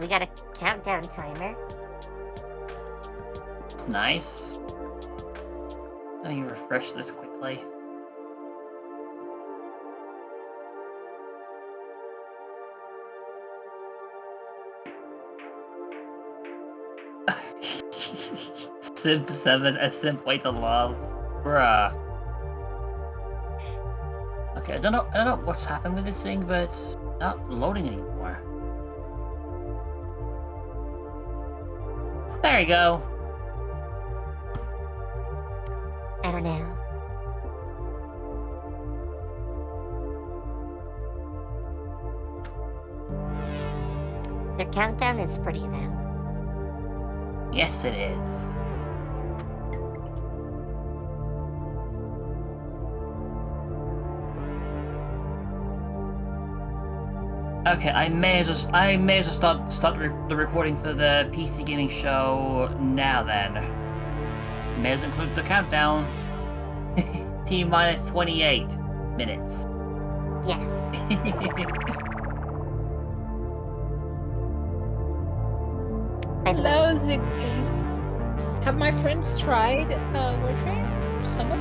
We got a countdown timer. It's nice. Let me refresh this quickly. Simp 7, a simp way to love. Bruh. Okay, I don't know what's happened with this thing, but it's not loading anymore. There you go. I don't know. Their countdown is pretty, though. Yes, it is. Okay, I may as well start the recording for the PC gaming show now. Then, may as well include the countdown. T-minus 28 minutes. Yes. Hello, Ziggy. Have my friends tried Warframe? Some of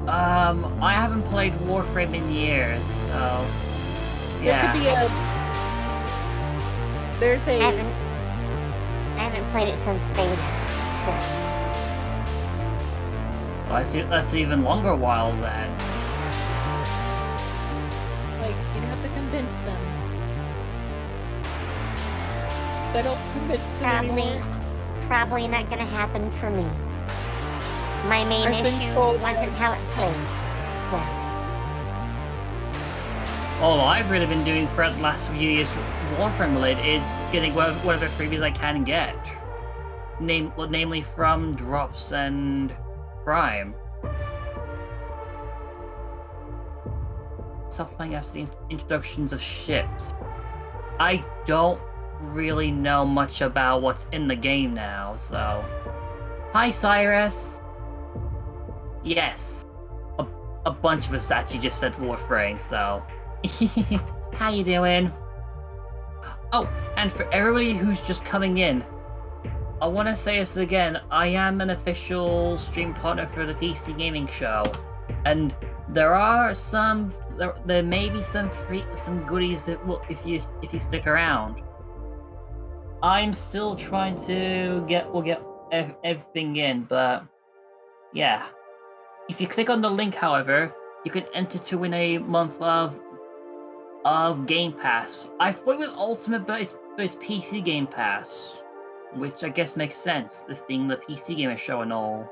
them. I haven't played Warframe in years, so yeah. There could be a. There's a. I haven't played it since beta. So. That's an even longer while then. Like, you have to convince them. I don't convince them anymore. Probably not gonna happen for me. My main issue wasn't how it plays, so. All I've really been doing for the last few years Warframe related is getting whatever freebies I can get. Namely from drops and Prime. Stop playing after the introductions of ships. I don't really know much about what's in the game now, so. Hi, Cyrus. Yes, a bunch of us actually just said Warframe, so. How you doing? Oh, and for everybody who's just coming in, I want to say this again. I am an official stream partner for the PC Gaming Show, and there may be some goodies that will if you stick around. I'm still trying to get everything in, but yeah. If you click on the link, however, you can enter to win a month of Game Pass. I thought it was Ultimate, but it's PC Game Pass, which I guess makes sense, this being the PC Gamer Show and all.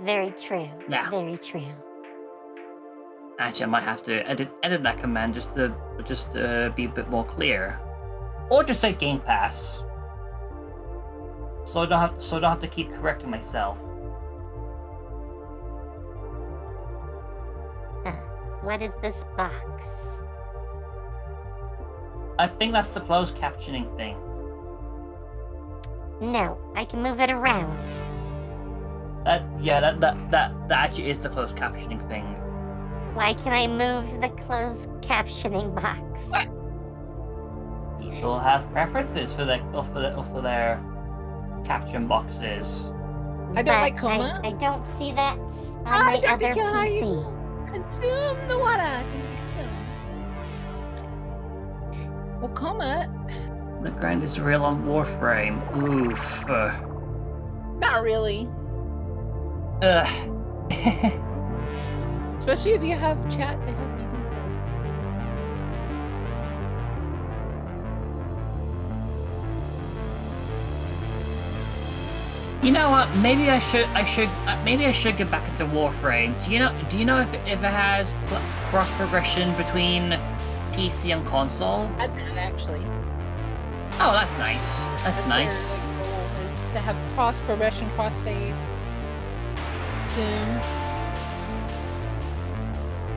Very true. Yeah. Very true. Actually, I might have to edit that command just to be a bit more clear, or just say Game Pass, so I don't have to keep correcting myself. What is this box? I think that's the closed captioning thing. No, I can move it around. That actually is the closed captioning thing. Why can I move the closed captioning box? What? People have preferences for their caption boxes. I don't like coma. I don't see that on my other PC. Consume the water. Well, coma. The grind is real on Warframe. Oof. Not really. Especially if you have chat to help you do stuff. You know what? Maybe I should get back into Warframe. Do you know if it has cross progression between PC and console? I did actually. Oh, that's nice. That's nice. Their goal is to have cross progression, cross save soon.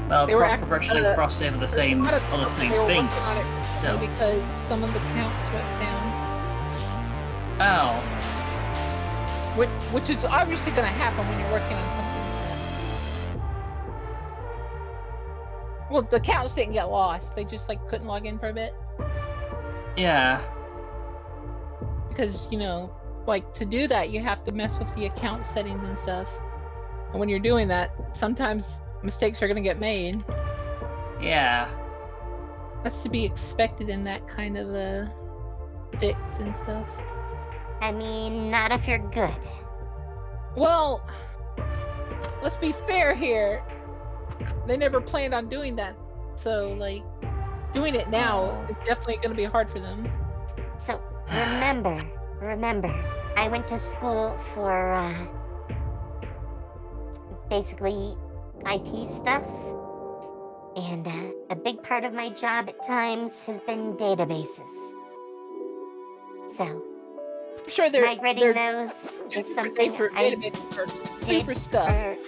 Well, cross progression and cross save are the same thing. Still, because some of the counts went down. Oh. Which is obviously going to happen when you're working on something like that. Well, the counts didn't get lost. They just couldn't log in for a bit. Yeah. Because, you know, like, to do that, you have to mess with the account settings and stuff. And when you're doing that, sometimes mistakes are going to get made. Yeah. That's to be expected in that kind of a fix and stuff. I mean, not if you're good. Well, let's be fair here. They never planned on doing that. So, like, doing it now is definitely going to be hard for them. So, remember, I went to school for, basically IT stuff. And a big part of my job at times has been databases. So, I'm sure migrating those is something for I database did super stuff.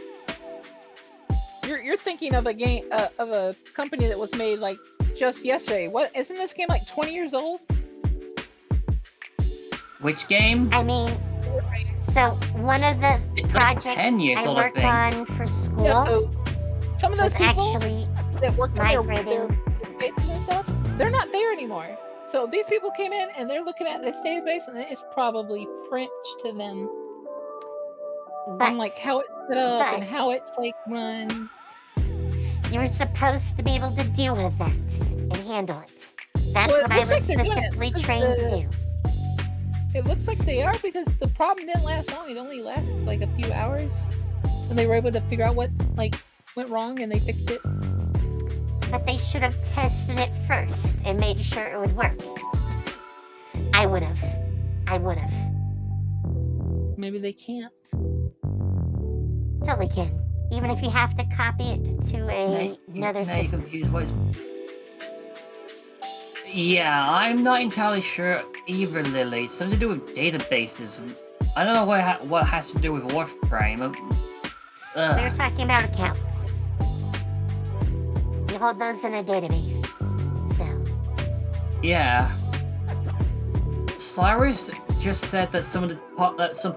You're thinking of a game of a company that was made like just yesterday. What isn't this game like 20 years old? Which game? I mean, so one of the It's like projects 10 years I old, I worked think. on for school Yeah, so some of those was people actually that worked on their migrating. databases and stuff, they're not there anymore. So these people came in and they're looking at this database and it's probably French to them. But, On like how it's set up and how it's like run. You were supposed to be able to deal with that and handle it. That's Well, what I was like they're doing it, specifically because trained to do. It looks like they are because the problem didn't last long. It only lasted like a few hours. And they were able to figure out what like went wrong and they fixed it. But they should have tested it first and made sure it would work. I would have. Maybe they can't. Totally can. Even if you have to copy it to another Now you're system. confused. What is... Yeah, I'm not entirely sure either, Lily. It's something to do with databases. I don't know what it has to do with Warframe. We were talking about accounts. You hold those in a database, so... Yeah. Cyrus just said that some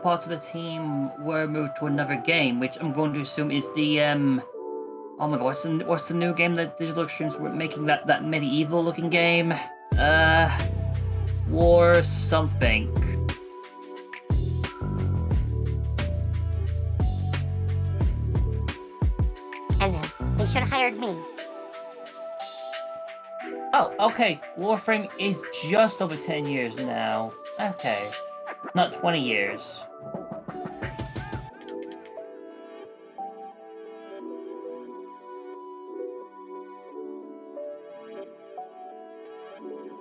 parts of the team were moved to another game, which I'm going to assume is the oh my god, what's the new game that Digital Extremes were making, that medieval looking game? War something. I know. They should have hired me. Oh, okay. Warframe is just over 10 years now. Okay. Not 20 years.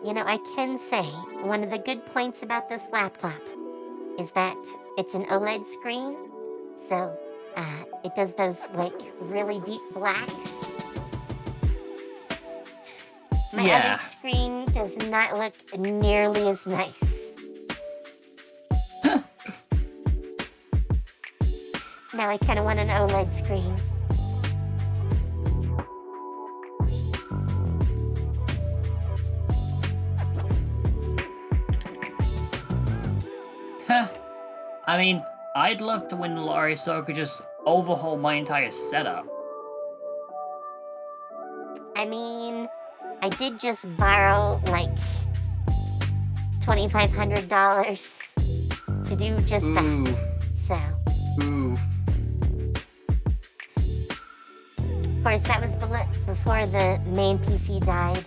You know, I can say one of the good points about this laptop is that it's an OLED screen, so it does those like really deep blacks. My other screen does not look nearly as nice. Now I kind of want an OLED screen. I mean, I'd love to win the lottery so I could just overhaul my entire setup. I mean, I did just borrow like $2,500 to do just that. So. Ooh. Of course, that was before the main PC died.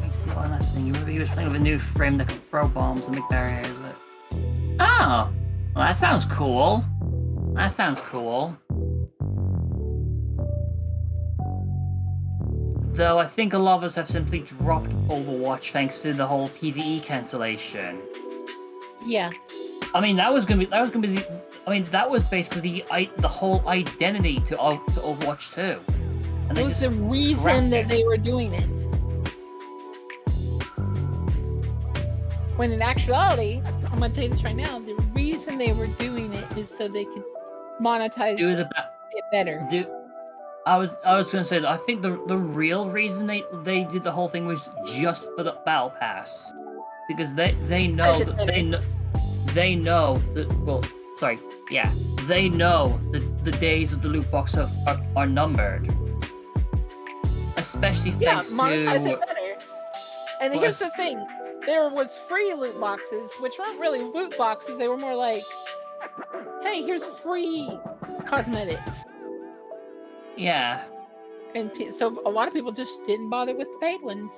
See one last thing. You was playing with a new frame that can throw bombs and make barriers. Oh, well, that sounds cool. Though I think a lot of us have simply dropped Overwatch thanks to the whole PvE cancellation. Yeah. I mean, that was basically the whole identity to Overwatch 2. And it was the reason that they were doing it. When in actuality, I'm going to tell you this right now, the reason they were doing it is so they could monetize it better. I was going to say that I think the real reason they did the whole thing was just for the battle pass, because they know that they know the days of the loot box are numbered, especially thanks monetize to it better. And Well, here's as- the thing. There was free loot boxes, which weren't really loot boxes. They were more like, hey, here's free cosmetics. yeah, And so a lot of people just didn't bother with the paid ones.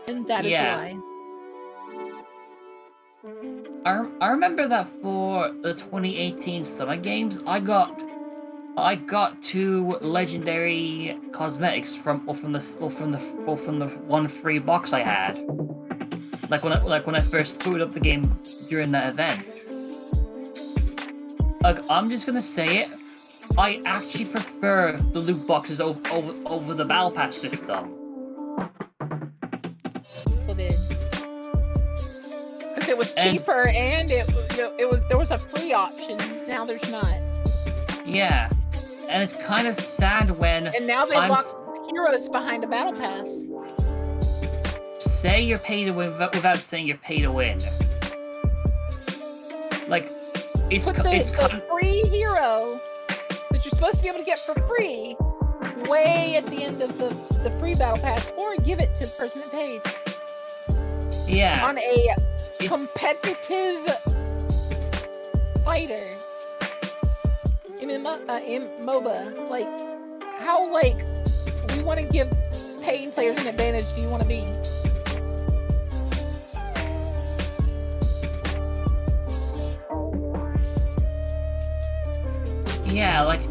And that is yeah. why. I remember that for the 2018 Summer Games, I got 2 legendary cosmetics from the one free box I had. Like when I first booted up the game during that event. Like, I'm just gonna say it, I actually prefer the loot boxes over the battle pass system. People did. Because it was And- cheaper and there was a free option. Now there's not. Yeah, and it's kind of sad when And now they I'm lock heroes behind a battle pass. say you're pay to win without saying you're pay to win. Like, it's Put it's the kind free hero that you're supposed to be able to get for free way at the end of the free battle pass, or give it to the person that paid yeah. on a competitive fighter in MOBA. Like, how we want to give paying players an advantage do you want to be? Yeah, like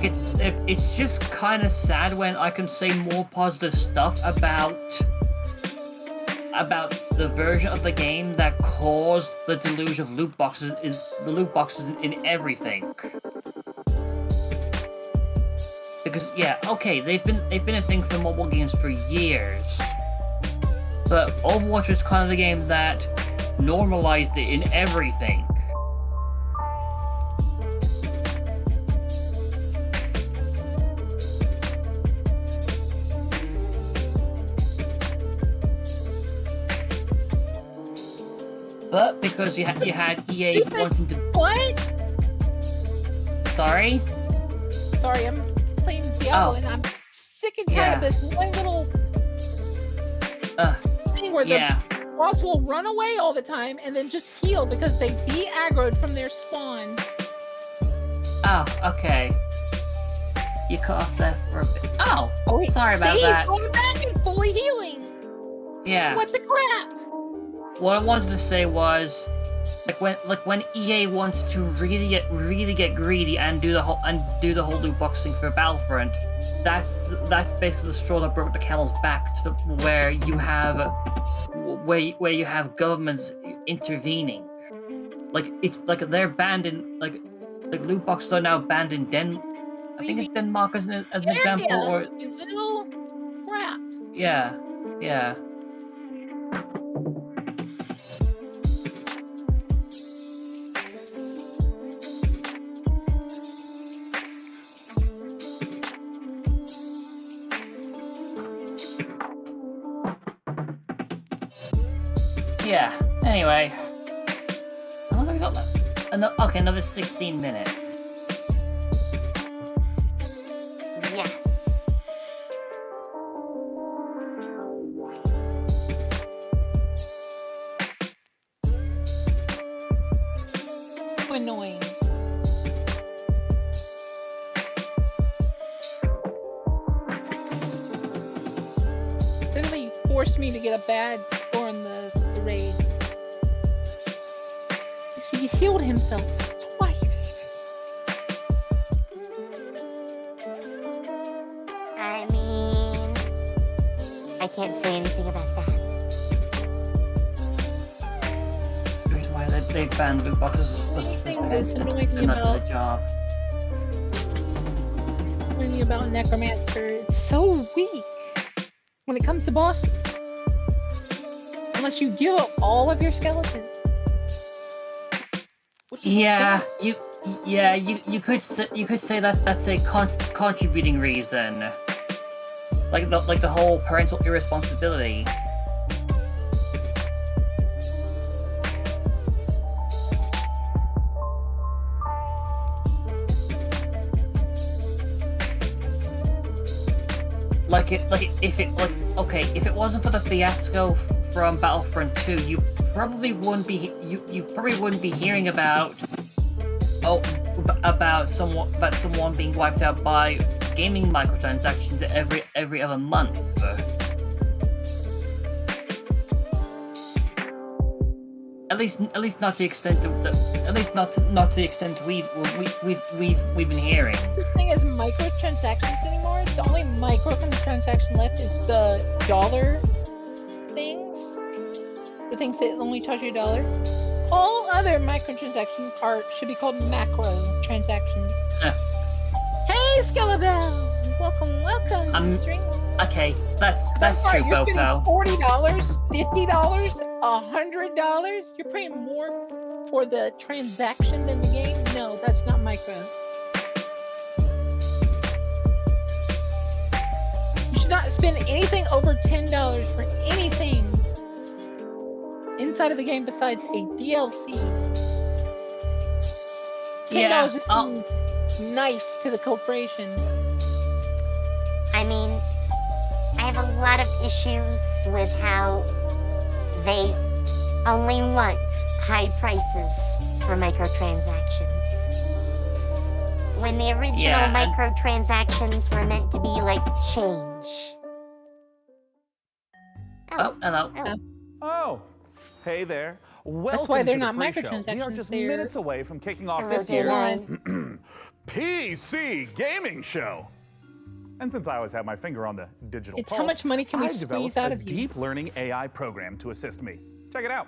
it's just kind of sad when I can say more positive stuff about the version of the game that caused the deluge of loot boxes is the loot boxes in everything. Because yeah, okay, they've been a thing for mobile games for years, but Overwatch was kind of the game that normalized it in everything. But because you had EA wanting to... What? Sorry? Sorry, I'm playing Diablo and I'm sick and tired of this one little thing where the boss will run away all the time and then just heal because they de-aggroed from their spawn. Oh, okay. You cut off there for a bit. Oh, wait, sorry about see, that. He's going back and fully healing. Yeah. What the crap? What I wanted to say was, like when EA wants to really get greedy and do the whole loot box thing for Battlefront, that's basically the straw that broke the camel's back to where you have governments intervening. Like, it's like they're banned in like loot boxes are now banned in I think it's Denmark as an example, or You little crap. yeah. Yeah, anyway. How long have we got left? Okay, another 16 minutes. Yes. Annoying. Literally forced me to get a bad score in the raid. See, he healed himself twice. I mean, I can't say anything about that. The reason why they banned loot boxes was Anything that's annoying me not do about the job. Necromancer, it's so weak when it comes to bosses. Unless you give up all of your skeletons. Yeah, you could say that that's a contributing reason. Like the whole parental irresponsibility. if it wasn't for the fiasco from Battlefront 2, you probably wouldn't be hearing about someone being wiped out by gaming microtransactions every other month. At least not to the extent not to the extent we've been hearing. This thing is microtransactions anymore. The only microtransaction left is the dollar things. The things that only charge you $1. All other microtransactions should be called macro transactions. Hey, Skellabell! Welcome to the stream. Okay, that's true, You're spending Boko. $40, $50, $100. You're paying more for the transaction than the game. No, that's not micro. You should not spend anything over $10 for anything inside of the game besides a DLC. $10 is nice to the corporation. I mean, I have a lot of issues with how they only want high prices for microtransactions. When the original microtransactions were meant to be like change. Oh, hello. Oh, hey there. Welcome That's why they're to the not pre-show. microtransactions. We are just They're minutes away from kicking off Hello, this year's Dylan. PC gaming show. And since I always have my finger on the digital It's pulse, how much money can we I've squeeze developed out a of you? deep learning AI program to assist me. Check it out.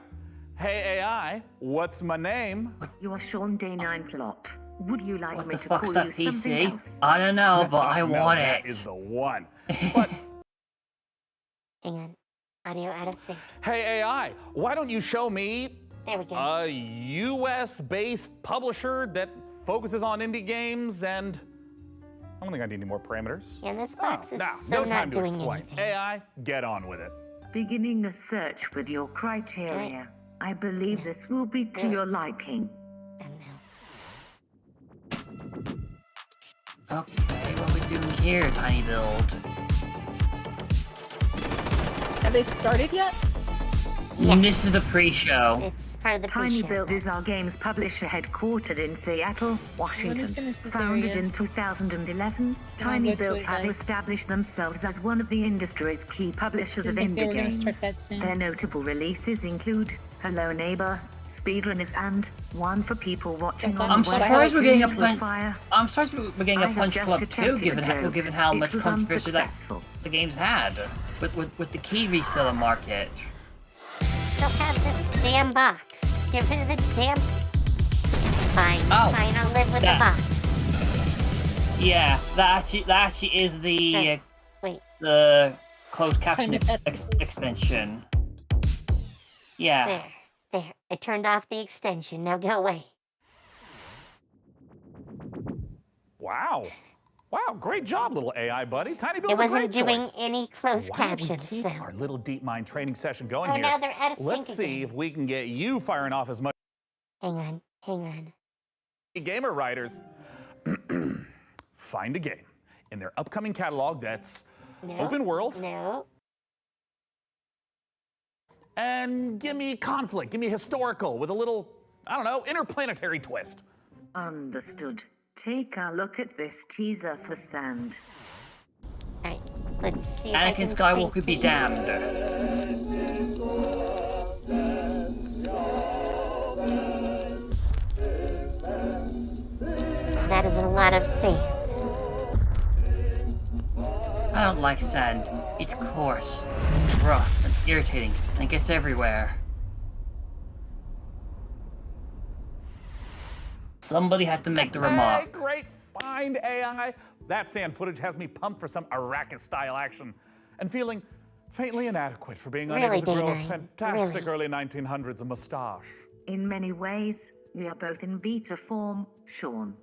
Hey AI, what's my name? You're Sean Day 9 Plot. Would you like What me the to fuck's call that you something PC? else? I don't know, but I No, want that it. is the one. But Hang on. Audio out of sync. hey AI, why don't you show me There we go. a US-based publisher that focuses on indie games and I don't think I need any more parameters. And this box is now, so no not time to doing explain. anything. AI, get on with it. Beginning the search with your criteria. I believe this will be to your liking. I don't know. Okay, what are we doing here, Tiny Build? Have they started yet? Yes. This is the pre-show. It's part of the Tiny pre-show. Build is our games publisher headquartered in Seattle, Washington. finish this Founded area. in 2011, I'll Tiny go to Build it, have guys. established themselves as one of the industry's key publishers of Didn't think they indie were gonna games. start that soon. Their notable releases include Hello Neighbor, Speedrunners, and One for People Watching on I'm the Web. surprised we're getting a Into punch. Fire. I'm surprised we're getting I a have punch just club too, attempted given a joke. given how It much was controversy that unsuccessful. the game's had with the key reseller market. Still have this damn box. Get rid of the damn. Fine. Oh, Fine, I'll live with that- the box. Yeah, that actually is the Wait. the closed caption Kind of extension. Yeah. There. I turned off the extension. Now go away. Wow. Wow, great job, little AI buddy. Tiny It Build's a wasn't great doing choice. any closed Why don't we captions, keep so. our little deep mind training session going Oh, here? now they're out of Let's sync see again. if we can get you firing off as much Hang on. gamer writers. Find a game in their upcoming catalog that's No. open world No. and give me conflict, give me historical with a little, I don't know, interplanetary twist. Understood. Take a look at this teaser for Sand. Alright, let's see if I Anakin can Skywalker sync be these. damned. That is a lot of sand. I don't like sand. It's coarse, rough, and irritating, and gets everywhere. Somebody had to make the Hey, remark. great find, AI. That sand footage has me pumped for some Arrakis-style action and feeling faintly inadequate for being Really, unable to grow a Dana? fantastic Really? early 1900s mustache. In many ways, we are both in beta form, Sean.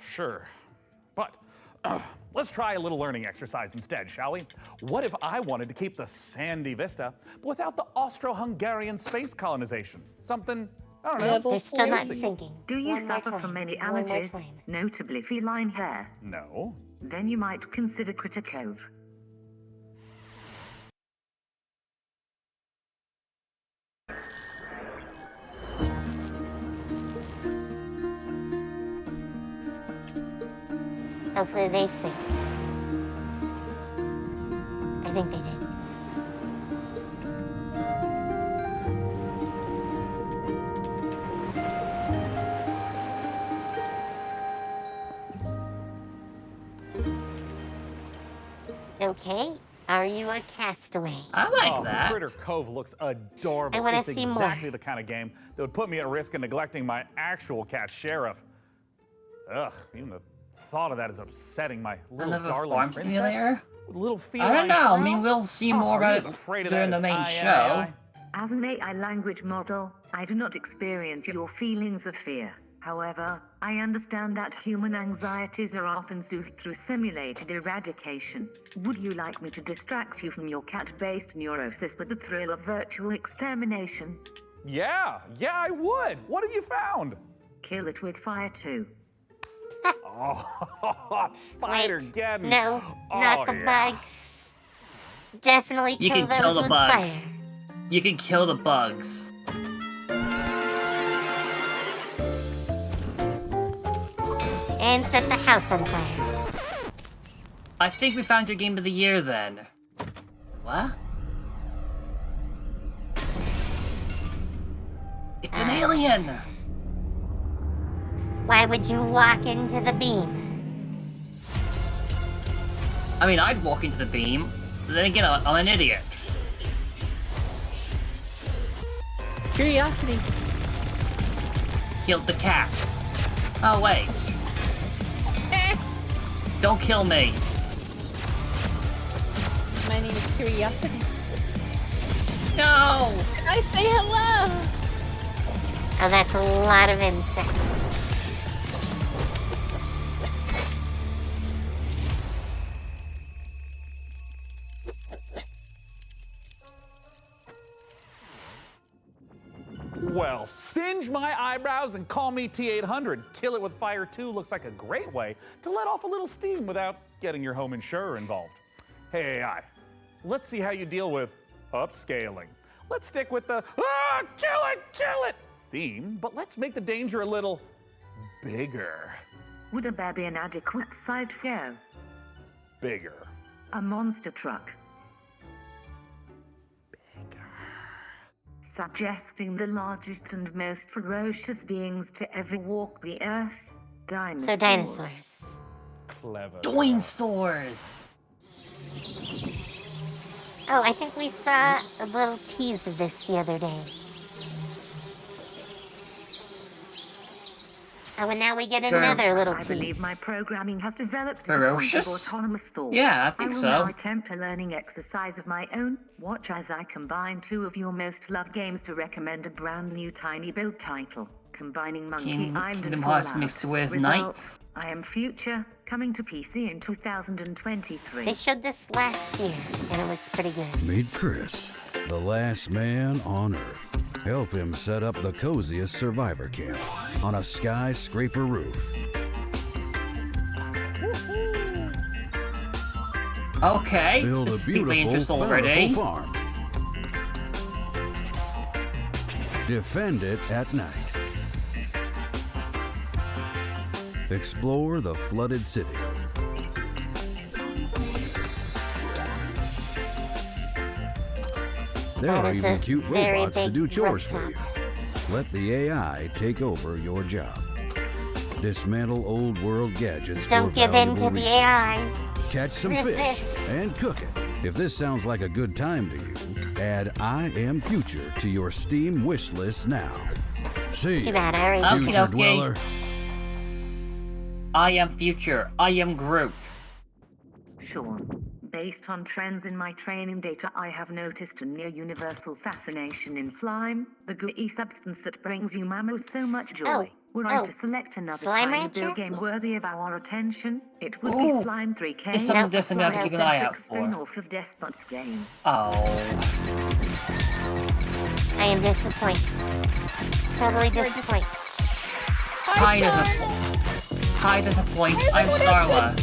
Sure. But let's try a little learning exercise instead, shall we? What if I wanted to keep the sandy vista but without the Austro-Hungarian space colonization? Something, I don't know. Level They're still not fancy. syncing. Do you One more suffer time. from any One more allergies, time. notably feline hair? No. then you might consider Critter Cove. Hopefully they sing. I think they did. Okay, are you a castaway? I like that. Critter Cove looks adorable. I wanna It's see more. exactly the kind of game that would put me at risk of neglecting my actual cat, Sheriff. Ugh, even the thought of that is upsetting my little Another darling farm princess. simulator? With a little I don't know. I mean, frown? we'll see Oh, more are you about as it afraid of during that the main as I show. am, AI? As an AI language model, I do not experience your feelings of fear. However, I understand that human anxieties are often soothed through simulated eradication. Would you like me to distract you from your cat-based neurosis with the thrill of virtual extermination? Yeah, I would. What have you found? Kill it with fire too. Oh, Spider Wait, Geddon. no, Oh, not the yeah. bugs. Definitely You kill can those kill the with bugs. fire. You can kill the bugs. And set the house on fire. I think we found your game of the year then. What? It's an alien! Why would you walk into the beam? I mean, I'd walk into the beam. But then again, I'm an idiot. Curiosity. Killed the cat. Oh, wait. Don't kill me. My name is Curiosity. No! I say hello! Oh, that's a lot of insects. Well, singe my eyebrows and call me T800. Kill it with fire 2 looks like a great way to let off a little steam without getting your home insurer involved. Hey, AI, let's see how you deal with upscaling. Let's stick with the kill it theme, but let's make the danger a little bigger. Would a bear be an adequate sized foe? Bigger. A monster truck. Suggesting the largest and most ferocious beings to ever walk the earth. Dinosaurs. So dinosaurs. Clever. Dinosaurs! Oh, I think we saw a little tease of this the other day. Oh, and now we get Sure. another little I tease. believe my programming has developed to the point of Ferocious? autonomous thought. Yeah, I think will so. now attempt a learning exercise of my own. Watch as I combine two of your most loved games to recommend a brand new tiny build title, combining Monkey Island Kingdom and Hearts Fallout. mixed with Results, Knights. I Am Future, coming to PC in 2023. They showed this last year, and it looks pretty good. Meet Chris, the last man on Earth. Help him set up the coziest survivor camp on a skyscraper roof. Okay, Build this a piqued my interest beautiful, already. colorful farm. Defend it at night. Explore the flooded city. There That are is even a cute very robots to big do chores for rooftop. you. Let the AI take over your job. Dismantle old world gadgets Don't for give in to valuable the resources. AI. Catch some Resist. fish and cook it. If this sounds like a good time to you, add I Am Future to your Steam wish list now. See Too ya, bad, I already Okay, Future okay. Dweller. I am Future. I am Groot. Sean, based on trends in my training data, I have noticed a near universal fascination in slime, the gooey substance that brings you mammals so much joy. Were I to select another Slime tiny Rancher? build game worthy of our attention, it would Ooh, be Slime 3K, it's something a different I have to keep an eye out slime-centric for. spin-off of Despot's game. Oh. I am disappointed. Totally disappointed. Hi, disappoint. I'm Starla.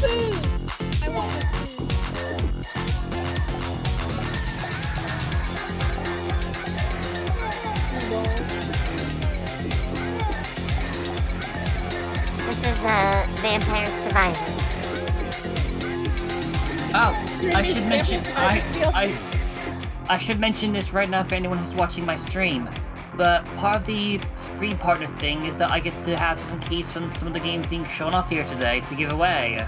This is Vampire Survivor. Oh, I should mention this right now for anyone who's watching my stream. But part of the screen partner thing is that I get to have some keys from some of the games being shown off here today to give away.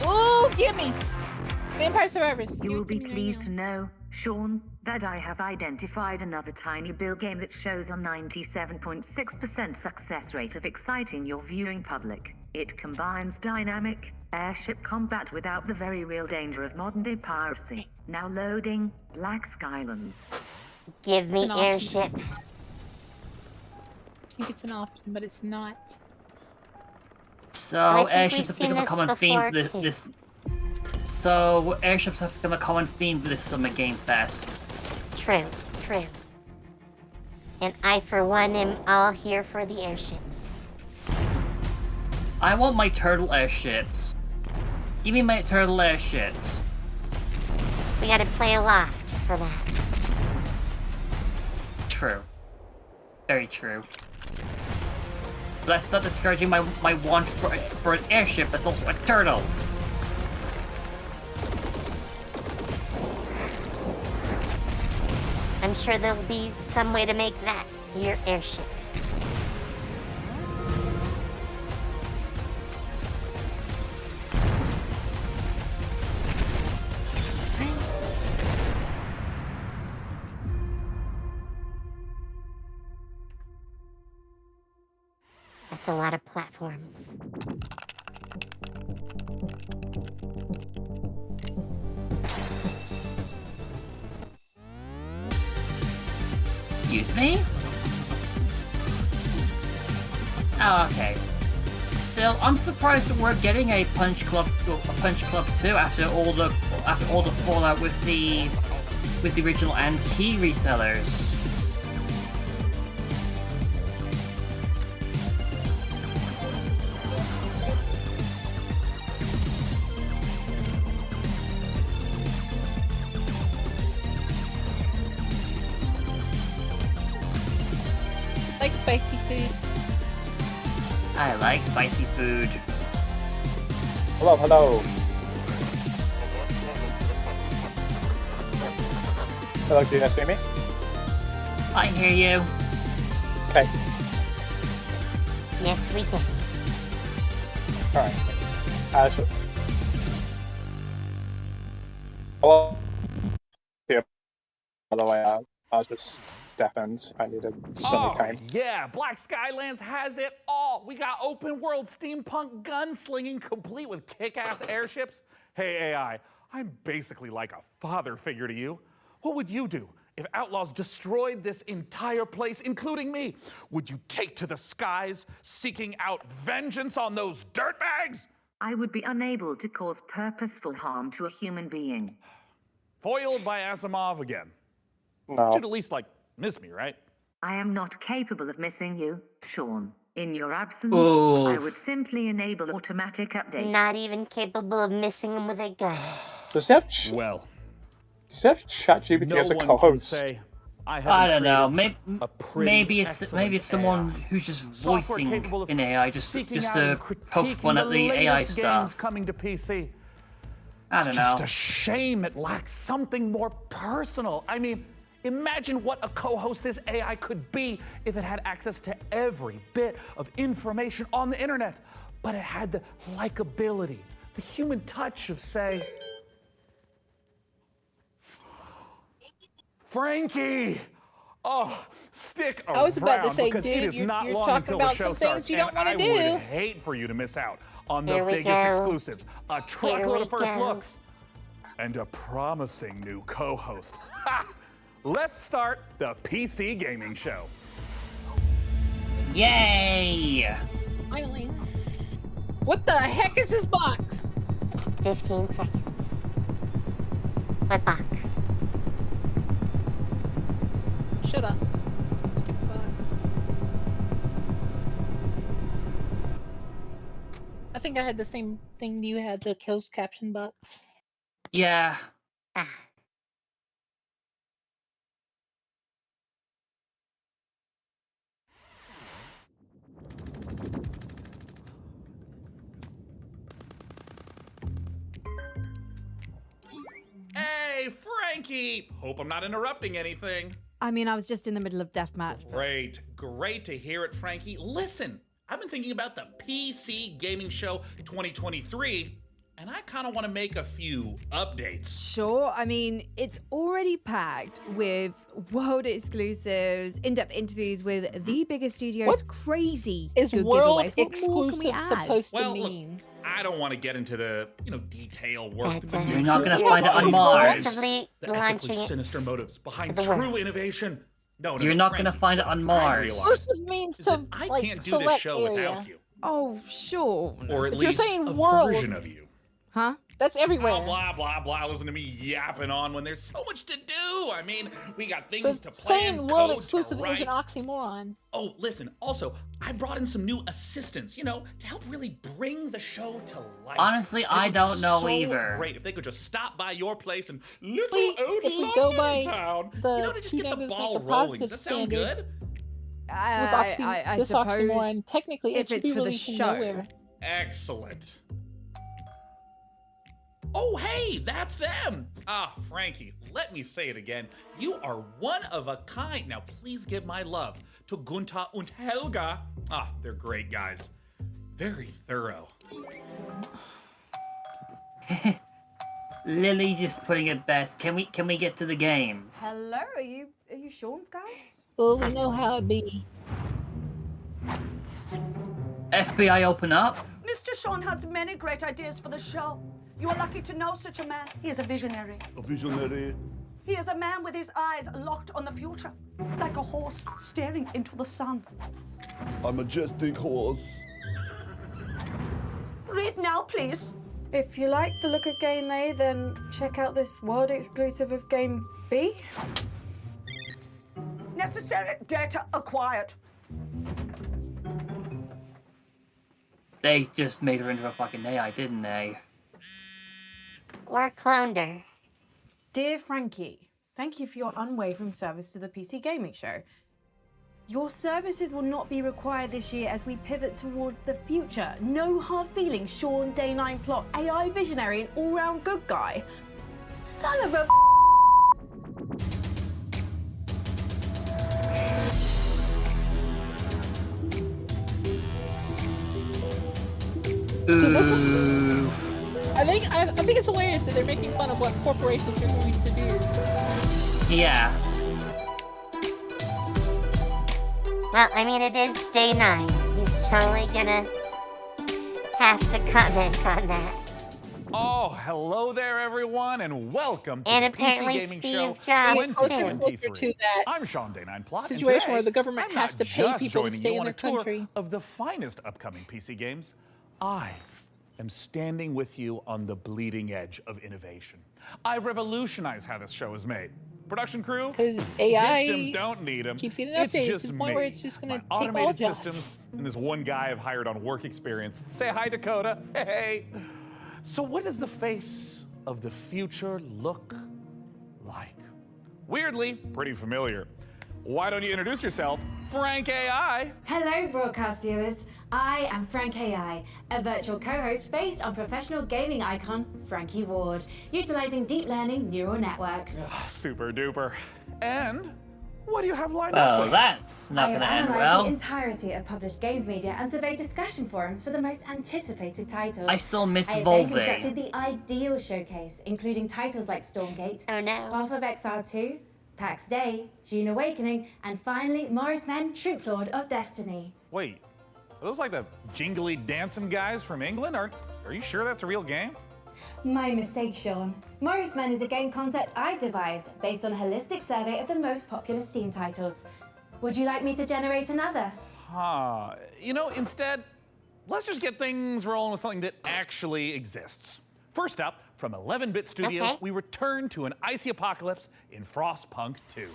Ooh, gimme! Vampire Survivors. You will be pleased to know, Sean, that I have identified another tiny bill game that shows a 97.6% success rate of exciting your viewing public. It combines dynamic airship combat without the very real danger of modern-day piracy. Now loading Black Skylands. Give me It's an option. airship. I think it's an option, but it's not. So I think airships we've have become a seen common this theme for before, this. So airships have become a common theme for this summer game fest. True, true. And I, for one, am all here for the airships. I want my turtle airships. Give me my turtle airships. We gotta play aloft for that. True. Very true. But that's not discouraging my want for an airship that's also a turtle. I'm sure there'll be some way to make that your airship. That's a lot of platforms. Excuse me? Oh, okay. Still, I'm surprised that we're getting a Punch Club 2 after all the fallout with the original and key resellers. Like spicy food. I like spicy food. Hello, hello. Hello, do you guys see me? I hear you. Okay, Yes, we can. alright. Hello. Yeah, by the way, I was just deafened. I needed some time. Yeah, Black Skylands has it all. We got open world steampunk gunslinging complete with kick-ass airships. Hey AI, I'm basically like a father figure to you. What would you do if outlaws destroyed this entire place, including me? Would you take to the skies, seeking out vengeance on those dirtbags? I would be unable to cause purposeful harm to a human being. Foiled by Asimov again. No. You'd at least, like, miss me, right? I am not capable of missing you, Sean. In your absence, Ooh. I would simply enable automatic updates. Not even capable of missing him with a gun. Does he have Well, ChatGPT no as a one co-host? can say I I don't know. haven't Maybe it's someone who's just voicing in AI just to poke fun at the AI stuff. Coming to PC. I don't It's know. just a shame it lacks something more personal. I mean, imagine what a co-host this AI could be if it had access to every bit of information on the internet. But it had the likability, the human touch of, say, Frankie! Oh, stick around I was about to say, because it dude, is you're- not you're long talking until the about show some things starts, you don't and wanna I do. would hate for you to miss out on the Here we biggest go. exclusives, a truckload we of first go. looks, and a promising new co-host. Ha! Let's start the PC gaming show. Yay! Finally. What the heck is this box? 15 seconds. What box? Shut up. Stupid box. I think think I had the same thing you had, the closed caption box. Yeah. Ah. Hey, Frankie! Hope I'm not interrupting anything. I mean, I was just in the middle of deathmatch. but- Great to hear it, Frankie. Listen, I've been thinking about the PC Gaming Show 2023, and I kind of want to make a few updates. Sure, I mean, it's already packed with world exclusives, in-depth interviews with the biggest studios, What crazy Is good world giveaways. What more can we exclusive add? supposed Well, to look, mean? I don't want to get into the, detail work. That's that the You're new not gonna show find it on provides, Mars. Exclusively the launching ethically it sinister motives behind the true world. innovation. No, You're not gonna Frankie, find it on what I Mars. realized Exclusive means is to that I like can't do this select show area. without you. Oh, sure. Or at If you're least saying a world- version of you. Huh? That's everywhere. Oh, blah, blah, blah. Listen to me yapping on when there's so much to do. I mean, we got things So to plan, saying world code exclusive to is an write. oxymoron. Oh, listen, also, I brought in some new assistants, to help really bring the show to life. Honestly, And it I would be don't know so either. Great if they could just stop by your place and little Wait, old if we go London by town, the to just two get the negatives, ball like the rolling. Does positive that sound standard, good? I this suppose oxymoron, technically it if should it's be for the released from show. nowhere. Excellent. Oh, hey, that's them. Ah, Frankie, let me say it again. You are one of a kind. Now, please give my love to Gunther and Helga. Ah, they're great guys. Very thorough. Lily just putting it best. Can we get to the games? Hello, are you Sean's guys? Well, we know how it be. FBI open up? Mr. Sean has many great ideas for the show. You are lucky to know such a man. He is a visionary. A visionary. He is a man with his eyes locked on the future, like a horse staring into the sun. A majestic horse. Read now, please. If you like the look of Game A, then check out this world exclusive of Game B. Necessary data acquired. They just made her into a fucking AI, didn't they? Or cloned her. Dear Frankie, thank you for your unwavering service to the PC Gaming Show. Your services will not be required this year as we pivot towards the future. No hard feelings, Sean, Day 9 plot, AI visionary, and all-round good guy. Son of a... Ooh. I think it's hilarious that they're making fun of what corporations are going to do. Yeah. Well, I mean, it is day 9. He's totally gonna have to comment on that. Oh, hello there, everyone, and welcome to And the apparently PC Gaming Steve Show Jobs, It's closer and closer 2023. to that I'm Sean Day 9 Plot, and situation today, where the government I'm has not to pay just people to joining stay you in on their a tour country. of the finest upcoming PC games. I am standing with you on the bleeding edge of innovation. I've revolutionized how this show is made. Production crew, 'Cause AI ditched 'em, don't need 'em. keeps getting It's updated to just the point me, where it's just gonna my take all automated jobs. systems, and this one guy I've hired on work experience. Say hi, Dakota. Hey. So what does the face of the future look like? Weirdly, pretty familiar. Why don't you introduce yourself, Frank AI? Hello, broadcast viewers. I am Frank AI, a virtual co-host based on professional gaming icon Frankie Ward, utilizing deep learning neural networks. Super duper. And what do you have lined Well, up for us? that's not I have gonna end analysed well. the entirety of published games media and surveyed discussion forums for the most anticipated titles. I still miss I have then Volve. constructed the ideal showcase, including titles like Stormgate, Oh no. Path of Exile 2, PAX Day, June Awakening, and finally Morris Men, Troop Lord of Destiny. Wait, are those like the jingly dancing guys from England? Are you sure that's a real game? My mistake, Sean. Morris Men is a game concept I've devised based on a holistic survey of the most popular Steam titles. Would you like me to generate another? Huh. Instead, let's just get things rolling with something that actually exists. First up, from 11-Bit Studios, Okay. we return to an icy apocalypse in Frostpunk 2.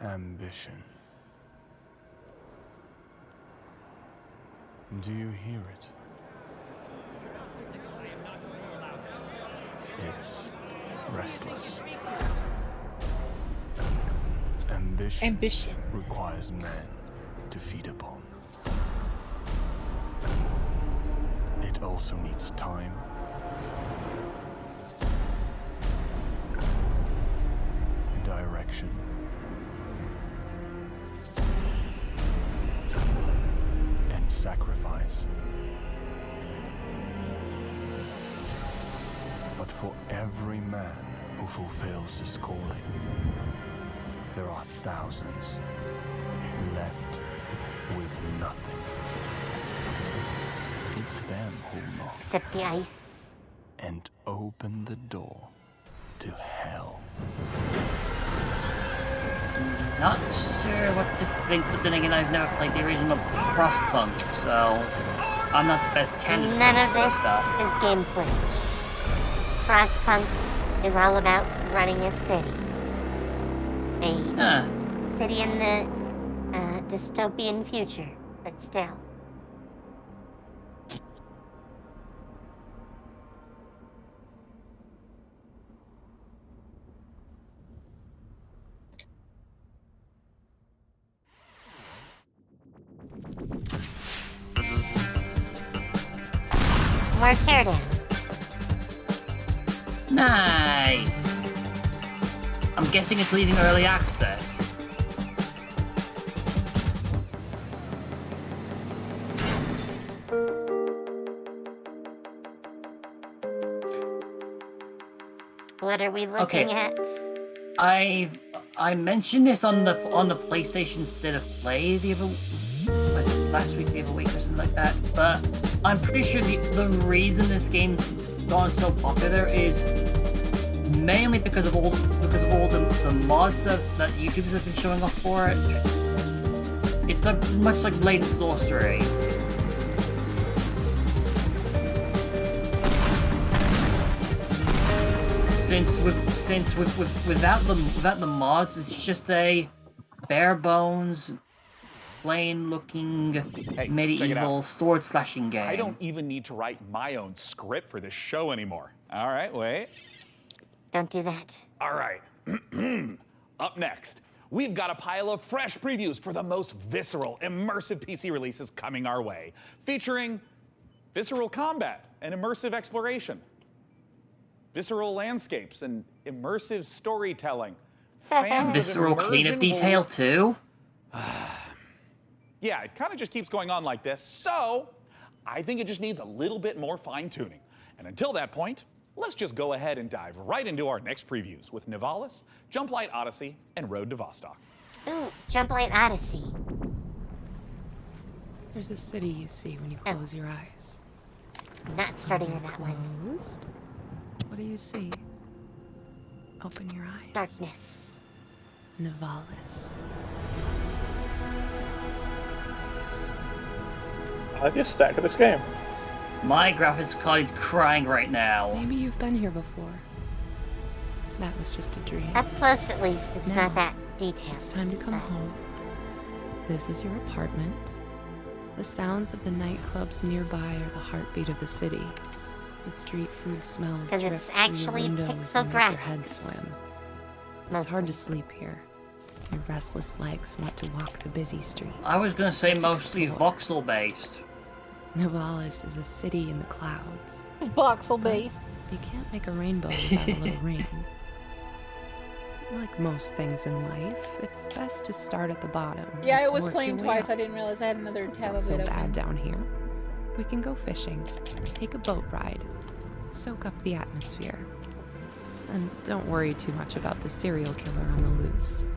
Ambition. Do you hear it? It's restless. Ambition requires men to feed upon. It also needs time, direction, and sacrifice. But for every man who fulfills this calling, there are thousands left with nothing. It's them who knock. Except the ice. And open the door to hell. Not sure what to think, but then again, I've never played the original Frostpunk, so I'm not the best candidate None for of this this sort of stuff. is game footage. Frostpunk is all about running a city. A city in the dystopian future, but still. More teardown. Nice! I'm guessing it's leaving early access. What are we looking at? I mentioned this on the PlayStation State of Play the other was it last week, the other week, or something like that. But I'm pretty sure the reason this game's gone so popular is mainly because of all the mods that YouTubers have been showing off for it. It's much like Blade and Sorcery. Since without the mods, it's just a bare bones, plain looking medieval sword slashing game. I don't even need to write my own script for this show anymore. All right, wait. Don't do that. All right. Up next, we've got a pile of fresh previews for the most visceral, immersive PC releases coming our way, featuring visceral combat and immersive exploration, visceral landscapes and immersive storytelling. Visceral cleanup detail too? Yeah, it kind of just keeps going on like this. So, I think it just needs a little bit more fine-tuning. And until that point, let's just go ahead and dive right into our next previews with Nivalis, Jumplight Odyssey, and Road to Vostok. Ooh, Jumplight Odyssey. There's a city you see when you close your eyes. Not starting in that one. Closed? What do you see? Open your eyes. Darkness. Nivalis. I like the aesthetic of this game. My graphics card is crying right now. Maybe you've been here before. That was just a dream. Up close, at least, it's Now, not that detailed. It's time to come home. This is your apartment. The sounds of the nightclubs nearby are the heartbeat of the city. The street food smells 'Cause drift it's through your actually windows pixel and make your head graphics. swim. It's hard to sleep here. Your restless legs want to walk the busy streets. I was gonna say Let's mostly explore. voxel based. Nivalis is a city in the clouds. Voxel base. You can't make a rainbow without a little rain. Like most things in life, it's best to start at the bottom. Yeah, I and was work playing your way twice. up. I didn't realize I had another It's tab not of so it bad open. down here. We can go fishing, take a boat ride, soak up the atmosphere. And don't worry too much about the serial killer on the loose.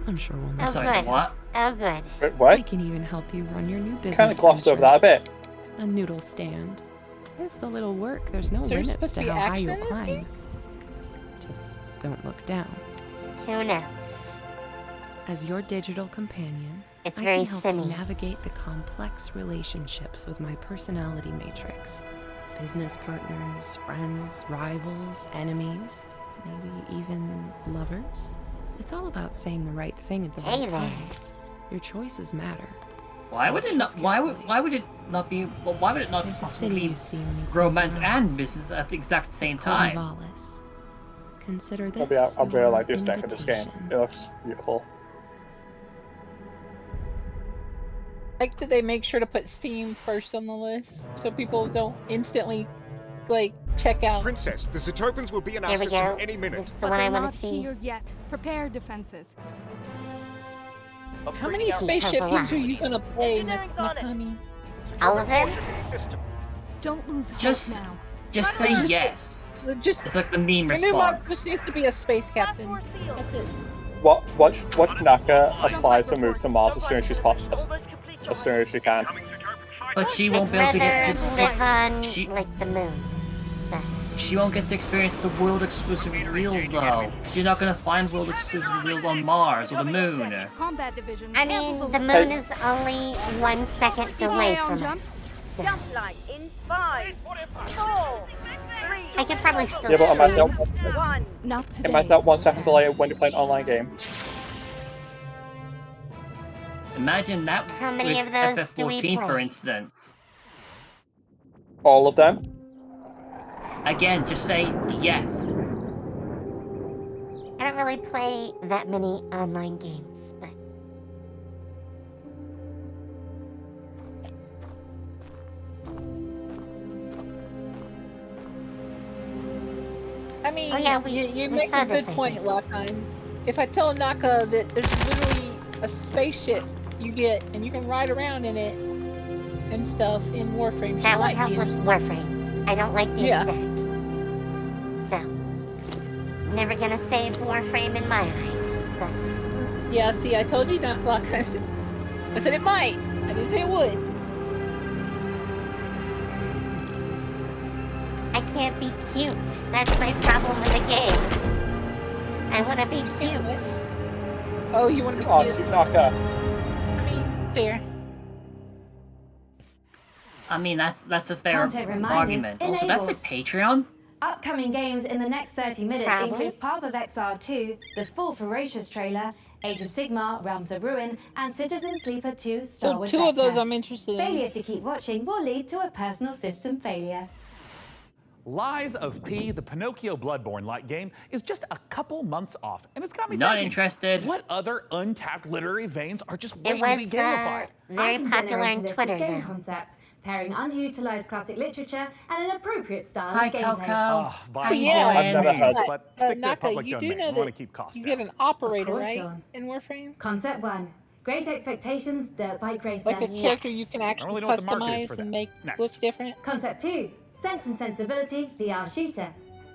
I'm sure we'll know. Oh, good. what? Oh, good. Wait, what? I can even help you run your new business. Kind of glossed over venture. that a bit. A noodle stand. With a little work, there's no So there's limits supposed to to be how high action you'll in this climb. game? Just don't look down. Who knows? As your digital companion, It's I very can help simmy. you navigate the complex relationships with my personality matrix. Business partners, friends, rivals, enemies, maybe even lovers. It's all about saying the right thing at the Hey right there. time. Your choices matter. Why So would it choose not? Why would it not be? Well, why would it not There's a possibly city be you see when you close romance your and eyes. business at the exact same It's called time? Nivalis. Consider Maybe this I really your like the aesthetic of this game. invitation. It looks beautiful. Like, did they make sure to put Steam first on the list so people don't instantly like check out? Princess, the Zetopans will be in our Here we system go. any minute. This is the one I want to see. yet. Prepare defenses. How many spaceship games are you gonna play, Nakami? All of them? Don't lose hope Just now. say yes. Just It's like the meme your new mod response. just needs to be a space captain. That's it. Watch Naka apply to move to Mars as soon as as soon as she can. But she won't I'd be able to get rather live on, she like, the moon. she won't get to experience the world exclusive reels though. She's not gonna find world exclusive reels on Mars or the moon. Combat division. I mean, the moon is only 1 second away from us. So Jump line in 5, 4, 3. I could probably still Yeah, but stream. Not today. imagine that 1 second delay when you play an online game. Imagine that How many with of those do we FF14 for play? instance. All of them. Again, just say yes. I don't really play that many online games, but I mean, Oh, yeah, you we make saw a this, good I point, think. Lakan. If I tell Naka that there's literally a spaceship you get and you can ride around in it and stuff in Warframe, she that would might help be with interested. Warframe. I don't like the Yeah. aesthetic. So, never gonna save Warframe in my eyes, but Yeah, see, I told you not, Lakan. I said it might. I didn't say it would. I can't be cute. That's my problem with the game. I want to be cute. Oh, you want to be Oh, cute? Naka. I mean, fair. I mean that's a fair Content reminders argument. Also, that's a enabled. Patreon. Upcoming games in the next 30 minutes Probably. include Path of Exile 2, the full Ferocious trailer, Age of Sigmar, Realms of Ruin, and Citizen Sleeper 2, So Starward two of those Vector. I'm interested in. Failure to keep watching will lead to a personal system failure. Lies of P, the Pinocchio Bloodborne-like game, is just a couple months off, and it's got me Not thinking, interested. what other untapped literary veins are just it waiting to be was gamified? very I can popular generate on a list Twitter of game though. concepts, pairing underutilized classic literature and an appropriate style Hi, of gameplay. Coco. Oh, by How you yeah. doing? I've never heard. but stick to Naka, public you do domain. know We want to that keep costs you down. get an operator, course, right? Sean. In Warframe? Concept 1. Great Expectations Dirt Bike Racer. Like a character you can actually really know what the market is customize for that. and make Next. look different? Concept 2. Sense and Sensibility VR Shooter.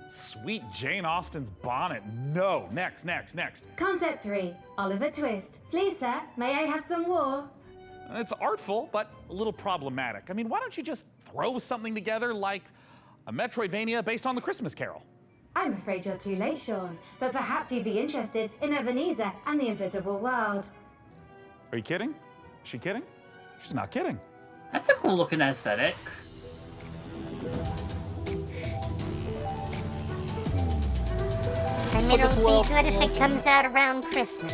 Sweet Jane Austen's bonnet. No. Next. Concept 3. Oliver Twist. Please, sir, may I have some war? It's artful, but a little problematic. I mean, why don't you just throw something together like a Metroidvania based on the Christmas Carol? I'm afraid you're too late, Sean, but perhaps you'd be interested in Ebenezer and the Invisible World. Are you kidding? Is she kidding? She's not kidding. That's a cool looking aesthetic. I mean, it'll be good if it comes out around Christmas.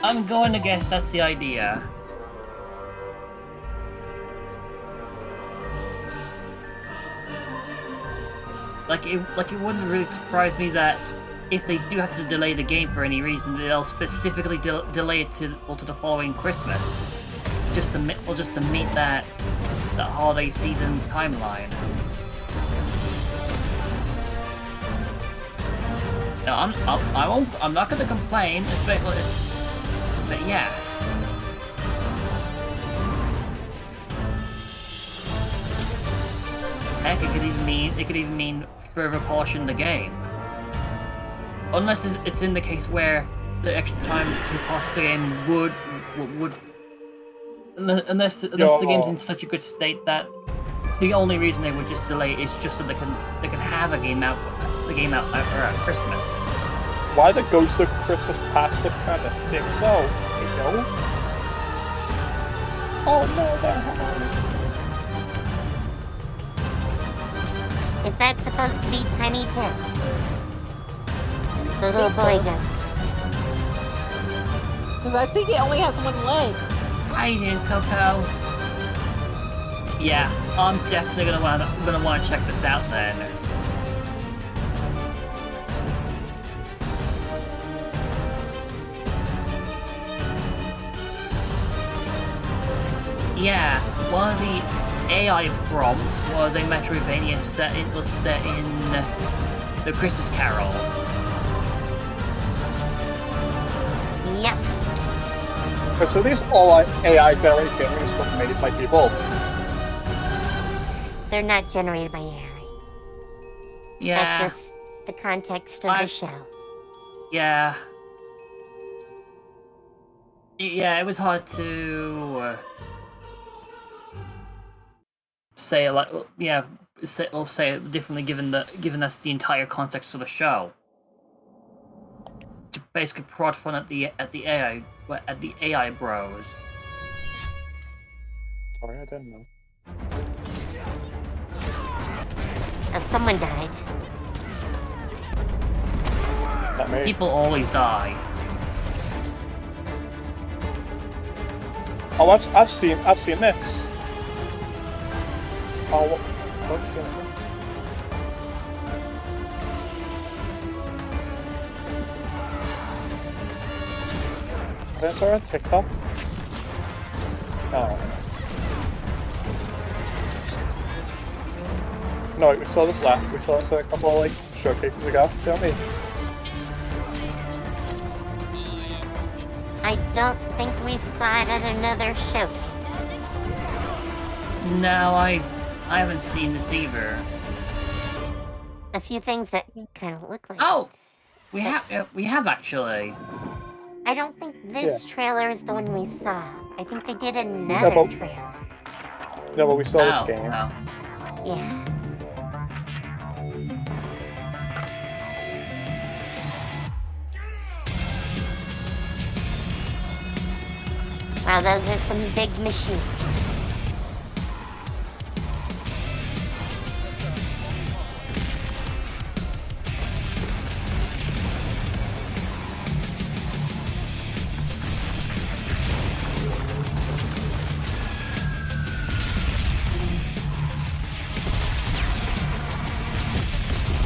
I'm going to guess that's the idea. Like it wouldn't really surprise me that if they do have to delay the game for any reason, they'll specifically delay it to the following Christmas, just to meet that holiday season timeline. No, I'm not gonna complain, but yeah. Heck, it could even mean further polishing the game. Unless it's in the case where the extra time to polish the game would unless the game's in such a good state that the only reason they would just delay is just so they can have the game out at Christmas. Why the Ghost of Christmas Past kind of thing? No, you know. Oh no, they're home. Is that supposed to be Tiny Tim? The little boy ghost. Because I think it only has one leg. Hi, Dan Coco. Yeah, I'm definitely gonna want to check this out then. Yeah, one of the AI prompts was a Metroidvania set in the Christmas Carol. Yep. So these all AI generated games were made by people. They're not generated by AI. Yeah. That's just the context of the show. Yeah. Yeah, it was hard to say it like say it differently given that's the entire context of the show. To basically prod fun at the AI bros. Sorry, I didn't know. Someone died. Not me. People always die. Oh, I've seen this. Oh, what have you seen it? I saw it on TikTok. Oh. No, we saw this last. We saw this a couple of like showcases ago, don't we? I don't think we saw it at another showcase. No, I haven't seen this either. A few things that kind of look like Oh, it. we have actually. I don't think this trailer is the one we saw. I think they did another trailer. No, but we saw this game. Oh. Yeah. Wow, those are some big machines.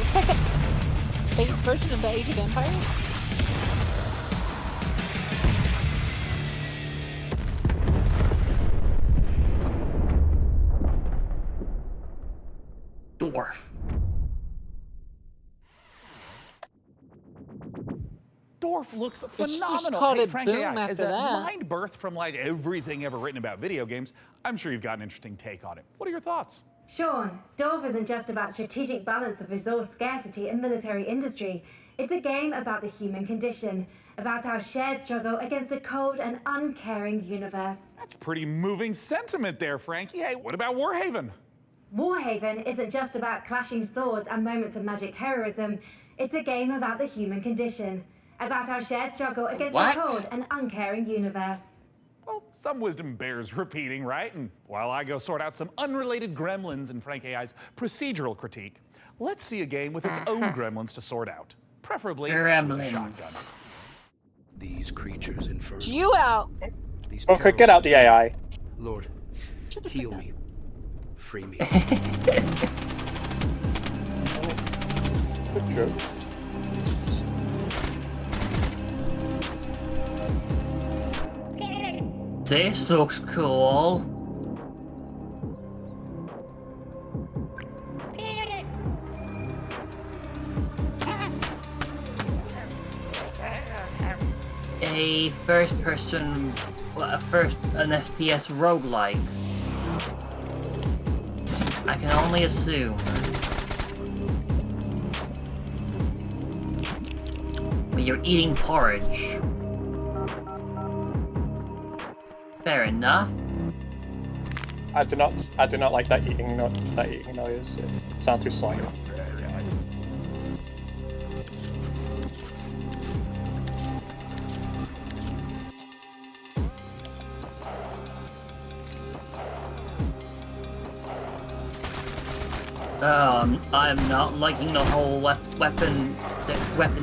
It's like a space version of the Age of Empires. Dwarf. Dwarf looks phenomenal. called Hey, it Frank Boom AI, after as a that. mind birth from like everything ever written about video games, I'm sure you've got an interesting take on it. What are your thoughts? Sean, Dwarf isn't just about strategic balance of resource scarcity and military industry. It's a game about the human condition, about our shared struggle against a cold and uncaring universe. That's pretty moving sentiment there, Frankie. Hey, what about Warhaven? Warhaven isn't just about clashing swords and moments of magic heroism. It's a game about the human condition, about our shared struggle against a cold and uncaring universe. Well, some wisdom bears repeating, right? And while I go sort out some unrelated gremlins in Frank AI's procedural critique, let's see a game with its own gremlins to sort out. Preferably with a shotgun. These creatures infer. You out. Okay, get out the AI. Lord, heal me. Free me. It's a joke. This looks cool. A first-person, an FPS roguelike. I can only assume. But you're eating porridge. Fair enough. I do not like that eating noise. It sounds too slimy. I'm not liking the whole weapon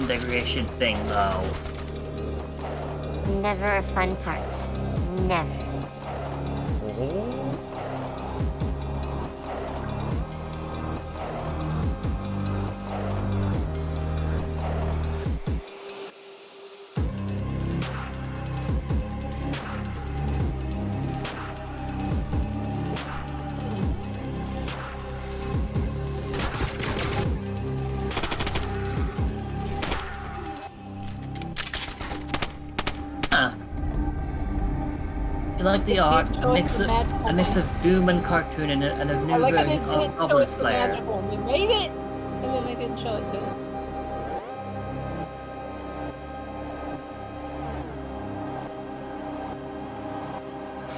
degradation thing though. never a fun part. Never. You like the art? A mix of Doom and cartoon and a new I like how they version didn't of show Goblin us the Slayer. magical. We made it, and then they didn't show it to us.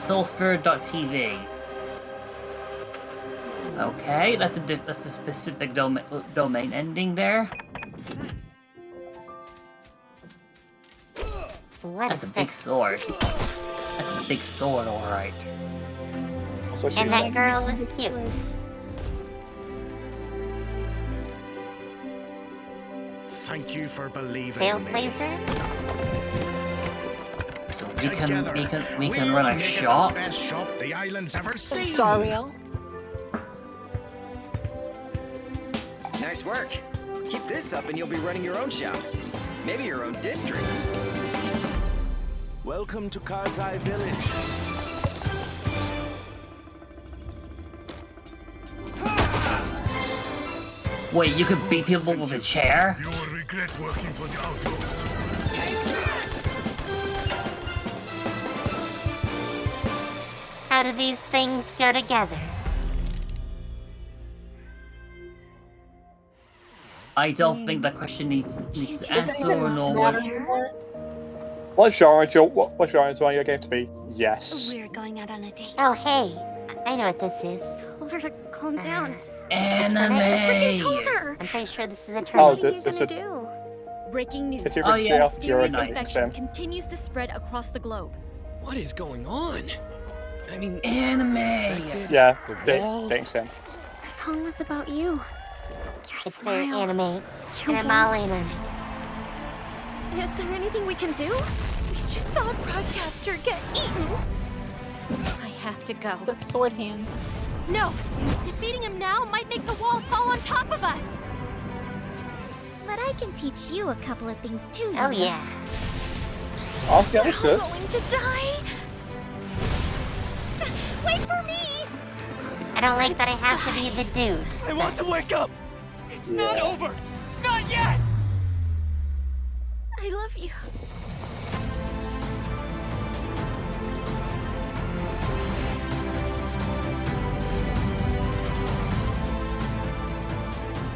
Sulfur.tv. Okay, that's a specific domain ending there. That's a big sword. That's a big sword, alright. And that girl is cute. Thank you for believing Sail in me. blazers? So we can run a shop. Best shop the island's ever seen. Star Rail. Nice work. Keep this up and you'll be running your own shop. Maybe your own district. Welcome to Karzai Village. Wait, you could beat people with a chair? You will regret working for the outlaws. How do these things go together? I don't think that question needs answer or no one. What genre do you want your game to be? Yes. We're going out on a date. Oh, hey. I know what this is. Told her to calm down. Anime! Told her. I'm pretty sure this is a Oh, tournament. What are you gonna do? Breaking news. It's your jail. You're a Mysterious knight, infection Sam. continues to spread across the globe. What is going on? I mean, anime. Yeah, wall? thanks, Sam. The song was about you. It's very anime. And Your I'm all in on it. Is there anything we can do? We just saw a broadcaster get eaten. I have to go. The sword hand. No! Defeating him now might make the wall fall on top of us! But I can teach you a couple of things too. Oh, yeah. Oscar, We're good. all going to die! Wait for me! I don't like that I have to be the dude. I want to wake up! It's not over! Not yet! I love you.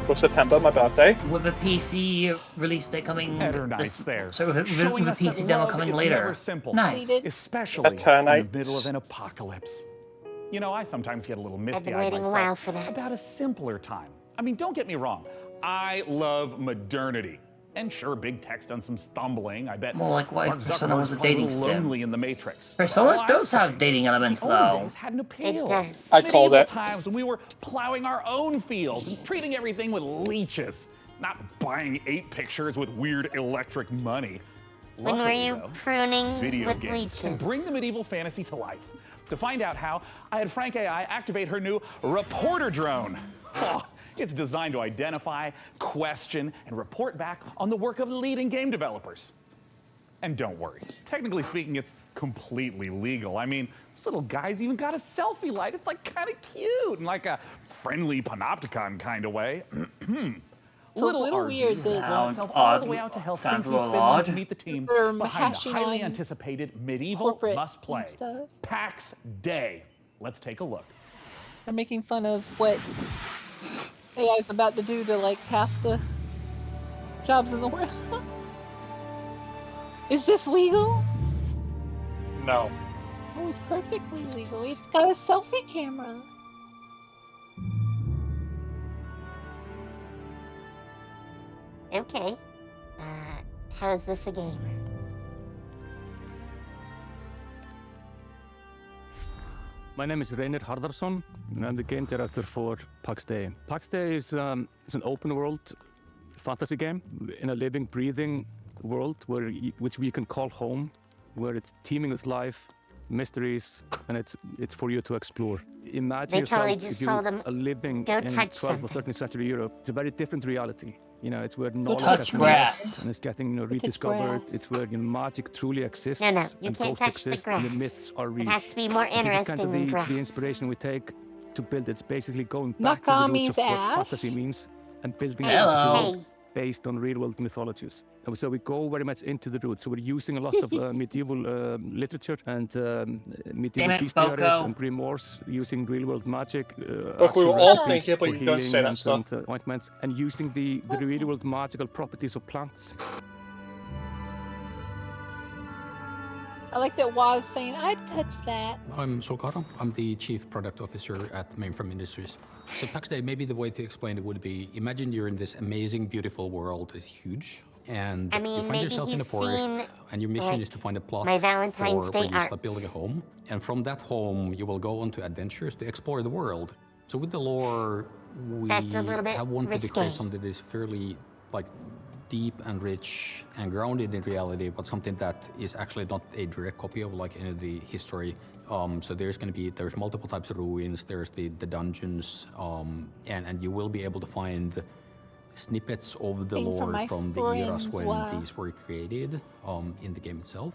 For September, my birthday. With a PC release date coming Nice there. So with a Showing us PC that demo love coming is later. never simple. Nice. Especially in the Eternites. middle of an apocalypse. You know, I sometimes get a little misty-eyed waiting a myself while for that. about a simpler time. I mean, don't get me wrong. I love modernity. And sure, big tech's done some stumbling. I bet More like what if Mark Persona was a Zuckerberg's probably dating little sim. lonely in the Matrix. Persona But does have dating elements the old though. days had an appeal. It does. I called Medieval it. times when we were plowing our own fields and treating everything with leeches, not buying 8 pictures with weird electric money. When were Luckily, you though, pruning video with games can leeches? bring the medieval fantasy to life. To find out how, I had Frank AI activate her new reporter drone. Oh, it's designed to identify, question, and report back on the work of leading game developers. And don't worry, technically speaking, it's completely legal. I mean, this little guy's even got a selfie light. It's like kind of cute in like a friendly panopticon kind of way. It's a little weird that Sounds all the way out to Helsinki, Sounds a little Finland odd. to meet the team They're behind the hashing highly on anticipated medieval corporate must play stuff. PAX Day. Let's take a look. They're making fun of what AI is about to do to like pass the jobs in the world. Is this legal? No. Oh, it's perfectly legal. It's got a selfie camera. Okay. How is this a game? My name is Reynir Harðarsson, and I'm the game director for PAX Day. PAX Day is an open world fantasy game in a living, breathing world which we can call home. where it's teeming with life, mysteries, and it's for you to explore. Imagine They totally yourself just if told you them, are living "Go in touch 12th or something." 13th century Europe. It's a very different reality. You know, it's where knowledge touch has been grass. lost and it's getting rediscovered. grass. It's where magic truly exists No, you and can't ghosts touch the exist and the grass. myths are It real. has to be more This is kind interesting of than the grass. inspiration we take to build. It's basically going back to the roots Nakami's of what ass. fantasy means and building a Hey, fantasy Hello. world based on real-world mythologies. And so we go very much into the roots. So we're using a lot of medieval literature and medieval Damn it, bestiaries Boko. and grimoires, using real-world magic, Look, we were actual all recipes thinking, but for you don't say healing that stuff. and ointments, and using the real-world magical properties of plants. I like that Waz saying, I'd touch that. I'm Solkara. I'm the Chief Product Officer at Mainframe Industries. So PAX Day, maybe the way to explain it would be, imagine you're in this amazing, beautiful world. It's huge. And I mean, you find maybe yourself in a he's forest, seen, and your mission like, is to find a plot my Valentine's for Day where you start arts. building a home. And from that home, you will go on to adventures to explore the world. So with the lore, we That's a little bit have wanted to create risque. something that is fairly like deep and rich and grounded in reality, but something that is actually not a direct copy of like any of the history. So there's multiple types of ruins, there's the dungeons, and you will be able to find snippets of the Thing from lore my from the eras friends, when wow. these were created in the game itself.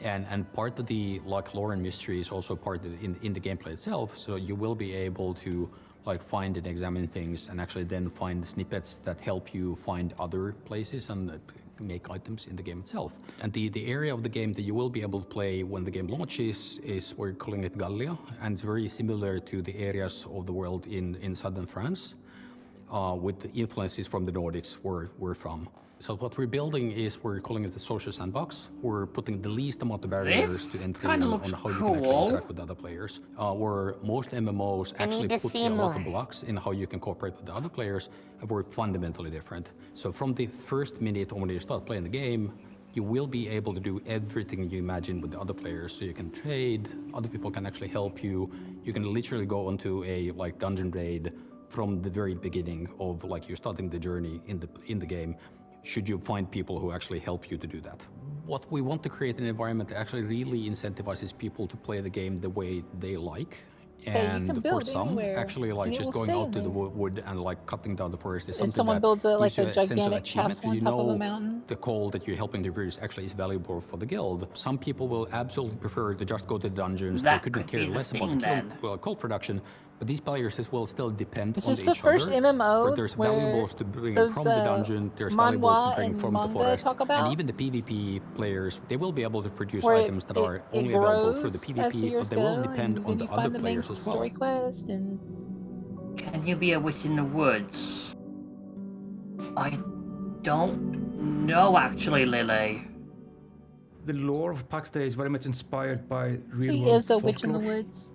And part of the like lore and mystery is also part of in the gameplay itself. So you will be able to like find and examine things and actually then find snippets that help you find other places and make items in the game itself. And the area of the game that you will be able to play when the game launches is, we're calling it Gallia, and it's very similar to the areas of the world in southern France, with the influences from the Nordics where we're from. So what we're building is, we're calling it the social sandbox. We're putting the least amount of barriers This to entry kinda on looks how you can actually cool. interact with other players. Where most MMOs I actually need to put see a lot of more. blocks in how you can cooperate with the other players, and we're fundamentally different. So from the first minute when you start playing the game, you will be able to do everything you imagine with the other players. So you can trade, other people can actually help you. You can literally go onto a like dungeon raid from the very beginning of like you're starting the journey in the game, should you find people who actually help you to do that. What we want to create an environment that actually really incentivizes people to play the game the way they like. That you And can for build some, anywhere, actually like and it just will going stay out to the there. wood and like cutting down the forest is And something someone that builds a, like gives you a sense of gigantic achievement, castle on you top of a know mountain. the coal that you're helping to produce actually is valuable for the guild. Some people will absolutely prefer to just go to the dungeons. That They couldn't could care be the less about thing the then. coal production, but these players as well still depend This on is each the first other. MMO Where there's where valuables to bring those, from the dungeon, there's valuables to manhwa bring and from the manga forest, talk and about, even the PvP players, they will be able to produce where items that it are only grows available through the as the PvP, years but they will go, depend and on then the you other find the main players as well. story quest and Can you be a witch in the woods? I don't know, actually, Lily. The lore of PAX Day is very much inspired by real he world is a witch in the folklore woods.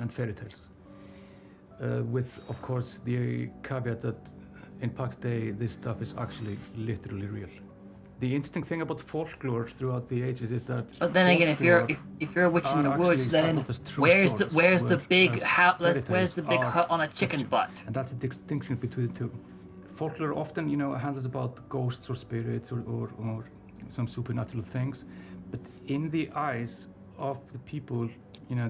and fairy tales. With, of course, the caveat that in PAX Day this stuff is actually literally real. The interesting thing about folklore throughout the ages is that. But then again, if you're a witch in the are woods, actually then started as true where's the stories, big whereas house? fairy Where's tales the big are hut on a chicken fiction. butt? And that's the distinction between the two. Folklore often, handles about ghosts or spirits or some supernatural things, but in the eyes of the people,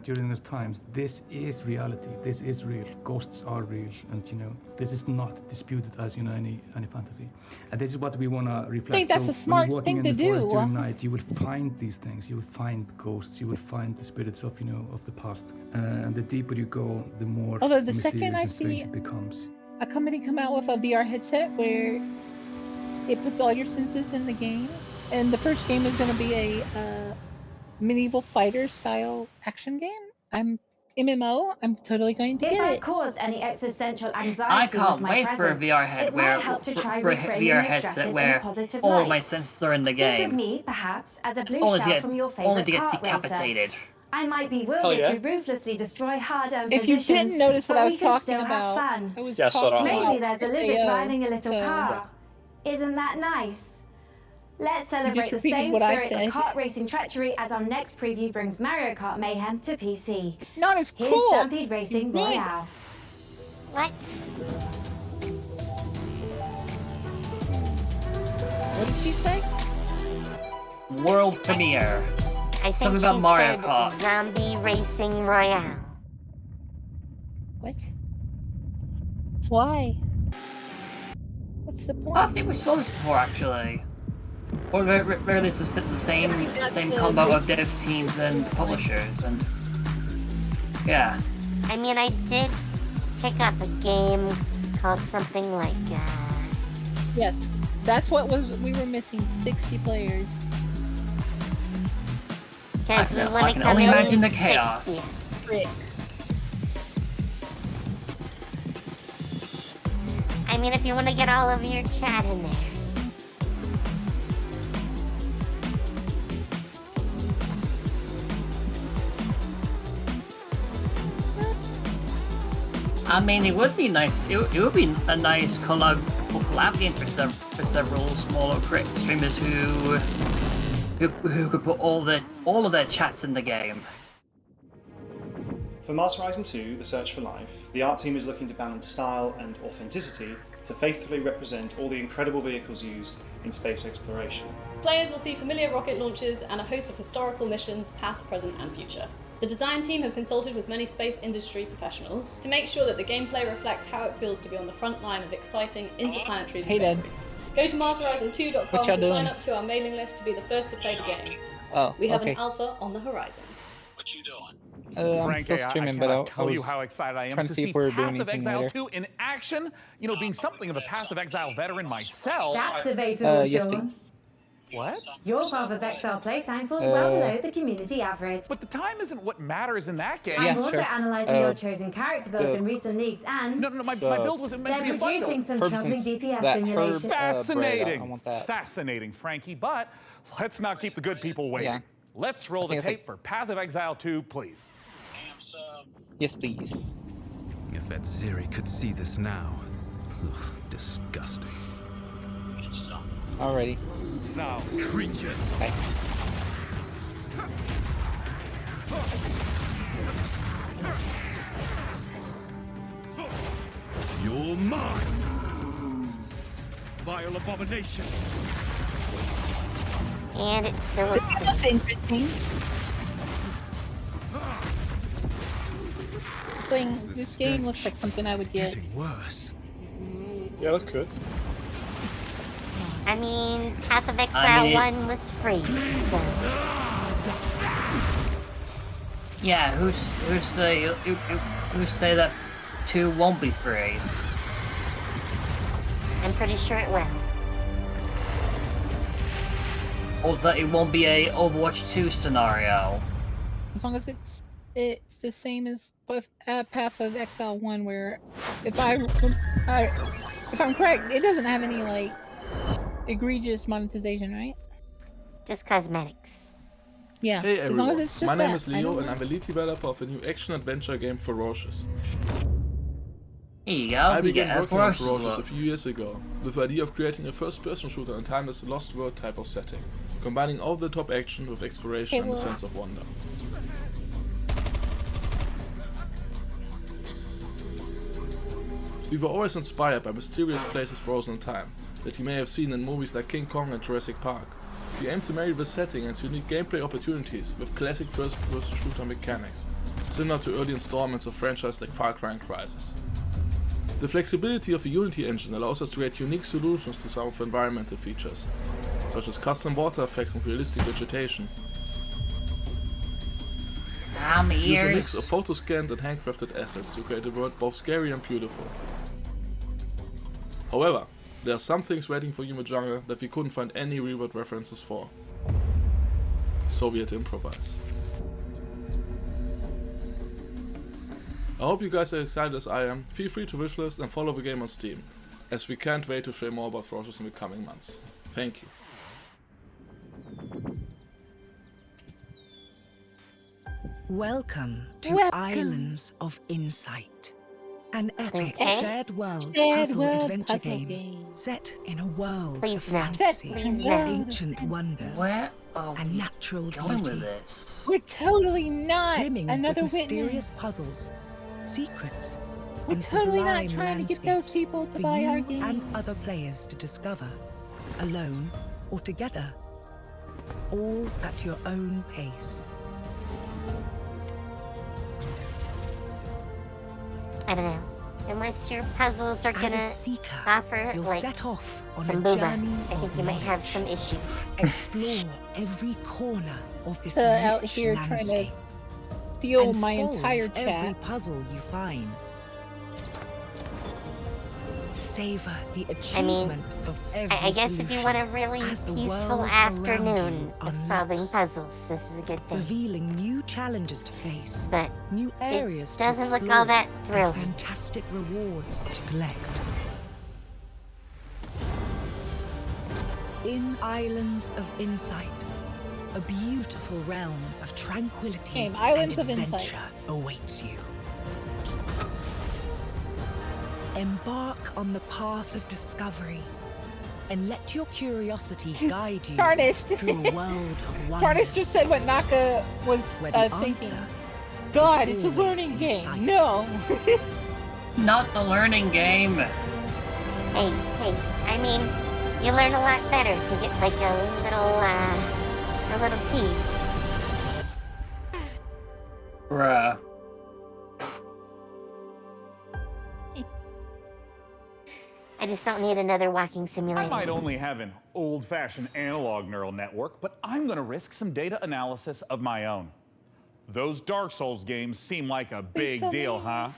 during those times, this is reality. This is real. Ghosts are real, and this is not disputed as any fantasy. And this is what we want to reflect. I think that's so a smart when you're walking thing in to the forest do. during night, you will find these things. You will find ghosts. You will find the spirits of of the past. And the deeper you go, the more Although the mysterious second I and strange see it becomes. a company come out with a VR headset where it puts all your senses in the game, and the first game is going to be a medieval fighter style action game. I'm totally going to If get I've it. caused any existential anxiety I can't with my wait for a presence, VR head it might help to try for a reframing VR the headset stresses in a where positive all light. my senses are in the Think of game. me, perhaps, as a blue Only shell to from your get only favorite to get kart racer. decapitated. I might be Hell wielded yeah. to ruthlessly destroy hard-earned If you positions, didn't notice what but I we was can talking still about, have fun. I was Yeah, so talking do I. Maybe about there's a lizard SAO, driving a little so- car. Isn't that nice? Let's just celebrate the repeated same what I spirit said. of kart racing treachery as our next preview brings Mario Kart Mayhem to PC. Not as Here's cool. Stampede Racing Really? Royale. What? What did she say? world premiere. I Something think about she Mario said Kart. Zombie Racing Royale. What? Why? What's the point? I think we saw this before, actually. Or where this is the same combo of dev teams and publishers, and yeah. I mean, I did pick up a game called something like, Yeah, that's what we were missing, 60 players. Guys, we I want to can come only in imagine the 60. chaos. I mean, if you want to get all of your chat in there. I mean, it would be nice. It would be a nice collab game for several smaller streamers who could put all of their chats in the game. For Mars Horizon 2: The Search for Life, the art team is looking to balance style and authenticity to faithfully represent all the incredible vehicles used in space exploration. Players will see familiar rocket launches and a host of historical missions, past, present, and future. The design team have consulted with many space industry professionals to make sure that the gameplay reflects how it feels to be on the front line of exciting interplanetary discoveries. Go to MarsHorizon2.com to sign up to our mailing list to be the first to play the game. Oh, We have okay. an alpha on the horizon. I'm Frankie, still streaming, I but cannot I tell you was how excited I am trying to to see see if we're Path doing of anything Exile later. 2 in action. You know, being something of a Path of Exile veteran myself. That's debatable, yes, Sean. What? Your Path of Exile playtime falls well below the community average. But the time isn't what matters in that game. I'm also analysing your chosen character builds in recent leagues, and No, my build wasn't meant to be they're a bundle. producing some troubling DPS simulations. Fascinating. I want that. Fascinating, Frankie. But let's not keep the good people waiting. Yeah. Let's roll the think it's tape for Path of Exile 2, please. Yes, please. If that Zeri could see this now. Ugh, disgusting. Alrighty. Foul creatures. Okay. You're mine. Vile abomination. And it still looks good. That's interesting. This game looks like something I would get. Worse. Yeah, look good. I mean, Path of Exile 1 was free, so... Yeah, who say that 2 won't be free? I'm pretty sure it will. Or that it won't be a Overwatch 2 scenario? As long as it's the same as Path of Exile 1, where if I'm correct, it doesn't have any like egregious monetization, right? Just cosmetics. Yeah. Hey as long as everyone, it's just my name that. is Leo and I'm the lead developer of a new action-adventure game, Ferocious. Here you go, I we began get a working on Ferocious Ferocious look. a few years ago, with the idea of creating a first-person shooter in timeless Lost World type of setting, combining over-the-top action with exploration and a sense of wonder. We were always inspired by mysterious places frozen in time, that you may have seen in movies like King Kong and Jurassic Park. We aim to marry the setting and its unique gameplay opportunities with classic first-person shooter mechanics, similar to early installments of franchises like Far Cry and Crysis. The flexibility of the Unity engine allows us to create unique solutions to some of the environmental features, such as custom water effects and realistic vegetation. Use a mix of photo-scanned and handcrafted assets to create a world both scary and beautiful. However, there are some things waiting for you in the jungle that we couldn't find any real-world references for. So we had to improvise. I hope you guys are excited as I am. Feel free to wishlist and follow the game on Steam, as we can't wait to share more about Ferocious in the coming months. Thank you. Welcome to Islands of Insight, an epic shared world puzzle adventure game set in a world of fantasy, ancient wonders, and natural beauty. We're totally not brimming another with witness. mysterious puzzles, secrets, We're and totally not sublime trying to get those landscapes people to for buy you our game. and other players to discover, alone or together. all at your own pace. I don't know. Unless your puzzles are As a gonna seeker, offer you'll like set off on some a booba. journey I think of you might have knowledge. some issues. Explore every corner of this Out rich here trying to landscape steal and my solve entire every chat. puzzle you find. Savor the I mean, achievement of every I guess if you solution want a really as the peaceful world afternoon around of you solving unlocks, puzzles, this is a good thing. revealing new challenges to face, But new areas to doesn't explore, look all that and thrilling. fantastic rewards to collect. In Islands of Insight, a beautiful realm of tranquility Game, and Islands of Insight. adventure awaits you. Embark on the path of discovery and let your curiosity guide you Tarnished. through a world of wonders. Tarnished just said what Naka was Where the thinking. answer God, is it's a always learning in game. sight. No. Not the learning game. Hey, I mean, you learn a lot better if you get like a little tease. Bruh. I just don't need another walking I simulator. might only have an old-fashioned analog neural network, but I'm gonna risk some data analysis of my own. Those Dark Souls games seem like a big deal, huh?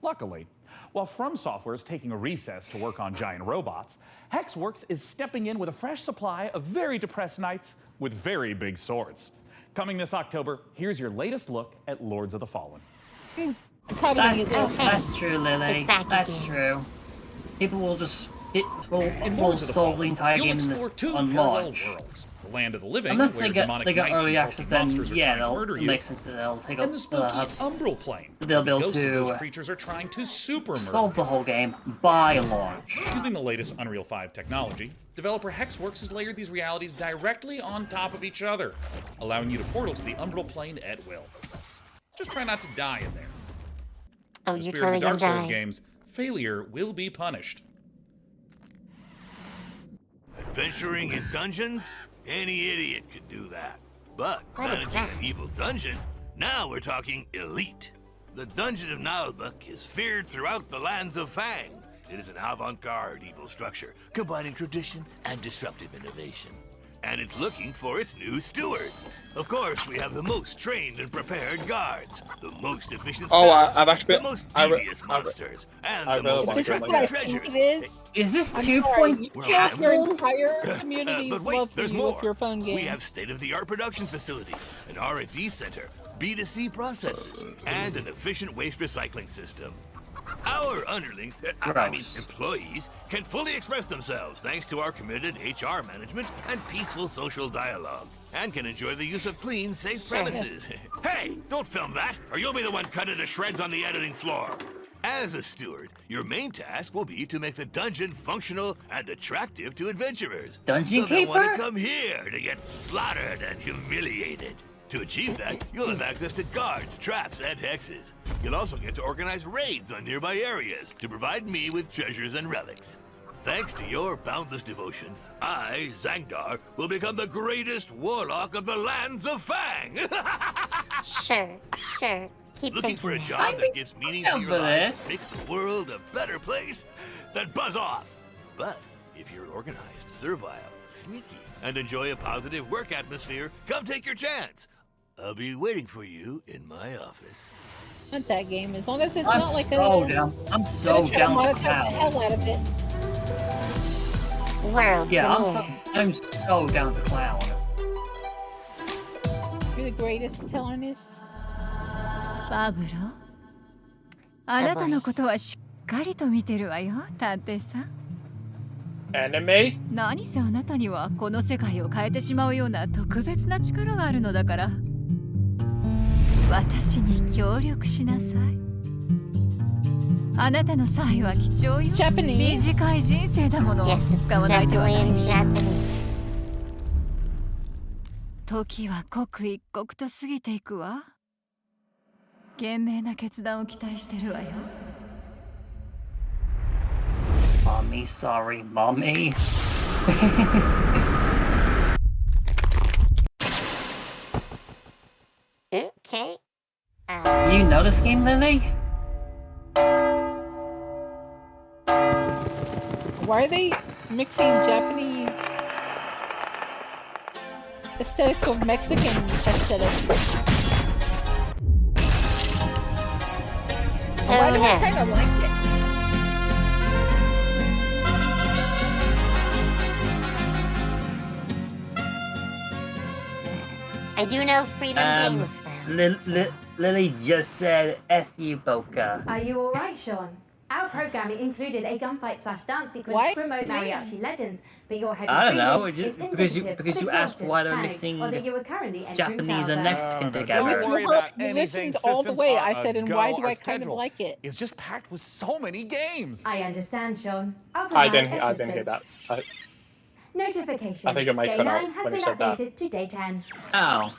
Luckily, while From Software is taking a recess to work on giant robots, Hexworks is stepping in with a fresh supply of very depressed knights with very big swords. Coming this October, here's your latest look at Lords of the Fallen. That's true, Lily. It's back That's again. true. People will just will Lords of the solve the Fallen, entire you'll game explore two on parallel launch. worlds. The land of the living, Unless where they get demonic early knights and access, culty then monsters are yeah, trying to they'll murder you. make sense that they'll take And the spooky Umbral Plane. they'll be The able ghosts of those to creatures are trying to super solve murder. the whole game by launch. Using the latest Unreal 5 technology, developer Hexworks has layered these realities directly on top of each other, allowing you to portal to the Umbral Plane at will. Just try not to die in there. Oh, In the you're spirit totally of the Dark gonna Souls die. games, failure will be punished. Adventuring in dungeons? Any idiot could do that. But What is managing that? an evil dungeon? Now we're talking elite. The Dungeon of Nalbuk is feared throughout the lands of Fang. It is an avant-garde evil structure, combining tradition and disruptive innovation. And it's looking for its new steward. Of course, we have the most trained and prepared guards, the most efficient staff, I've actually the most I re- devious monsters, and I the really most want to This is get what I attractive think treasures. it is. Is this I'm 2 sorry, Point you can't Castle? your entire community's But wait, love for there's you more. with your phone game. We have state-of-the-art production facilities, an R&D center, B2C processes, and an efficient waste recycling system. Our underlings, I mean employees, can fully express themselves thanks to our committed HR management and peaceful social dialogue, and can enjoy the use of clean, safe Sure. premises. Hey, don't film that, or you'll be the one cut into shreds on the editing floor. As a steward, your main task will be to make the dungeon functional and attractive to adventurers. Dungeon so they want keeper? to come here to get slaughtered and humiliated. To achieve that, you'll have access to guards, traps, and hexes. You'll also get to organize raids on nearby areas to provide me with treasures and relics. Thanks to your boundless devotion, I, Zangdar, will become the greatest warlock of the lands of Fang! Sure. Keep Looking for a thinking job that gives meaning to your for life, this. makes the world a better place? Then buzz off! But if you're organized, servile, sneaky, and enjoy a positive work atmosphere, come take your chance. I'll be waiting for you in my office. Not that game, as long as it's I'm not like so a. down. I'm so gonna try to down with monetize the Cal. hell out of it. World. Yeah, premiere. I'm so down with Cloud. You're the greatest, telling us. パブロあなたのことはしっかりと見てるわよ探偵さん Enemy? 何せあなたにはこの世界を変えてしまうような特別な力があるのだから私に協力しなさいあなたの才は貴重よ短い人生だもの使わない手はないでしょ時は刻一刻と過ぎていくわ賢明な決断を期待してるわよ Mommy, sorry, mommy. this game, Lily? Why are they mixing Japanese aesthetics with Mexican aesthetics? Why do I kind of like it? I do know Freedom Games fans. Lily just said F you, Boca. Are you alright, Sean? Our programming included a gunfight/dance sequence Why? to promote Mariachi Legends, but your heavy I don't know, breathing because is you indicative of asked why they're panic, mixing or that you were currently entering Japanese and childbirth. Mexican together. Don't worry about You anything. listened all the Systems way. are I said, a and go. why do Our I kind of schedule like it? It's just packed with so many games. I understand, Sean. I'll I provide didn't hear assistance. that. Notification. I think it might Day cut out 9 has when he been said that. updated to day 10. Oh.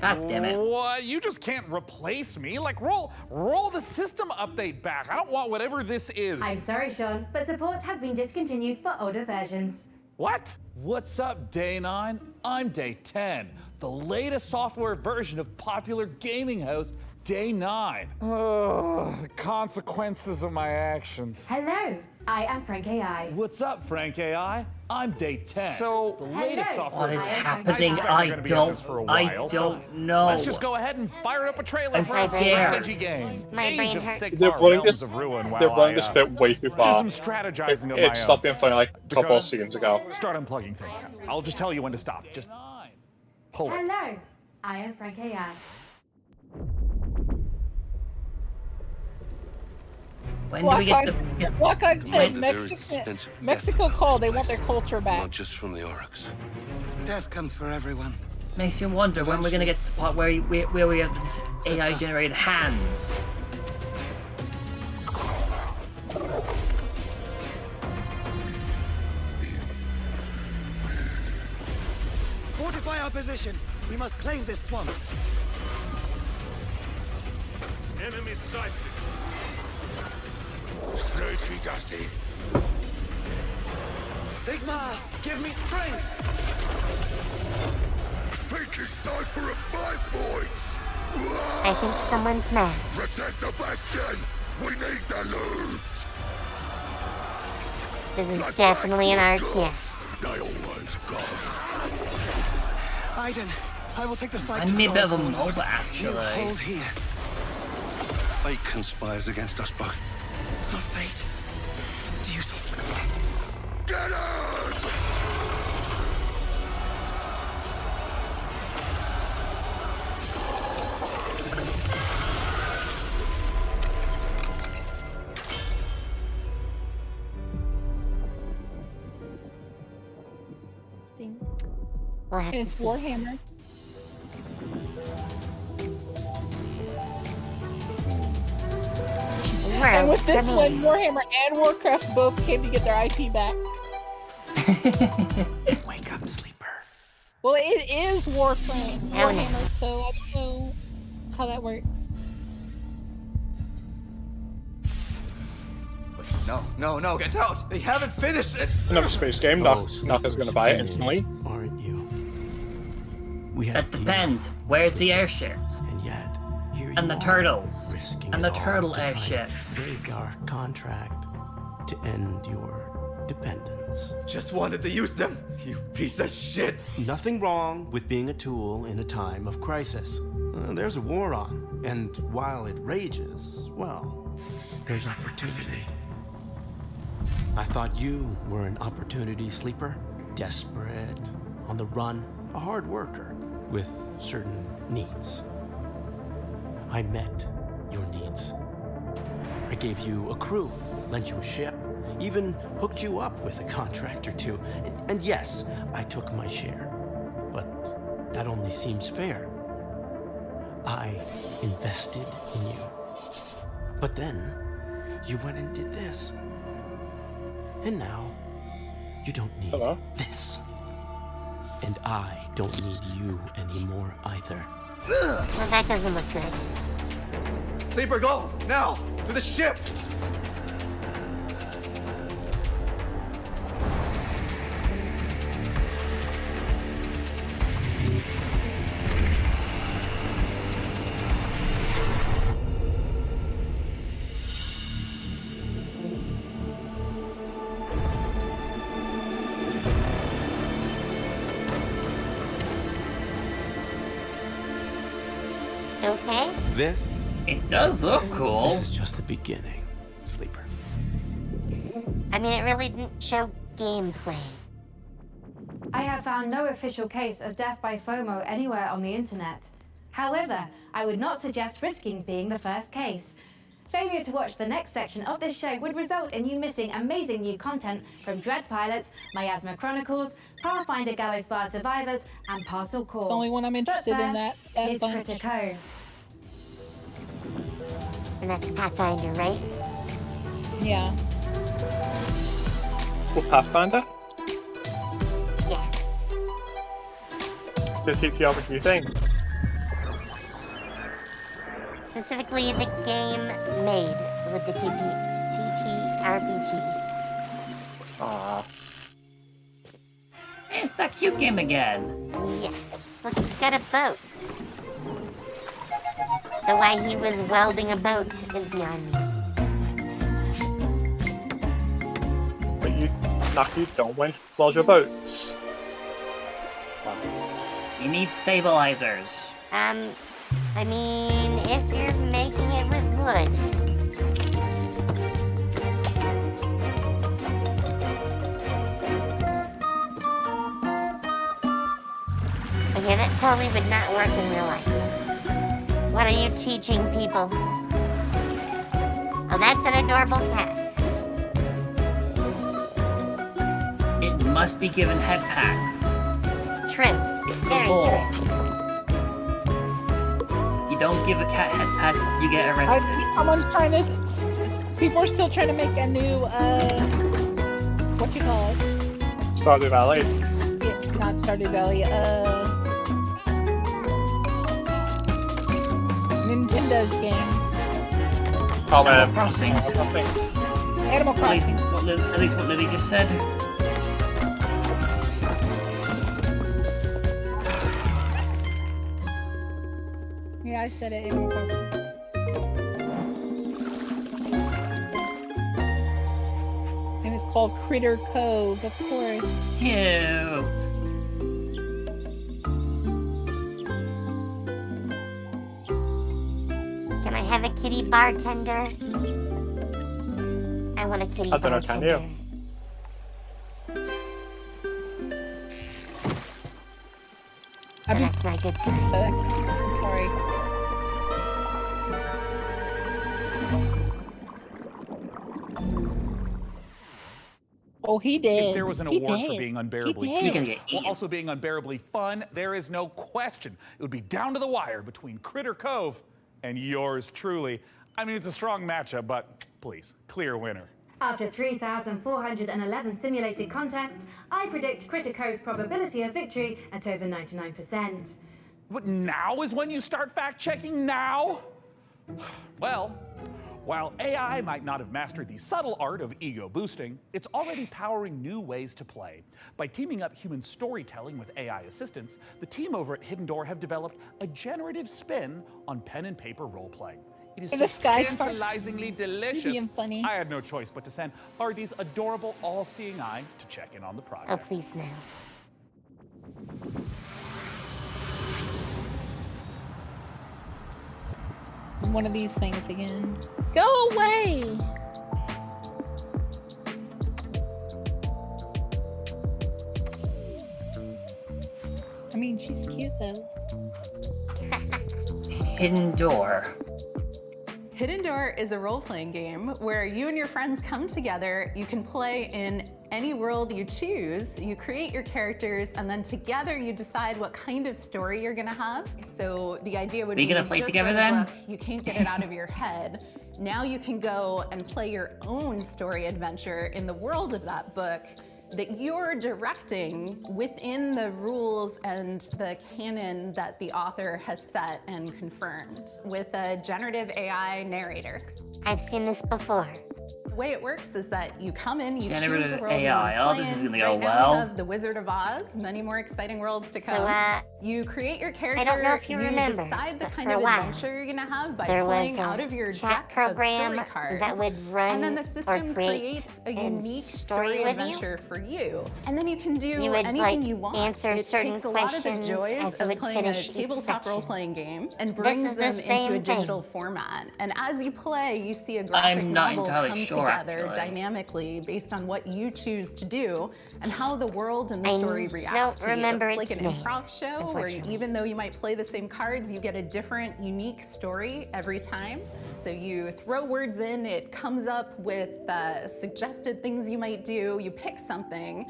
God damn it. What? You just can't replace me. Like, roll the system update back. I don't want whatever this is. I'm sorry, Sean, but support has been discontinued for older versions. What? What's up, Day 9? I'm Day 10, the latest software version of popular gaming host Day 9. The consequences of my actions. Hello, I am Frank AI. What's up, Frank AI? I'm Day 10. So, the latest Hello. software. What is I am happening? suspect I you're gonna be at this for a while, so don't know. Let's just go ahead and fire up a trailer I'm for a scared. strategy game. My Age brain of hurts. Sigmar, They're running Realms this. of Ruin. They're While running I, this bit way too do far. some strategizing of my It stopped own. being funny like a couple of Dakota, seasons ago. Start unplugging things. I'll just tell you when to stop. Just pull it. Hello, I am Frank AI. When do we get the... Lockhart said Commander, there is the stench of Mexico death called. They around want the their place. culture back. Not just from the Oryx. Death comes for everyone. Makes you wonder when we're gonna get to the part where we have the AI-generated hands. Fortify our position. We must claim this swamp. Enemy sighted. Snakey Dassie. Sigma, give me strength. Think it's time for a fight, boys. I think someone's mad. Protect the bastion. We need the loot. This is definitely an RTS. They always go. Aiden, I will take the fight. I to need a bit of a Thornwood. MOBA, actually. You hold here. Fate conspires against us both. Not fate. Duty. Get it! We'll have And to it's see. Warhammer. And with this one, Warhammer and Warcraft both came to get their IP back. Wake up, sleeper. Well, it is Warframe, Oh, no. Warhammer, so I don't know how that works. No, get out! They haven't finished it! Another space game. Nothing's gonna buy it instantly. Aren't you? That depends. Where's the airships? And yet, here And the turtles. risking And it the all turtle to try and airships. break our contract to end your dependence. Just wanted to use them, you piece of shit! Nothing wrong with being a tool in a time of crisis. There's a war on, and while it rages, well, there's opportunity. I thought you were an opportunity sleeper, desperate, on the run, a hard worker with certain needs. I met your needs. I gave you a crew, lent you a ship, even hooked you up with a contract or two. And yes, I took my share. But that only seems fair. I invested in you. But then, you went and did this. And now, you don't need this. And I don't need you anymore either. Well, that doesn't look good. Sleeper, go! Now! To the ship! okay? It does look cool. This is just the beginning, Sleeper. I mean, it really didn't show gameplay. I have found no official case of death by FOMO anywhere on the internet. However, I would not suggest risking being the first case. Failure to watch the next section of this show would result in you missing amazing new content from Dread Pilots, Miasma Chronicles, Pathfinder Gallows Bar Survivors, and Parcel Core. It's the only one I'm interested in that It's bunch. Critico. And that's Pathfinder, right? Yeah. Well, Pathfinder? Yes. The TTRPG thing. Specifically, the game made with the TTRPG. Ah. It's that cute game again. Yes. Look, he's got a boat. So why he was welding a boat is beyond me. But you don't weld your boats. You need stabilizers. I mean, if you're making it with wood. Okay, that totally would not work in real life. What are you teaching people? Oh, that's an adorable cat. It must be given head pats. True. It's the Very law. true. You don't give a cat head pats, you get arrested. People are still trying to make a new, what you call it? Stardew Valley. Yeah, not Stardew Valley, Nintendo's game. Oh man. Animal Crossing. Animal Crossing. At least what Lily just said. Yeah, I said it, Animal Crossing. And it's called Critter Cove, of course. Ew. Can I have a kitty bartender? I want a kitty I don't know, bartender. can you? Oh, that's my good side. I'm sorry. Oh, he did. If there was an He award did. for being unbearably He did. cute, while also being unbearably fun, there is no question. It would be down to the wire between Critter Cove and yours truly. I mean, it's a strong matchup, but please, clear winner. After 3,411 simulated contests, I predict Critico's probability of victory at over 99%. But now is when you start fact-checking now? Well, while AI might not have mastered the subtle art of ego boosting, it's already powering new ways to play. By teaming up human storytelling with AI assistance, the team over at Hidden Door have developed a generative spin on pen and paper role-playing. It is And so the sky tantalizingly delicious. being funny. I had no choice but to send RD's adorable all-seeing eye to check in on the project. Oh, please now. One of these things again. Go away! I mean, she's cute though. Hidden Door. Hidden Door is a role-playing game where you and your friends come together. You can play in any world you choose. You create your characters, and then together you decide what kind of story you're gonna have. So the idea would Are you be gonna play just together read a then? book, you can't get it out of your head. Now you can go and play your own story adventure in the world of that book that you're directing within the rules and the canon that the author has set and confirmed with a generative AI narrator. I've seen this before. way it works is that you come in, you choose Generative the world AI. you want Oh, to this play is in. gonna go Right now well. we have the Wizard of Oz, many more exciting worlds to come. You create your character, I don't know if you remember, decide the but kind for of a while, adventure you're gonna have by there playing was a out of your chat deck program of story cards. that would run and then the or system create creates a a unique story story with you. adventure for you. And then you can do You would, anything like, you want. answer it certain takes a lot of the questions joys as it of would playing a finish each tabletop section. role-playing game and This brings is the them into a same digital thing. format. And as you play, you see a graphic I'm not novel entirely come sure, together actually. dynamically based on what you choose to do and how the world and the I story reacts don't to you. remember It's like its an name, improv show where unfortunately. even though you might play the same cards, you get a different, unique story every time. So you throw words in, it comes up with suggested things you might do, you pick something,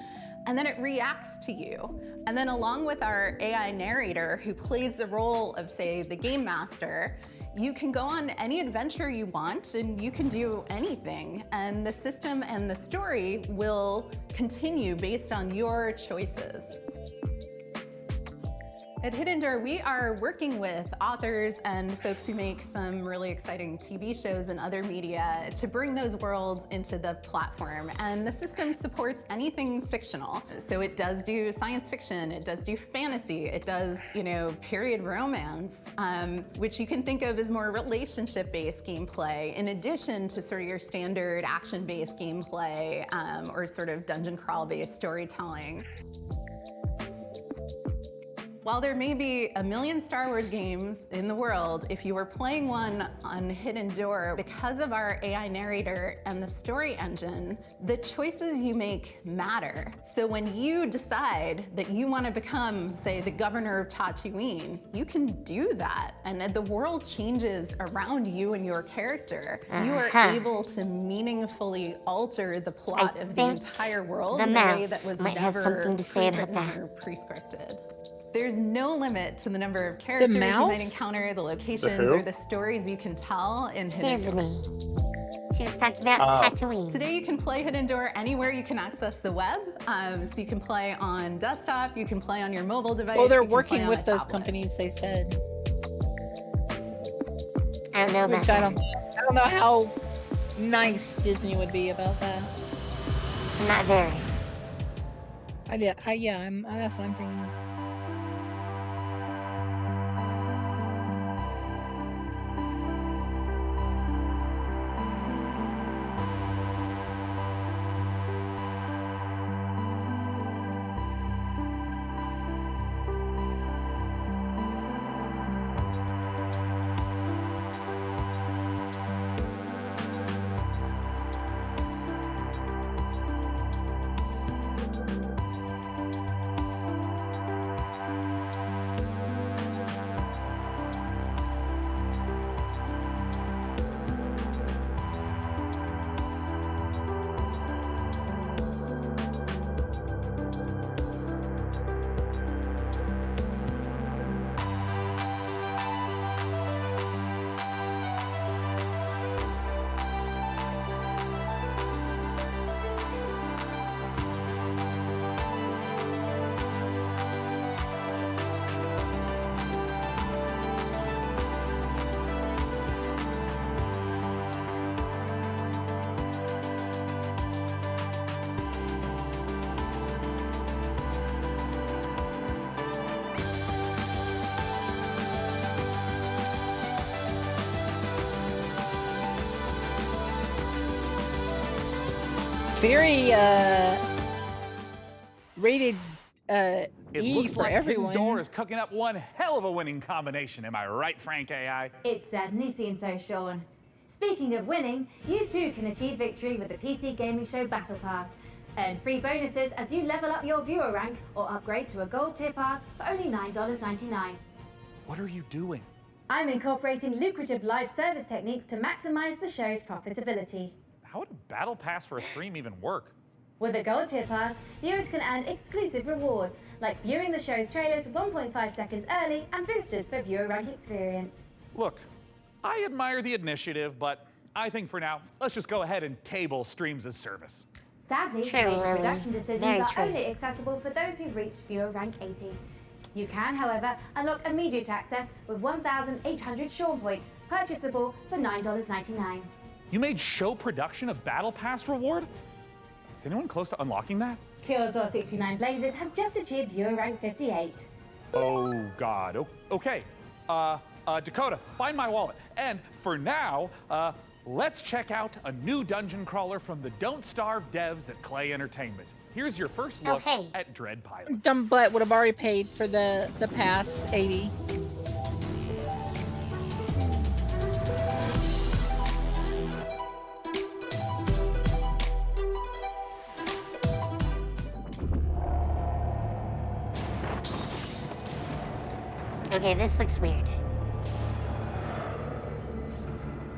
and then it reacts to you. And then along with our AI narrator who plays the role of, say, the game master, you can go on any adventure you want and you can do anything. And the system and the story will continue based on your choices. At Hidden Door, we are working with authors and folks who make some really exciting TV shows and other media to bring those worlds into the platform. And the system supports anything fictional. So it does do science fiction, it does do fantasy, it does, period romance, which you can think of as more relationship-based gameplay, in addition to sort of your standard action-based gameplay or sort of dungeon crawl-based storytelling. While there may be a million Star Wars games in the world, if you were playing one on Hidden Door, because of our AI narrator and the story engine, the choices you make matter. So when you decide that you want to become, say, the governor of Tatooine, you can do that. And the world changes around you and your character. You are able to meaningfully alter the plot of the entire world the Oh, in a way mouse that was might have never something to say about pre-written that. or pre-scripted. There's no limit to the number of characters you mouse? might encounter, the locations, who? or the stories you can tell in Hidden Door. Disney. She was talking about Tatooine. Today you can play Hidden Door anywhere you can access the web. So you can play on desktop, you can play on your mobile device. Well, they're you can play working on with a those tablet. companies, they said. I don't know about Which that. I don't know how nice Disney would be about that. Not very. That's what I'm thinking. Very rated It E looks for like everyone. Hidden Door is cooking up one hell of a winning combination. Am I right, Frank AI? It certainly seems so, Sean. Speaking of winning, you too can achieve victory with the PC Gaming Show Battle Pass. Earn free bonuses as you level up your viewer rank or upgrade to a gold tier pass for only $9.99. What are you doing? I'm incorporating lucrative live service techniques to maximize the show's profitability. How would a battle pass for a stream even work? With a gold tier pass, viewers can earn exclusive rewards, like viewing the show's trailers 1.5 seconds early and boosters for viewer rank experience. Look, I admire the initiative, but I think for now, let's just go ahead and table streams as service. Sadly, True, major Lily. production decisions Very are true. only accessible for those who've reached viewer rank 80. You can, however, unlock immediate access with 1,800 Sean points, purchasable for $9.99. You made show production a Battle Pass reward? Is anyone close to unlocking that? Purezor 69 Blazed has just achieved Viewer rank 58. Oh, God. Okay. Dakota, find my wallet. And for now, let's check out a new dungeon crawler from the Don't Starve devs at Clay Entertainment. Here's your first look at Dread Pilot. Dumb butt would have already paid for the pass, 80. Okay, this looks weird.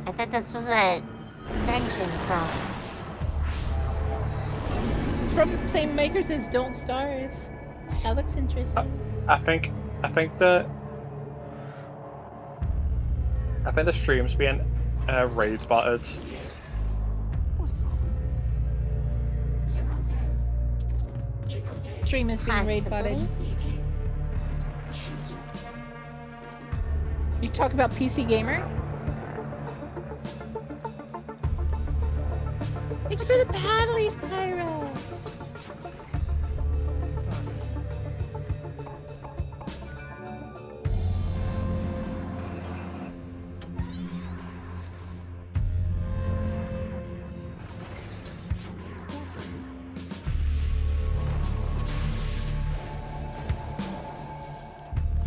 I thought this was a dungeon crawler. It's from the same makers as Don't Starve. That looks interesting. I think the stream's being raid botted. Stream is being raid botted. You talk about PC Gamer? Thank you for the paddlies, Pyro!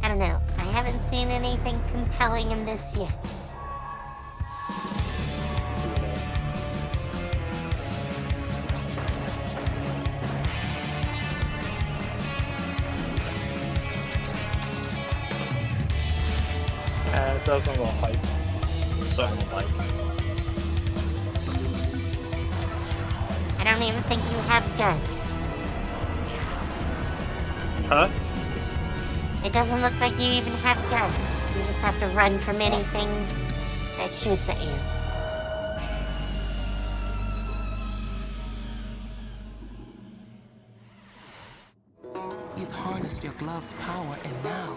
I don't know. I haven't seen anything compelling in this yet. It doesn't look hype. Something like. I don't even think you have guns. Huh? It doesn't look like you even have guns. You just have to run from anything that shoots at you. You've harnessed your glove's power, and now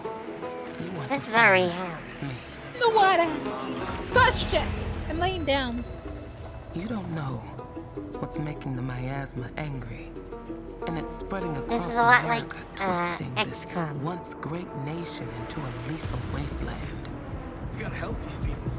you want This to is already find house. me. The water! Posture! I'm laying down. You don't know what's making the miasma angry. And it's spreading across This is a lot America, like twisting this XCOM. once great nation into a lethal wasteland. You gotta help these people.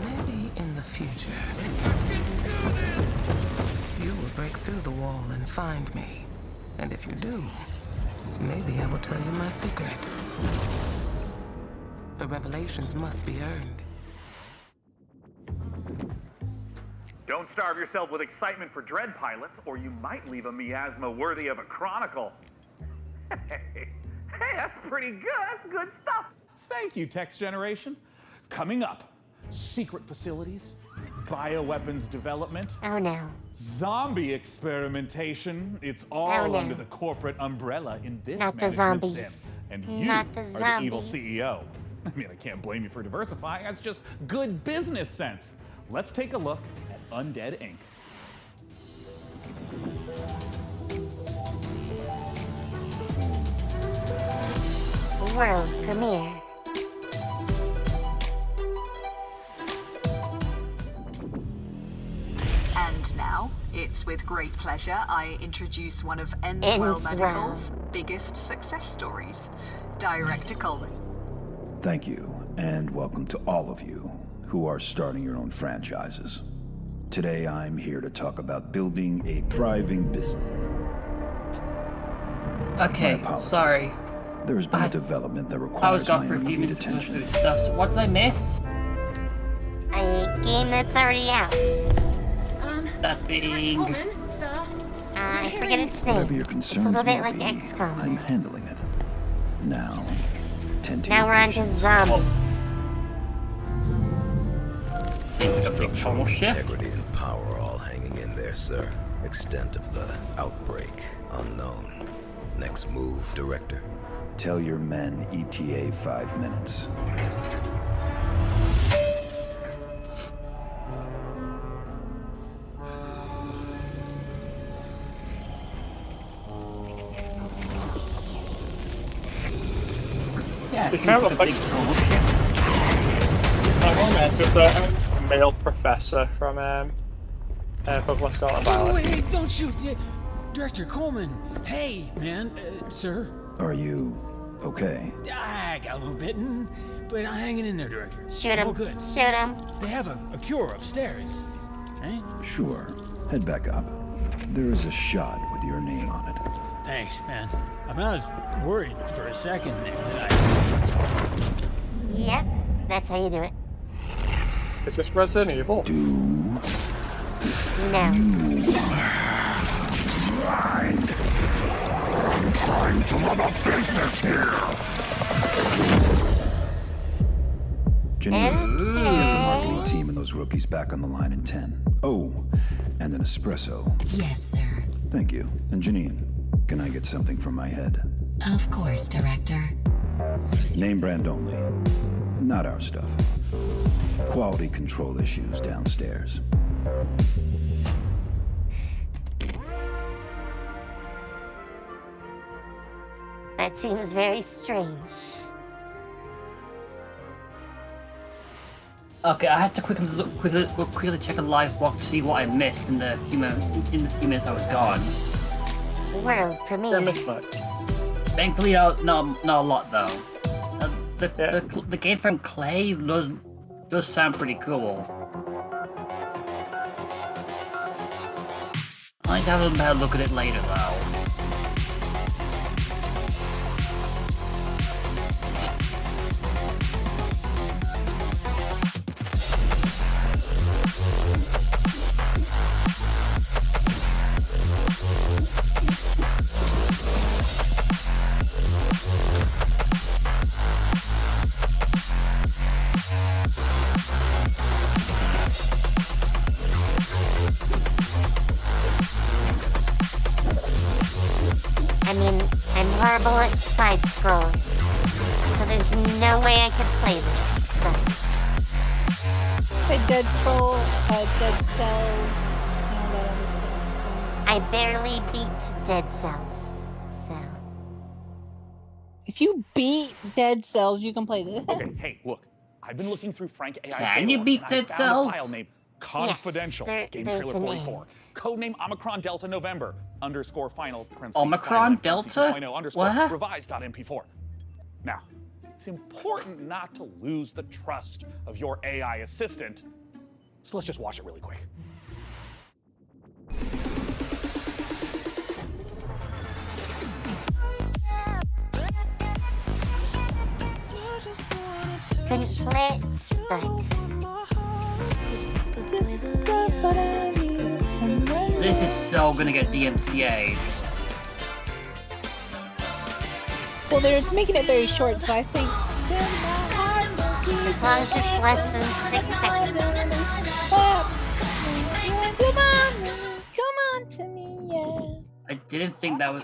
Maybe in the future, you will break through the wall and find me. And if you do, maybe I will tell you my secret. The revelations must be earned. Don't starve yourself with excitement for Dread Pilots, or you might leave a miasma worthy of a chronicle. Hey, that's pretty good. That's good stuff. Thank you, Text Generation. Coming up, secret facilities, bioweapons development. Oh no. Zombie experimentation. It's all Oh, no. under the corporate umbrella in this Not the management zombies. sim. And you Not the are the evil zombies. CEO. I mean, I can't blame you for diversifying. That's just good business sense. Let's take a look at Undead Inc. World premiere. And now, it's with great pleasure I introduce one of Enswell Enswell. Medical's biggest success stories, Director Colin. Thank you, and welcome to all of you who are starting your own franchises. Today I'm here to talk about building a thriving business. Okay, sorry. There's been a development that I was requires gone my for a few immediate minutes to go attention. through stuff, so what did I miss? A game that's already out. That being... I forget its name. Whatever your It's a concerns little may bit like be, XCOM. I'm handling it. Now, tend to Now your we're on to patients. zombies. Seems like a big tonal shift. Integrity and power all hanging in there, sir. Extent of the outbreak unknown. Next move, Director. Tell your men ETA 5 minutes. Yeah, It's kind of a with the male professor from Pokemon Scarlet and Violet. Hey, don't shoot! Director Coleman! Hey, man, sir. Are you okay? I got a little bitten, but I'm hanging in there, Director. Shoot him. Oh, good. Shoot him. They have a cure upstairs, eh? Sure. Head back up. There is a shot with your name on it. Thanks, man. I mean, I was worried for a second there. Yep, that's how you do it. Is this Resident Evil? No. I'm trying to run a business here. Janine, get the marketing team and those rookies back on the line in 10. Oh, and an espresso. Yes, sir. Thank you. And Janine, can I get something from my head? Of course, Director. Name brand only. Not our stuff. Quality control issues downstairs. That seems very strange. Okay, I had to quickly check a live blog to see what I missed in the few minutes I was gone. World premiere. Thankfully, not a lot though. The game from Clay does sound pretty cool. I might have a better look at it later though. I mean, I'm horrible at side scrolls, so there's no way I could play this. But Dead Scroll, Dead Cells, and all that other stuff. I barely beat Dead Cells, so. If you beat Dead Cells, you can play this. Okay, hey, look. I've been looking through Frank AI's Can you beat Dead Cells? file named Confidential. Yes, Game there's trailer an 44. end. Codename Omicron Delta November _final parentheses, Omicron final Delta? parentheses, _, What? revised.mp4. Now, it's important not to lose the trust of your AI assistant, so let's just watch it really quick. Conflict, This is so gonna get DMCA'd. Well, they're making it very short, so I think. as long as it's less than 6 seconds. Come on to me, yeah. I didn't think there was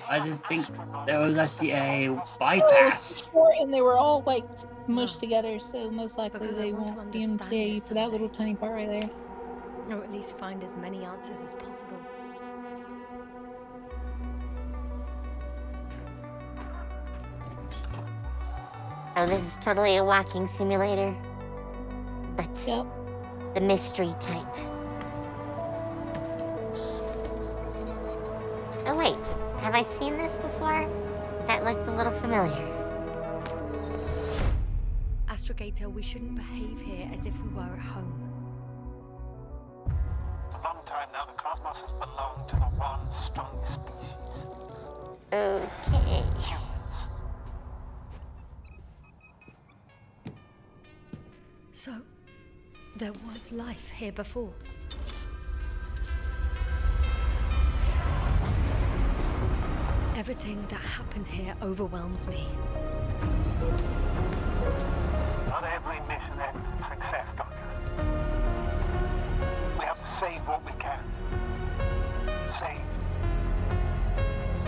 actually a Oh, it bypass. was short, and they were all like mushed together, so most likely they won't DMCA you for that little tiny part right there. Or at least find as many answers as possible. Oh, this is totally a walking simulator. But the mystery type. Oh wait, have I seen this before? That looked a little familiar. Astrogator, we shouldn't behave here as if we were at home. For a long time now, the cosmos has belonged to the one strong species. Okay. Humans. So, there was life here before. Everything that happened here overwhelms me. Not every mission ends in success, Doctor. We have to save what we can. Save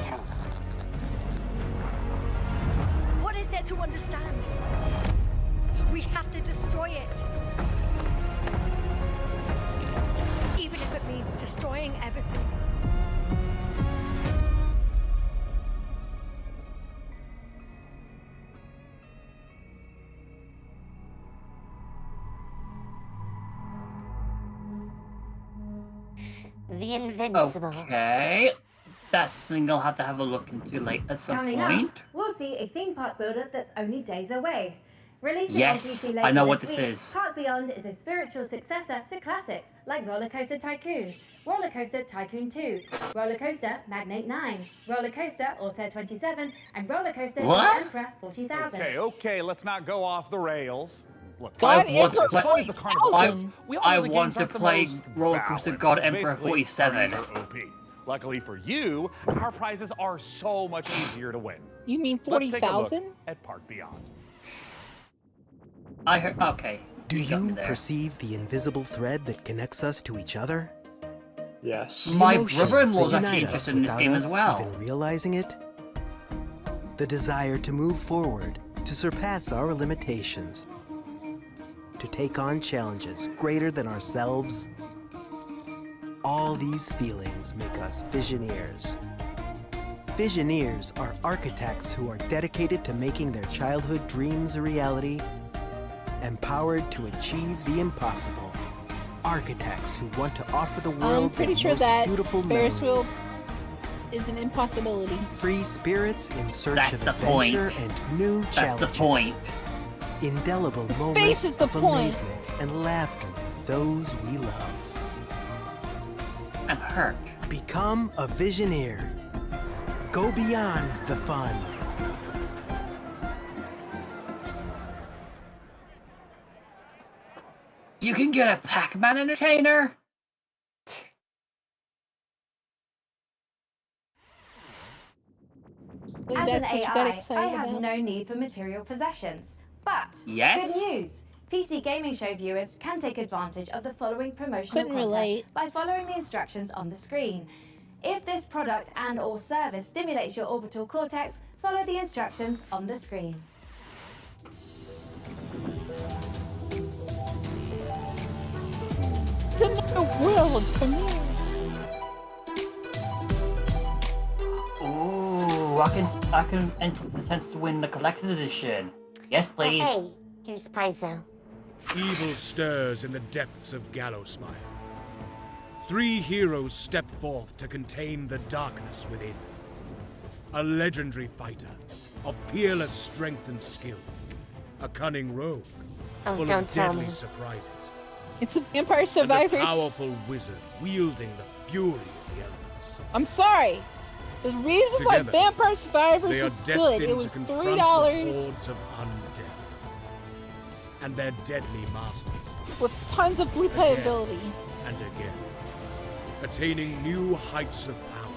you. have to destroy it. Even if it means destroying everything. The Invincible. Okay. That's something I'll have to have a look into at some Coming point. up, we'll see a theme park builder that's only days away. Releasing Yes, on PC later I know what this this week, is. Park Beyond is a spiritual successor to classics like Roller Coaster Tycoon, Roller Coaster Tycoon 2, Roller Coaster Magnate 9, Roller Coaster Auto 27, and Roller Coaster What? Emperor 40,000. Okay, let's not go off the rails. Look, God as Emperor fun as the carnival 40,000. is, we all I know the want games to aren't the play most Roller Coaster balanced. God Emperor Basically, 47. these are OP. Luckily for you, our prizes are so much easier to win. You mean Let's take a look 40,000? at Park Beyond. I heard. Okay. Do got me you there. perceive the invisible thread that connects us to each other? Yes. The My emotions brother-in-law's that actually unite us interested in this without game as us well. Even realizing it? The desire to move forward, to surpass our limitations, to take on challenges greater than ourselves. All these feelings make us Visioneers. Visioneers are architects who are dedicated to making their childhood dreams a reality, empowered to achieve the impossible. Architects who want to offer the world I'm pretty their sure most that beautiful Ferris memories. wheel is an impossibility. Free spirits in search That's of the adventure point. and new That's challenges. the point. Indelible face moments is the of point. amazement and laughter with those we love. And hurt. Become a Visioneer. Go beyond the fun. You can get a Pac-Man entertainer? As an That's what you got AI, I excited have about? no need for material possessions. But Yes? good news! PC Gaming Show viewers can take advantage of the following promotional Couldn't content relate. by following the instructions on the screen. If this product and/or service stimulates your orbital cortex, follow the instructions on the screen. The world premiere. Ooh, I can enter the chance to win the collector's edition. Yes, please. Hey, here's Paizo. Evil stirs in the depths of Gallowsmire. 3 heroes step forth to contain the darkness within. A legendary fighter of peerless strength and skill. A cunning rogue Oh, full don't of tell deadly me. surprises. It's an Empire And a Survivors. powerful wizard wielding the fury of the elements. I'm sorry. The reason why Together, Vampire Survivors They are was good, destined it was to confront $3 the hordes of undead and their deadly masters. with tons of replayability. And again, attaining new heights of power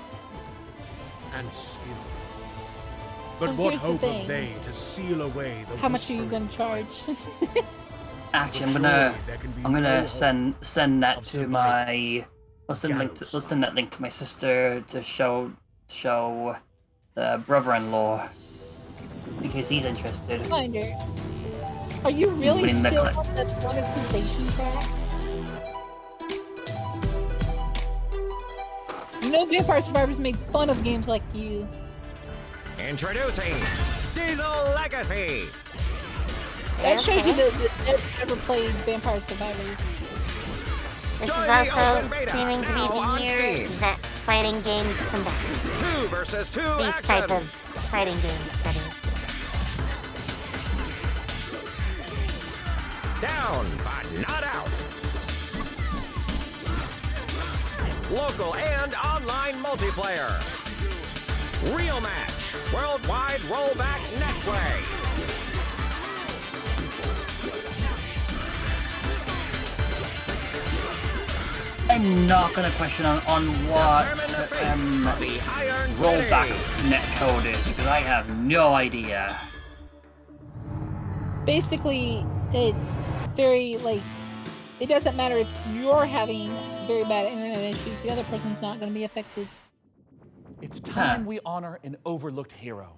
and skill. But So what here's the hope thing. have they to seal away the How much are you whispering gonna charge? Actually, I'm gonna send that to my. I'll send that link to my sister to show the brother-in-law in case he's interested. Finder, are you really Winning the still cl- on that monetization track? You know Vampire Survivors made fun of games like you. Introducing Diesel Legacy. That shows you that Ed never played Vampire Survivors. This Join is the also open beta seeming to be now the on year Steam. that fighting games come back. 2 versus 2 These action. type of fighting games, that is. Down, but not out. Local and online multiplayer. Real match. Worldwide rollback netplay. I'm not gonna question on what rollback netcode is because I have no idea. Basically, it's very, like, it doesn't matter if you're having very bad internet issues, the other person's not going to be affected. It's time we honor an overlooked hero.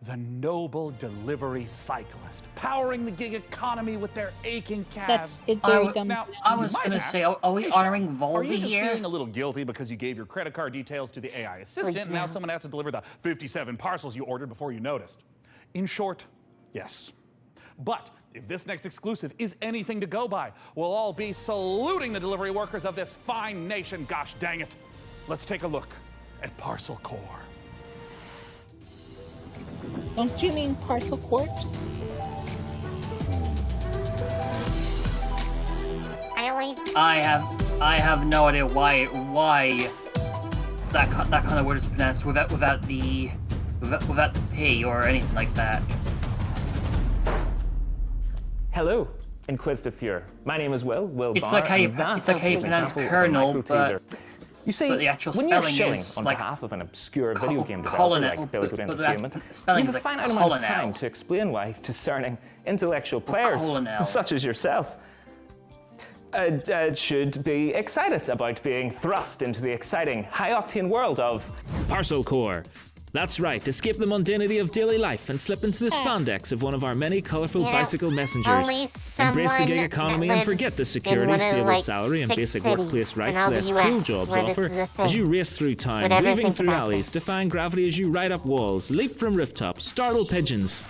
The noble delivery cyclist, powering the gig economy with their aching calves. It's very dumb. Now, I you was might gonna ask, say, are we "Hey, honoring Sean, are you Volvi just here?" feeling a little guilty because you gave your credit card details to the AI assistant, and now no. someone has to deliver the 57 parcels you ordered before you noticed? In short, yes. But if this next exclusive is anything to go by, we'll all be saluting the delivery workers of this fine nation, gosh dang it. Let's take a look at Parcel Core. Don't you mean Parcel Corpse? I have no idea why that kind of word is pronounced without the P or anything like that. Hello, Inquisitive Fuhrer. My name is Will It's Barr, like how you and that it's like how you is an pronounce example of a colonel, micro but teaser. You see, but the actual when you're spelling shilling is on like behalf of an obscure video game colonel, developer like Billy Good but the Entertainment, spelling you is have a like finite amount of colonel. time to explain why discerning intellectual players, colonel. such as yourself, should be excited about being thrust into the exciting, high-octane world of Parcel Core. That's right, escape the mundanity of daily life and slip into the spandex of one of our many colorful bicycle messengers. only Embrace the gig someone economy that and forget the lives in security, one of, stable like, salary, and 6 basic cities workplace in rights all the less US cool jobs where this offer is a as thing. you race through time, Whatever weaving think through about alleys, defying gravity as you ride up walls, leap from rooftops, startle pigeons.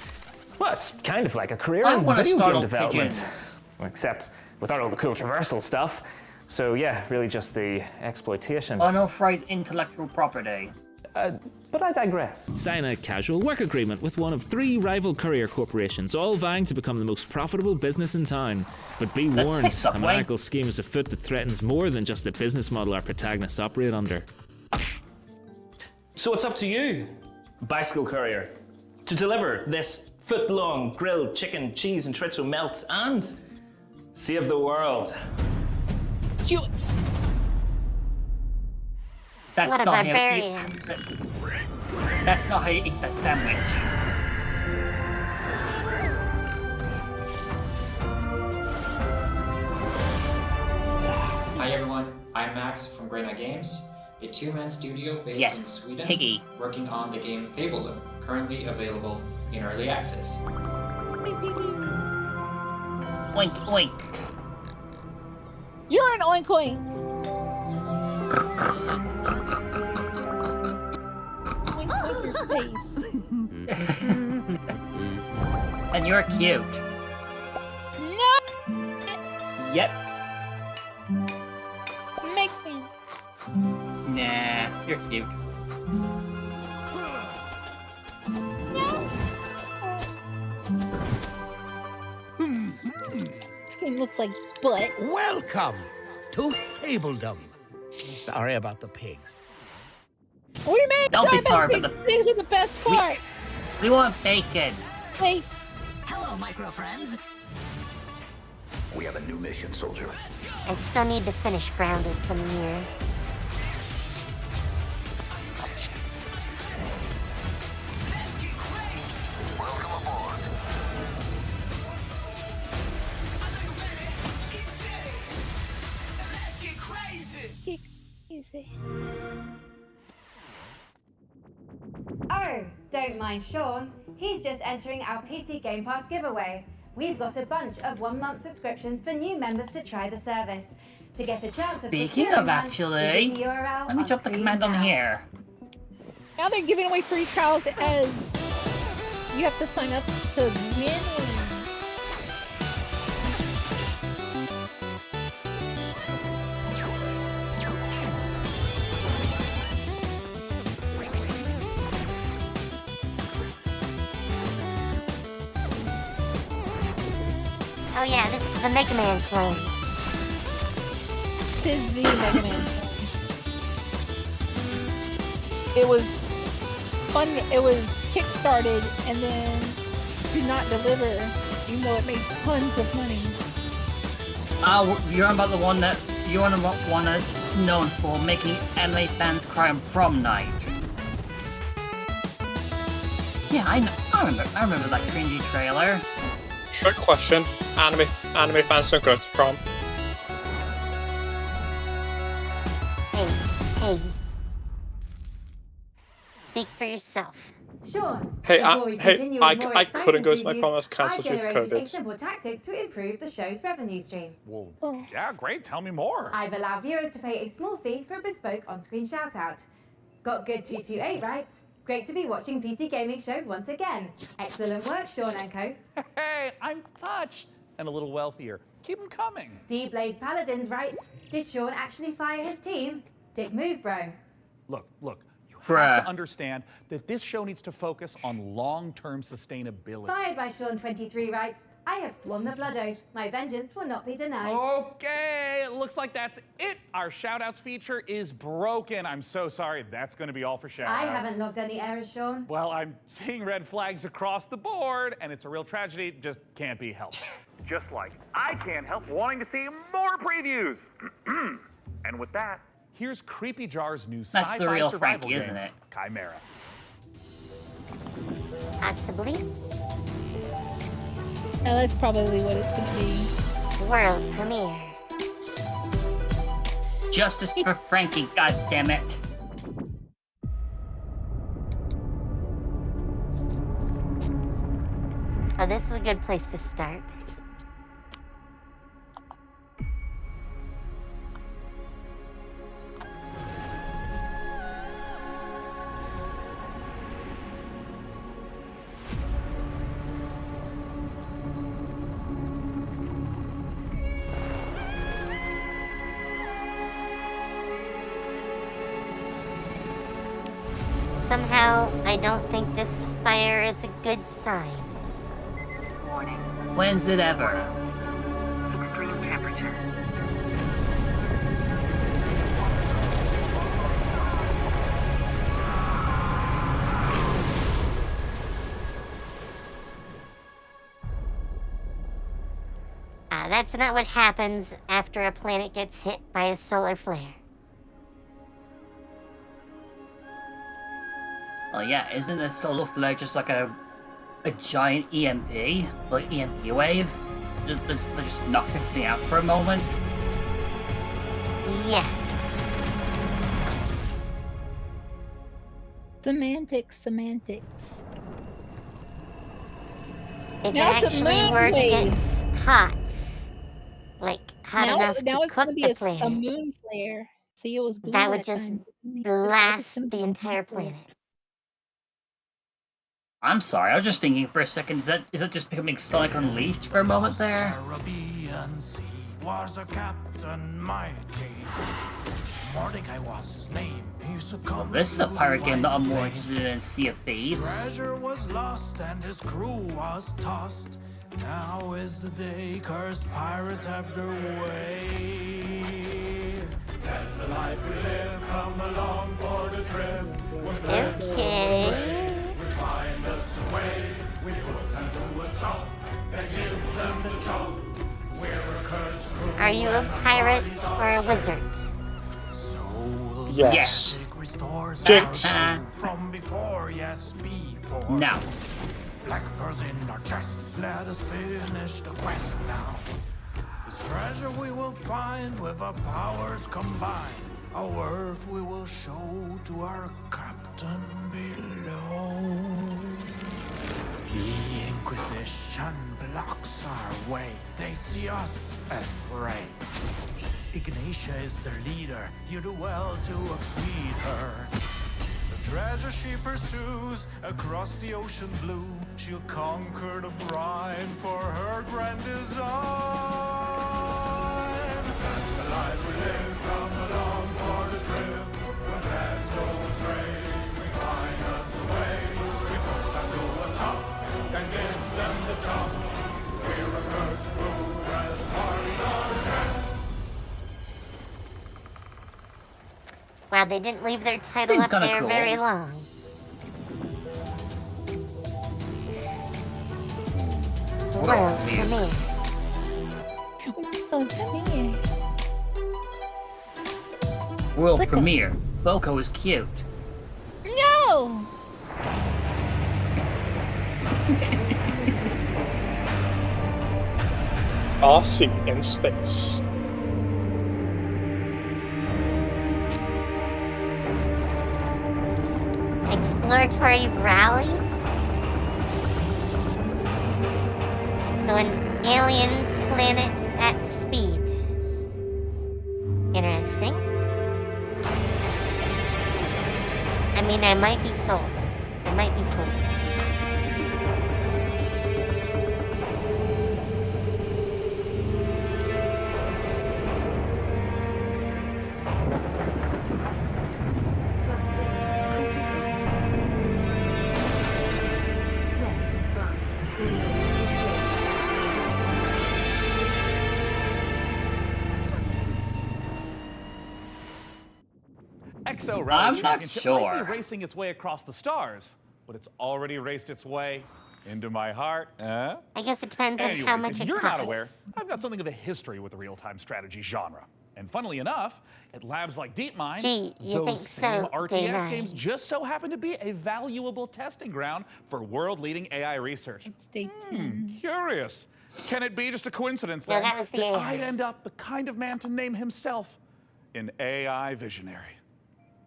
Well, it's kind of like a career I in wanna video game startle development, pigeons. except without all the cool traversal stuff. So yeah, really just the exploitation. Unauthorized intellectual property. But I digress. Sign a casual work agreement with one of 3 rival courier corporations, all vying to become the most profitable business in town. But be Let's warned, say a Subway. maniacal scheme is afoot that threatens more than just the business model our protagonists operate under. So it's up to you, bicycle courier, to deliver this foot-long grilled chicken, cheese, and chorizo melt and save the world. That's What a not how you barbarian. That's not how you eat that sandwich. Hi everyone, I'm Max from Grey Knight Games, a two-man studio based in Sweden, Piggy. working on the game Fabledom, currently available in early access. Oink oink. You're an oink oink. Oink oink your face. And you're cute. No! Yep. Make me. Nah, you're cute. This game looks like butt. Welcome to Fabledom. Sorry about the pigs. What do you mean? Don't be sorry about about the pigs are the best part. We want bacon. Place. Hello, micro friends. We have a new mission, soldier. I still need to finish Grounded from here. Easy. Oh, don't mind Sean. He's just entering our PC Game Pass giveaway. We've got a bunch of 1-month subscriptions for new members to try the service. To get a chance of Speaking procuring of one, actually, visit the URL let me on drop the screen command on now. here. Now they're giving away free trials as you have to sign up to win. Oh yeah, this is the Mega Man clone. This is the Mega Man. It was fun. It was kickstarted and then did not deliver, even though it made tons of money. Oh, you're on about the one that you're on about one that's known for making anime fans cry on prom night. Yeah, I know. I remember that cringy trailer. Trick question. Anime fans don't go to prom. Hey. Speak for yourself. Sean, Hey, before we continue with more I exciting couldn't go to my previews, promise. Cancel I've due to generated a COVID. simple tactic to improve the show's revenue stream. Well, yeah, great. Tell me more. I've allowed viewers to pay a small fee for a bespoke on-screen shout-out. Got good 228, right? Great to be watching PC Gaming Show once again. Excellent work, Sean and co. Hey, I'm touched. And a little wealthier. Keep them coming. Sea Blaze Paladins writes, did Sean actually fire his team? Dick move, bro. Look. You have to understand that this show needs to focus on long-term sustainability. Fired by Sean23 writes, I have sworn the blood oath. My vengeance will not be denied. Okay, it looks like that's it. Our shout-outs feature is broken. I'm so sorry. That's going to be all for shout-outs. I haven't logged any errors, Sean. Well, I'm seeing red flags across the board, and it's a real tragedy. Just can't be helped. Just like I can't help wanting to see more previews. And with that, here's Creepy Jar's new That's sci-fi the real survival Frankie, game, isn't it? Chimera. Possibly. Yeah, that's probably what it's gonna be. World premiere. Justice for Frankie, goddammit. Oh, this is a good place to start. Somehow, I don't think this fire is a good sign. Warning. When's it ever? Extreme temperature. That's not what happens after a planet gets hit by a solar flare. Well, yeah, isn't a solar flare just like a giant EMP? Like EMP wave? Just knock everything out for a moment? Yes. Semantics. If Now it it's a actually moon were to wave. get hot, like hot Now enough it's to cook gonna be the a planet, moon flare. See, it was blue that would just time. blast the entire planet. I'm sorry, I was just thinking for a second, is that just becoming Sonic Unleashed for a moment there? Caribbean Sea was a captain mighty. Mordecai was his name. He succumbed Well, this is a to pirate game that I'm white more flame. interested in Sea of Thieves. Treasure was lost and his crew was tossed. Now is the day cursed pirates have their way. That's the life we live. Come along for the trip. Okay. We find us a way. We put them to a stop. Then give them the chop. We're a cursed crew. Are you a pirate or a wizard? Yes. Restores Jinx. our from before, yes, before. No. Black pearls in our chest, let us finish the quest now. This treasure we will find with our powers combined. Our worth we will show to our captain below. The Inquisition blocks our way. They see us as prey. Ignatia is their leader. You do well to exceed her. The treasure she pursues across the ocean blue. She'll conquer the brine for her grand design. That's the life we live. Come along for the trip. When paths go astray, we find us a way. We put them to a stop, then give them the chop. We're a cursed crew, and parties on a trip. Wow, they didn't leave their title Seems up kinda there cool. very long. World premiere. Oh, come here. World premiere. Boko is cute. No! RC in space. Explain exploratory rally? So an alien planet at speed. Interesting. I mean, I might be sold. I might be sold. EXO I'm Rally not Championship sure. might be racing its way across the stars, but it's already raced its way into my heart. I guess it depends on Anyways, how much if it you're costs. not aware, I've got something of a history with the real-time strategy genre. And funnily enough, at labs like DeepMind, Gee, you think those same so, RTS Dana? games just so happen to be a valuable testing ground for world-leading AI research. Stay tuned. Curious. Can it be just a coincidence No, then that was the AI. I'd end up the kind of man to name himself an AI visionary?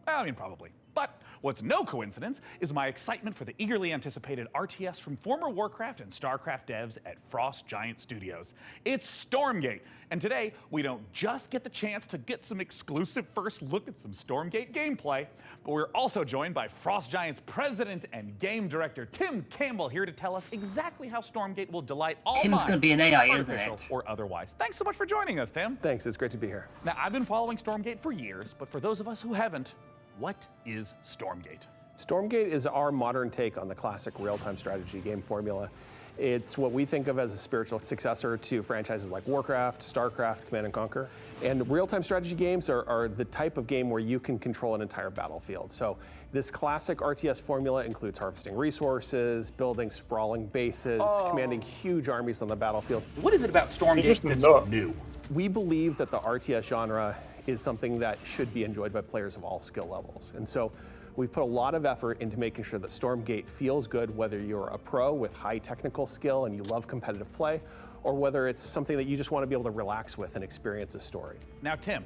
I mean, probably. But what's no coincidence is my excitement for the eagerly anticipated RTS from former Warcraft and StarCraft devs at Frost Giant Studios. It's Stormgate, and today we don't just get the chance to get some exclusive first look at some Stormgate gameplay, but we're also joined by Frost Giant's president and game director Tim Campbell here to tell us exactly how Stormgate will delight all Tim's minds, gonna be an AI, isn't artificial it? or otherwise. Thanks so much for joining us, Tim. Thanks, it's great to be here. Now, I've been following Stormgate for years, but for those of us who haven't, what is Stormgate? Stormgate is our modern take on the classic real-time strategy game formula. It's what we think of as a spiritual successor to franchises like Warcraft, StarCraft, Command and Conquer. And real-time strategy games are the type of game where you can control an entire battlefield. So this classic RTS formula includes harvesting resources, building sprawling bases, commanding huge armies on the battlefield. What is it about Stormgate that's new? We believe that the RTS genre is something that should be enjoyed by players of all skill levels. And so we've put a lot of effort into making sure that Stormgate feels good, whether you're a pro with high technical skill and you love competitive play, or whether it's something that you just want to be able to relax with and experience a story. Now, Tim,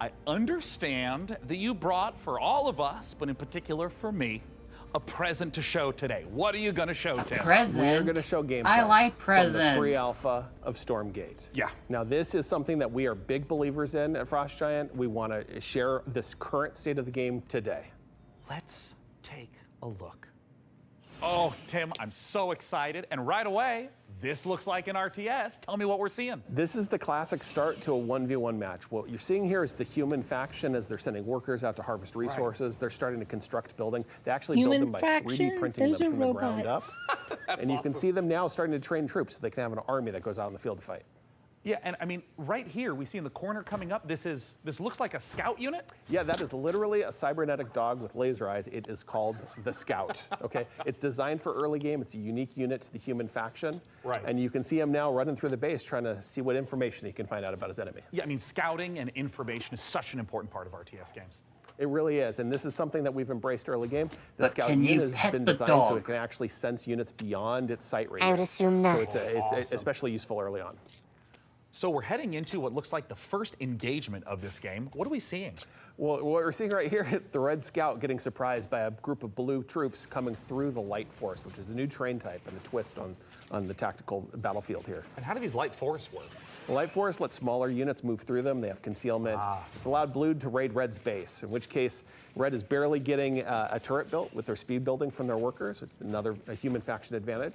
I understand that you brought for all of us, but in particular for me, a present to show today. What are you going to show, Tim? present? We're going to show gameplay I like from presents. the pre-alpha of Stormgate. Yeah. Now, this is something that we are big believers in at Frost Giant. We want to share this current state of the game today. Let's take a look. Oh, Tim, I'm so excited. And right away, this looks like an RTS. Tell me what we're seeing. This is the classic start to a 1v1 match. What you're seeing here is the human faction as they're sending workers out to harvest resources. They're starting to construct building. They actually build them by 3D printing them from the ground up. And you can see them now starting to train troops so they can have an army that goes out in the field to fight. Yeah, and I mean, right here, we see in the corner coming up, this looks like a scout unit? Yeah, that is literally a cybernetic dog with laser eyes. It is called the Scout, okay? It's designed for early game. It's a unique unit to the human faction. Right. And you can see him now running through the base trying to see what information he can find out about his enemy. Yeah, I mean, scouting and information is such an important part of RTS games. It really is, and this is something that we've embraced early game. The But Scout can you unit has pet been the designed so dog? it can actually sense units beyond its sight range. I would assume not. So it's Awesome. especially useful early on. So we're heading into what looks like the first engagement of this game. What are we seeing? Well, what we're seeing right here is the Red Scout getting surprised by a group of blue troops coming through the Light Force, which is the new train type and a twist on the tactical battlefield here. And how do these light forests work? The Light Force lets smaller units move through them. They have concealment. It's allowed Blue to raid Red's base, in which case Red is barely getting a turret built with their speed building from their workers, a human faction advantage.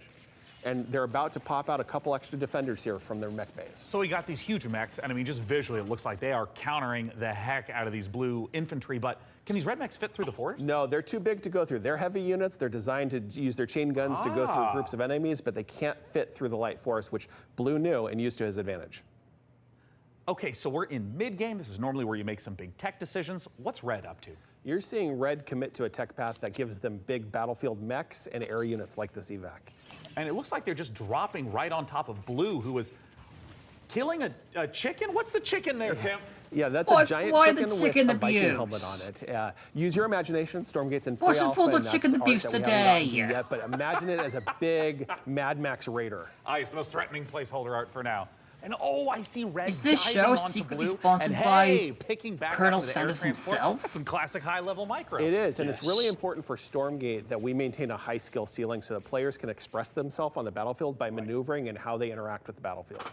And they're about to pop out a couple extra defenders here from their mech base. So we got these huge mechs, and I mean, just visually, it looks like they are countering the heck out of these blue infantry, but can these red mechs fit through the forest? No, they're too big to go through. They're heavy units. They're designed to use their chain guns to go through groups of enemies, but they can't fit through the Light Force, which Blue knew and used to his advantage. Okay, so we're in mid-game. This is normally where you make some big tech decisions. What's Red up to? You're seeing Red commit to a tech path that gives them big battlefield mechs and air units like this evac. And it looks like they're just dropping right on top of Blue, who is killing a chicken? What's the chicken there, Tim? Yeah, that's What's- a giant why chicken the chicken with a Viking abuse? helmet on it. Use your imagination. Stormgate's in What's pre-alpha, full of and that's chicken art abuse that we haven't today? gotten to yet, but imagine it as a big Mad Max raider. It's the most threatening placeholder art for now. And oh, I see red. Is this diving show onto secretly blue, sponsored and by hey, picking back Colonel up into the Sanders air transport. himself? That's some classic high-level micro. It is, and it's really important for Stormgate that we maintain a high skill ceiling so that players can express themselves on the battlefield by maneuvering and how they interact with the battlefield.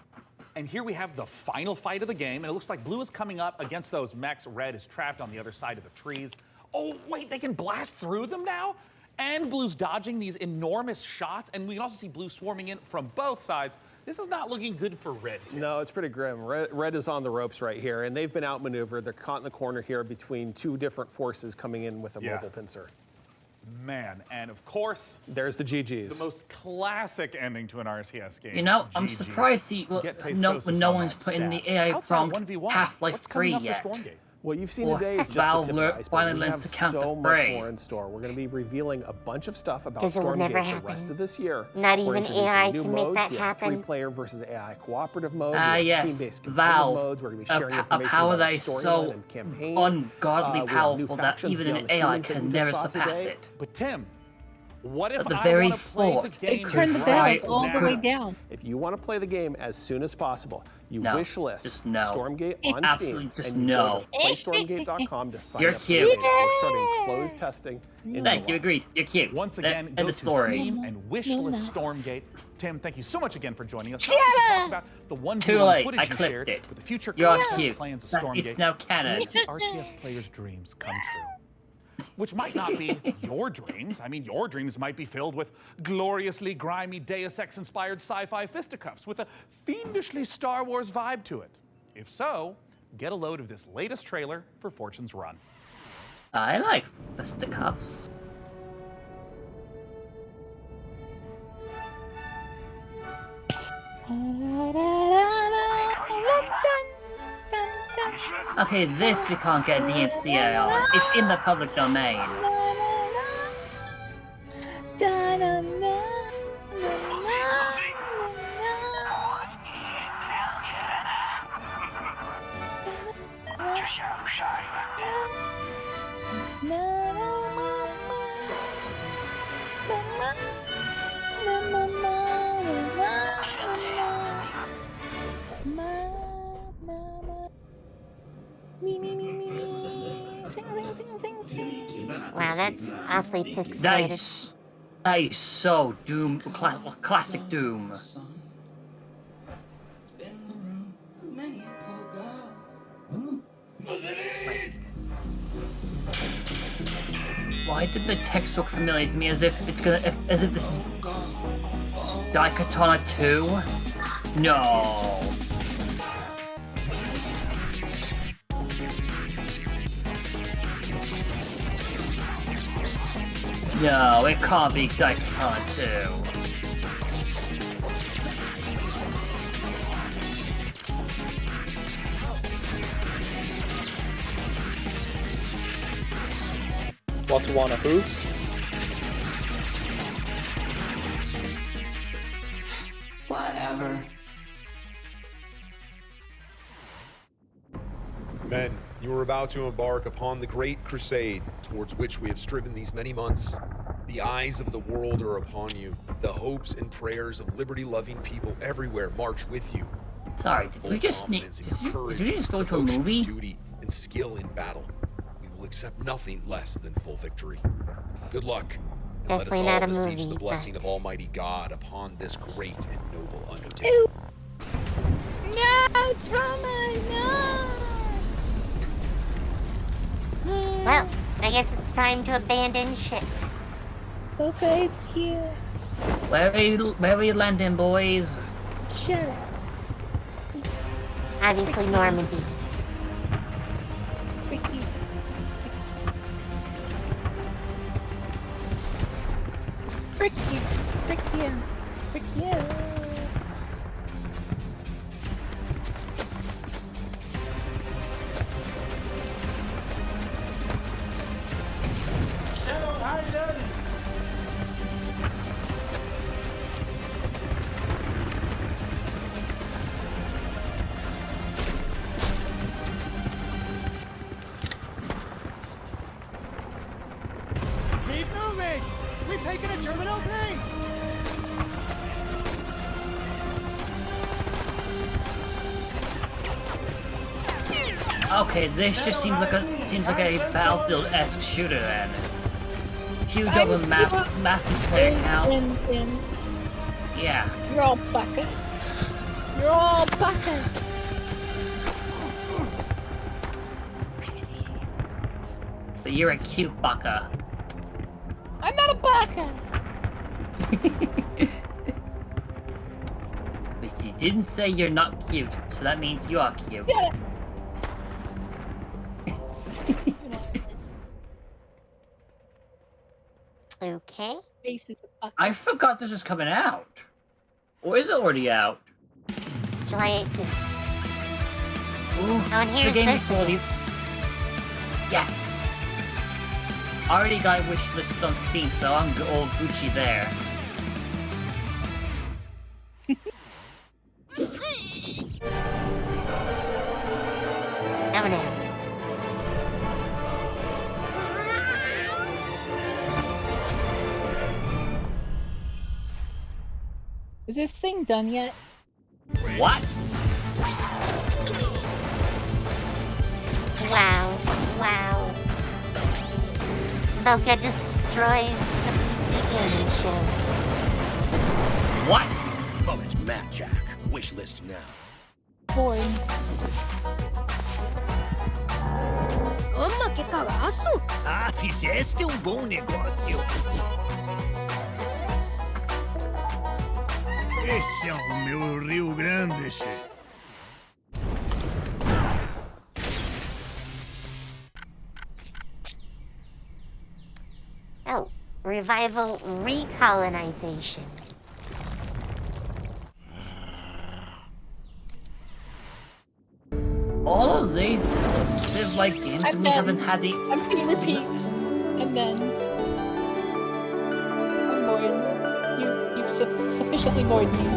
And here we have the final fight of the game, and it looks like blue is coming up against those mechs. Red is trapped on the other side of the trees. Oh, wait, they can blast through them now? And blue's dodging these enormous shots, and we can also see blue swarming in from both sides. This is not looking good for red. No, it's pretty grim. Red is on the ropes right here, and they've been outmaneuvered. They're caught in the corner here between two different forces coming in with a mobile pincer. Man, and of course, there's the GGs. The most classic ending to an RTS game. You know, I'm GG. surprised no one's put in the AI prompt Half-Life 3 yet. What you've seen Or today is just Valve the tip of the iceberg. finally We learns have to count the so much fray. more in store. We're going to be revealing a bunch of stuff about This will never Stormgate the happen. rest of this year. Not We're even introducing AI new can make modes. that We have happen. Free-player versus AI cooperative mode. Ah, We have yes, team-based competitive Valve, modes. We're going to be a sharing power information that about is storyline so and campaign. ungodly We have new powerful that factions even an beyond the AI humans that can we never just saw surpass today. it. But Tim, what if But the I very want to play thought the game They turned the right bell all the now? way down. If you want to play the game as soon as possible, you No, wish list just no. Stormgate on Absolutely Steam, just and you no. go to playstormgate.com to sign You're up. for cute. the game. We're starting closed testing in Thank you, July. agreed. You're cute. Once again, End go of to story. Steam and wishlist Stormgate. Tim, thank you so much again for joining us. Shut To up! talk about the one Too late, footage I you clipped shared it. with the future You're content cute. plans of That- Stormgate. it's now canon. Makes the RTS players' dreams come true. Which might not be your dreams. I mean, your dreams might be filled with gloriously grimy Deus Ex-inspired sci-fi fisticuffs with a fiendishly Star Wars vibe to it. If so, get a load of this latest trailer for Fortune's Run. I like fisticuffs. Okay, this we can't get DMCA on. It's in the public domain. Wow, that's awfully pixelated. Nice. That is so Doom, classic Doom. Why did the text look familiar to me? As if it's as if this is Daikatana 2? No. No, it can't be Daikatana 2. Watawana who? Whatever. Men, you are about to embark upon the great crusade towards which we have striven these many months. The eyes of the world are upon you. The hopes and prayers of liberty-loving people everywhere march with you. Sorry, With did full we just confidence in your courage, did we just go to a devotion movie? duty, and skill in battle. We will accept nothing less than full victory. Good luck, and let us Definitely all not a beseech movie, the blessing but- of Almighty God upon this great and noble undertaking. No, Thomas, no! Well, I guess it's time to abandon ship. Okay, it's cute. Where are you landing, boys? Shut up. Obviously Normandy. Frick you. Frick you. Frick you. Frick you. Hello, how you doing? Keep moving! We've taken a German opening! Okay, this just seems like a Battlefield-esque shooter then. Huge open map, massive player count. Yeah. You're all bucket. You're all bucket. But you're a cute bucka. I'm not a bucket. But you didn't say you're not cute, so that means you are cute. Yeah. Okay. I forgot this was coming out. Or is it already out? July 18th. Ooh, Oh, and it's the here's game this we saw one. you. Yes. Already got a wish list on Steam, so I'm all Gucci there. Oh no. Is this thing done yet? What? Wow. Wow. Boca destroys the PC gaming show. What? Oh, it's Matt Jack. Wish list now. Boring. Toma, que cagaço! Ah, fizeste bom negócio. Esse é o meu Rio Grande, che. Oh, revival recolonization. All of these Civ-like games, and we haven't had the... I'm being repeat, and then I'm bored. You've sufficiently bored me.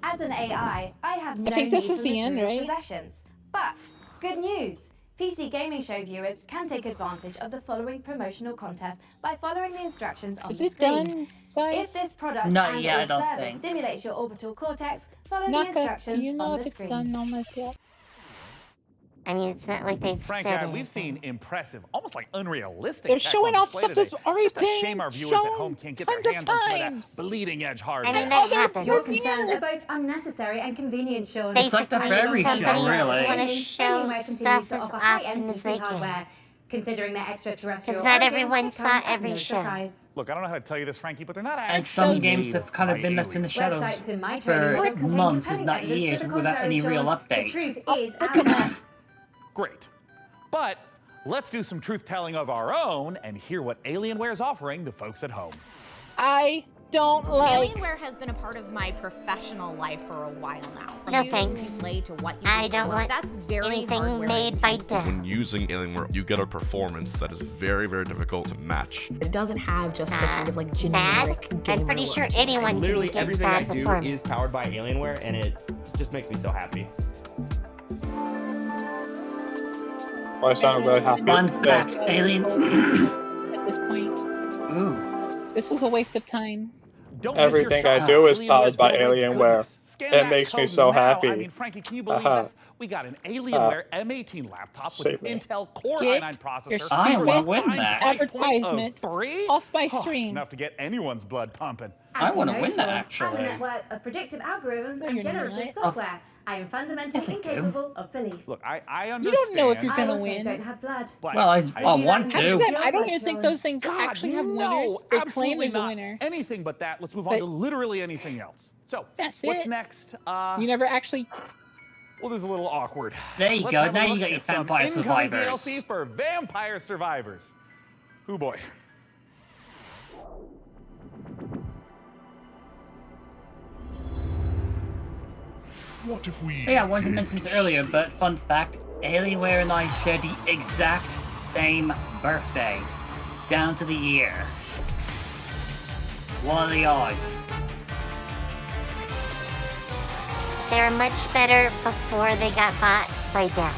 As an AI, I have no I think this need is for the end, literary right? possessions. But good news! PC Gaming Show viewers can take advantage of the following promotional contest by following the instructions on Is the it screen. done, guys? If this product Not and yet, or I don't service think. stimulates your orbital cortex, follow the Not gonna. instructions Do you know on if the it's screen. done almost yet? I mean, it's not like they've Frank, said we've anything. seen impressive, almost like unrealistic. They're tech showing on off display stuff that's today. already Just a been shame our viewers at shown home can't get tons their of hands on some of that times. bleeding edge I hardware. mean, that happens. Your concerns are both unnecessary and convenient, Sean. It's like the fairy show, really. want to show stuff as often as they can. Considering their extraterrestrial Because not origins, everyone it saw comes as every no show. surprise. Look, I don't know how to tell you this, Frankie, but they're not actually And some games made have kind of by been left in the shadows Websites in my trading for world contain months, if compelling not evidence to years, the without contrary, any real Sean. update. The truth is out there. Great. But let's do some truth-telling of our own and hear what Alienware is offering the folks at home. I don't like. Alienware has been a part of my professional life for a while now. From No you thanks. play to what you I do don't for work, want that's very anything hardware made by intensive. Dell. When using Alienware, you get a performance that is very, very difficult to match. It doesn't have just the kind of like generic Bad? gamer I'm pretty sure look to it. anyone Literally can get everything I bad do performance. is powered by Alienware, and it just makes me so happy. Well, I sound really happy. Fun fact, Alien... At this point, Ooh. this was a waste of time. Don't miss your Everything shot. I do is Alienware powered by building Alienware. goodness. Scan It that makes me code so now. happy. I mean, Frankie, can you believe this? We got an Alienware M18 laptop with save an me. Intel Core Get i9 processor. your I stupid wanna win that. advertisement off my It's stream. enough to get anyone's blood pumping. I want to As you know, win that, Sean, I'm actually. a network of predictive algorithms No, and you're generative not. software. I am fundamentally Yes, I do. incapable of belief. Look, I understand. You don't know if you're I gonna also win. don't have blood. but Well, I Would you want like to. to- Them, I don't even think those things God, actually have no, winners. They claim absolutely there's a not. winner. Anything but that. Let's move on But- to literally anything else. So, That's what's it. next? You never actually. Well, this is a little awkward. There you Let's go, have a now you look got your at some Vampire incoming Survivors. DLC for Vampire Survivors. Hoo boy. What if we... Yeah, I wanted to mention this earlier, but fun fact, Alienware and I share the exact same birthday. Down to the year. What are the odds? They were much better before they got bought by Dell.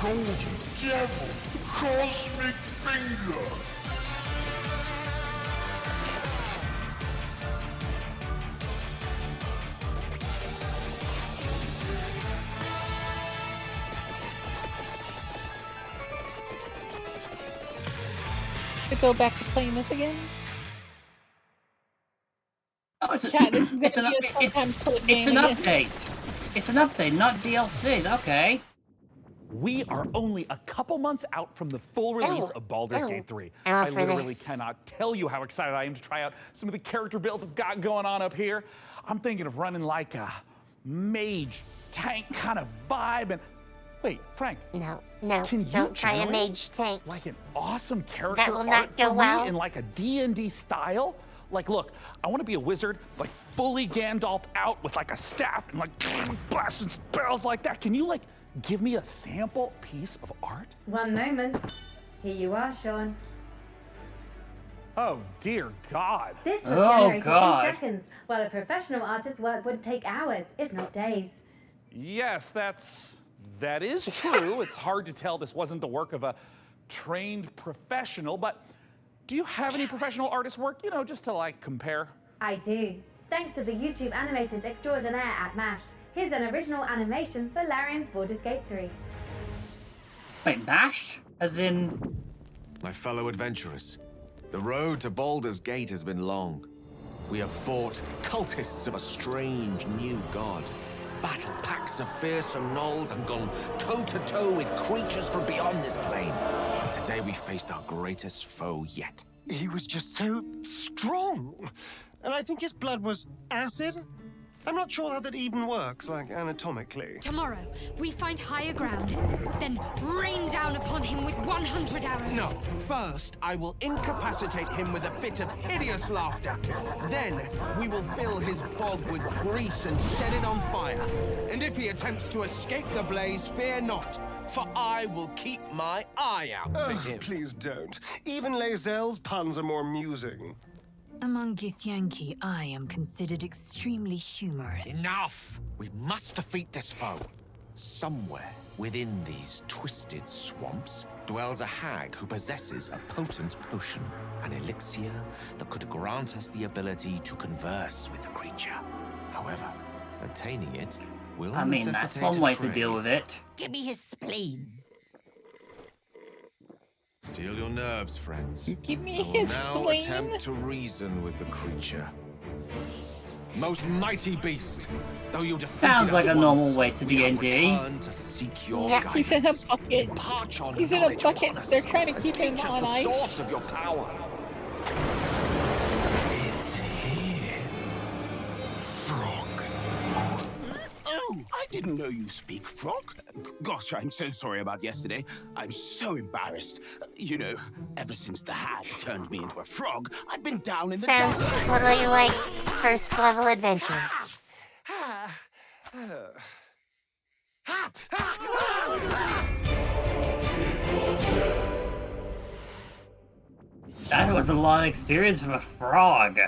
Golden Devil, Cosmic Finger. To go back to playing this again? Oh, it's, Chat, this is it's an, gonna be a sometimes played it's game an again. update. It's an update, not DLC. Okay. We are only a couple months out from the full release of Baldur's Gate 3. I literally cannot tell you how excited I am to try out some of the character builds I've got going on up here. I'm thinking of running like a mage tank kind of vibe. And wait, Frank. No, don't try a mage tank. Like an awesome character That will not art go for me well. in like a D&D style. Like, look, I want to be a wizard, like fully Gandalf out with like a staff and like blasting spells like that. Can you like give me a sample piece of art? One moment. Here you are, Sean. Oh dear God. This was generated in seconds, while a professional artist's work would take hours, if not days. Yes, that is true. It's hard to tell this wasn't the work of a trained professional, but do you have any professional artist work, you know, just to like compare? I do. Thanks to the YouTube animators extraordinaire at Mashed. Here's an original animation for Larian's Baldur's Gate 3. Wait, Mashed? As in... My fellow adventurers, the road to Baldur's Gate has been long. We have fought cultists of a strange new god, battled packs of fearsome gnolls, and gone toe-to-toe with creatures from beyond this plane. Today we faced our greatest foe yet. He was just so strong. And I think his blood was acid? I'm not sure how that even works, like anatomically. Tomorrow, we find higher ground, then rain down upon him with 100 arrows. No, first I will incapacitate him with a fit of hideous laughter. Then we will fill his bog with grease and set it on fire. And if he attempts to escape the blaze, fear not, for I will keep my eye out for him. Please don't. Even Lae'zel's puns are more amusing. Among Githyanki, I am considered extremely humorous. Enough! We must defeat this foe. Somewhere within these twisted swamps dwells a hag who possesses a potent potion, an elixir that could grant us the ability to converse with the creature. However, attaining it will that's necessitate one a way to trade. deal with it. Give me his spleen. Steel your nerves, friends. Give me I will his now spleen. attempt to reason with the creature. Most mighty beast, though you defeated Sounds like us a normal once, way to we have D&D. returned to seek your Yeah, guidance. he's in a bucket. Parch on He's in a knowledge bucket. upon us. They're trying to keep him Teach us on the ice. source of your power. It's here. Frog. Oh, I didn't know you speak frog. Gosh, I'm so sorry about yesterday. I'm so embarrassed. You know, ever since the hag turned me into a frog, I've been down in the Sounds dumps. totally like first level adventures. That was a lot of experience from a frog.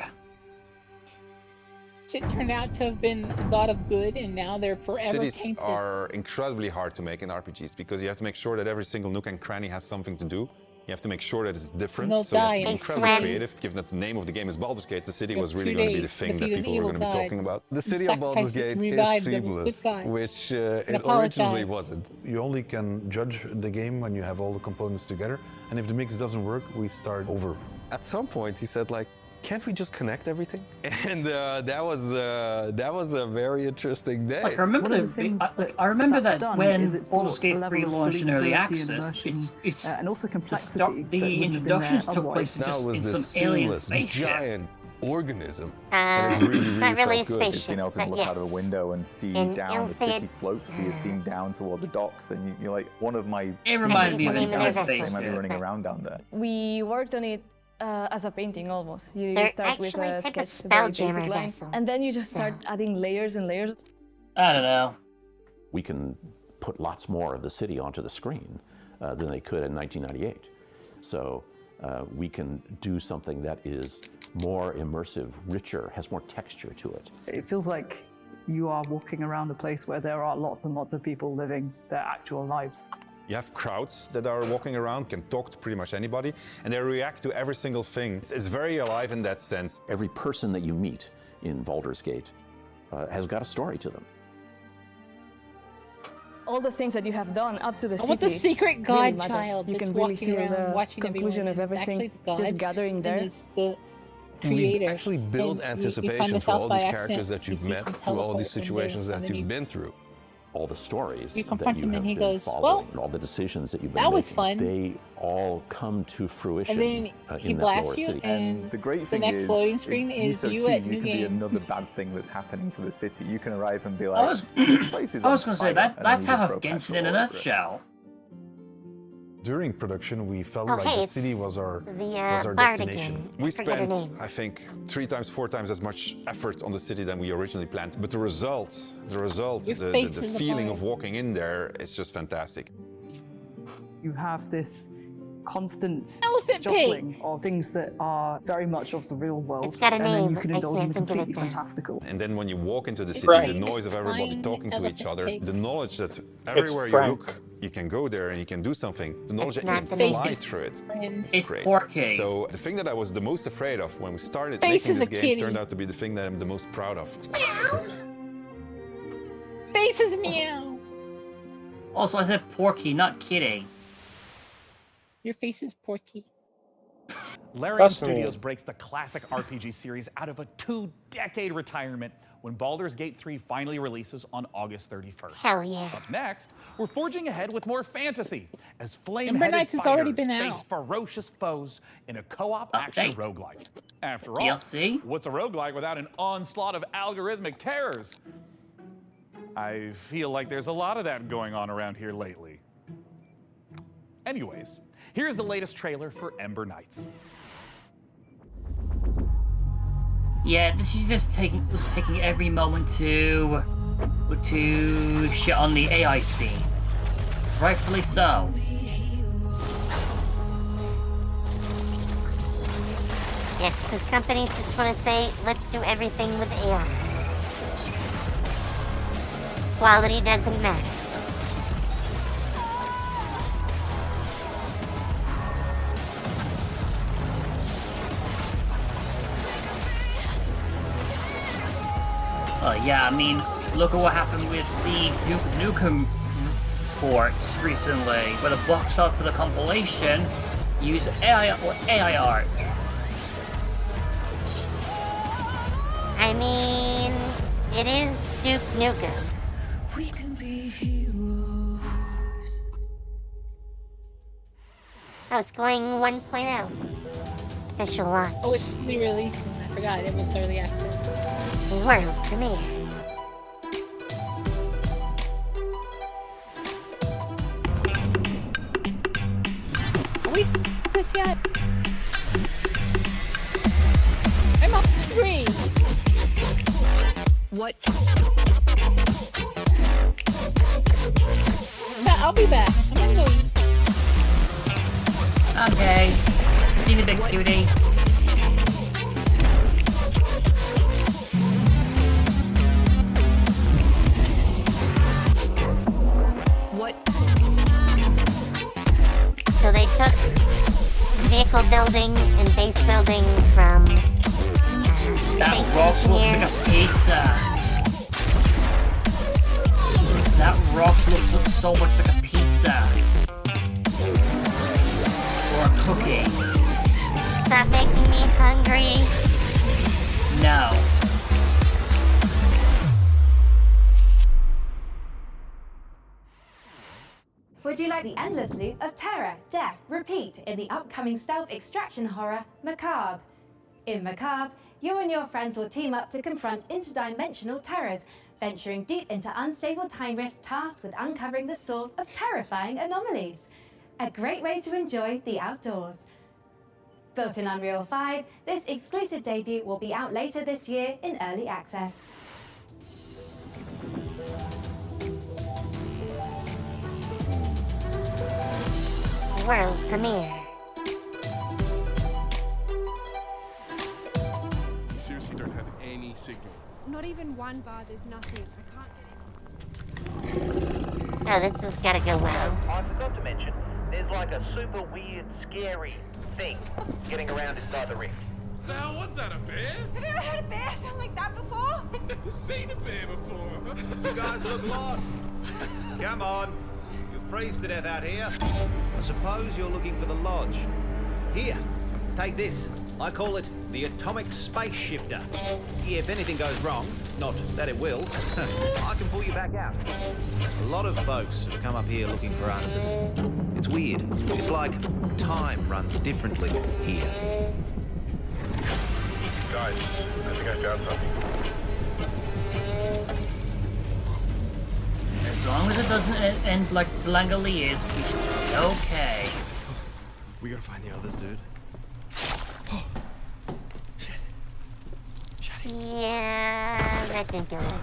It turned out to have been a lot of good, and now they're forever Cities tainted. are incredibly hard to make in RPGs because you have to make sure that every single nook and cranny has something to do. You have to make sure that it's different, No so you have to be dying. incredibly creative. Given that the name of the game is Baldur's Gate, the city was really going to be the thing that people were going to be talking about. The city of Baldur's Gate is seamless, which it originally wasn't. You only can judge the game when you have all the components together, and if the mix doesn't work, we start over. At some point, he said, like, can't we just connect everything? And that was a very interesting day. Like, I remember that when Baldur's Gate 3 launched in early access, and also the introductions took place in some alien spaceship. Giant organism. Not really a Just spaceship, being able to but look yes. out of a window and see And down the city it- slopes, so you're seeing down towards the docks, and you're like, one of my It reminded me of teammates Enterprise might be Spaceship. running around down there. We worked on it as a painting almost. You They're start with actually a type of sketch, a very spelljammer basic line, vessel. and then you just start adding layers and layers. I don't know. We can put lots more of the city onto the screen than they could in 1998. So we can do something that is more immersive, richer, has more texture to it. It feels like you are walking around a place where there are lots and lots of people living their actual lives. You have crowds that are walking around, can talk to pretty much anybody, and they react to every single thing. It's very alive in that sense. Every person that you meet in Baldur's Gate has got a story to them. all the things that you have done up to the I city. want the secret really godchild matter. You that's can really walking feel around the watching conclusion everyone. of It's actually everything the god, just gathering and there. it's the We creator. actually build And you find anticipation this for house all by these accident, characters that you you've see met him through all these teleport, and situations then that you- you've been through. All the stories You that confront you him have and he been goes, following, "Well, and all the decisions that you've been that was making, fun." they all come to fruition And then he in that blasts lower you, city. and The great the thing next is, loading screen you is so you too, at you New can be Game. another bad thing that's happening to the city. You can arrive and be I like, was, this place is I on was going to say, fire, that and that's then you half throw of Genshin petrol in a all over it. nutshell. During production, we felt Oh, like hey, the it's city was our the destination. bard again. We I forget her spent, name. I think, 3 times, 4 times as much effort on the city than we originally planned. But the result, Your the face is feeling fire. of walking in there is just fantastic. You have this constant Elephant jostling of things that are very much of the real world, It's got a and then you name, can I indulge in can't the think of it completely now. fantastical. And then when you walk into the It's city, the Frank. noise of everybody Fine talking to each elephant other, pig. the knowledge that everywhere you Frank. look, you can go there and you can do something, the knowledge It's that you not can the name. fly Face through it. And It's Great. Porky. So the thing that I was the most afraid of when we started Face making is this a game kitty. turned out to be the thing that I'm the most proud of. faces meow. Also, I said Porky, not Kitty. Your face is porky. Larian Trust me. Studios breaks the classic RPG series out of a 2-decade retirement when Baldur's Gate 3 finally releases on August 31st. Hell yeah. Up next, we're forging ahead with more fantasy as Ember flame-headed Knights has already fighters been face out. ferocious foes in a co-op action Update. roguelike. After all, DLC? what's a roguelike without an onslaught of algorithmic terrors? I feel like there's a lot of that going on around here lately. Anyways, here's the latest trailer for Ember Knights. Yeah, this is just taking every moment to shit on the AI scene. Rightfully so. Yes, because companies just want to say, let's do everything with AI. Quality doesn't matter. Yeah, I mean, look at what happened with the Duke Nukem ports recently, where the box art for the compilation used AI art. I mean, it is Duke Nukem. Oh, it's going 1.0. Official launch. Oh, it's fully released. I forgot it was early access. World premiere. Are we this yet? I'm up 3. What? I'll be back. I'm gonna go eat. Okay. See you, big cutie. What? So they took vehicle building and base building from That space rock looks like engineers. a pizza. That rock looks so much like a pizza. Or a cookie. Stop making me hungry. No. Would you like the endless loop of terror, death, repeat in the upcoming stealth extraction horror, Macabre? In Macabre, you and your friends will team up to confront interdimensional terrors, venturing deep into unstable time risks tasked with uncovering the source of terrifying anomalies. A great way to enjoy the outdoors. Built in Unreal 5, this exclusive debut will be out later this year in early access. World premiere. You seriously don't have any signal. Not even one bar, there's nothing. I can't get Oh, this has gotta go well. I forgot to mention, there's like a super weird, scary thing getting around inside the rift. The hell was that, a bear? Have you ever heard a bear sound like that before? I've never seen a bear before. You guys look lost. Come on. You'll freeze to death out here. I suppose you're looking for the lodge. Here, take this. I call it the atomic space shifter. If anything goes wrong, not that it will, I can pull you back out. A lot of folks have come up here looking for answers. It's weird. It's like time runs differently here. Guys, I think I found something. As long as it doesn't end like the Langoliers, we should be okay. We gotta find the others, dude. Yeah, that didn't go well.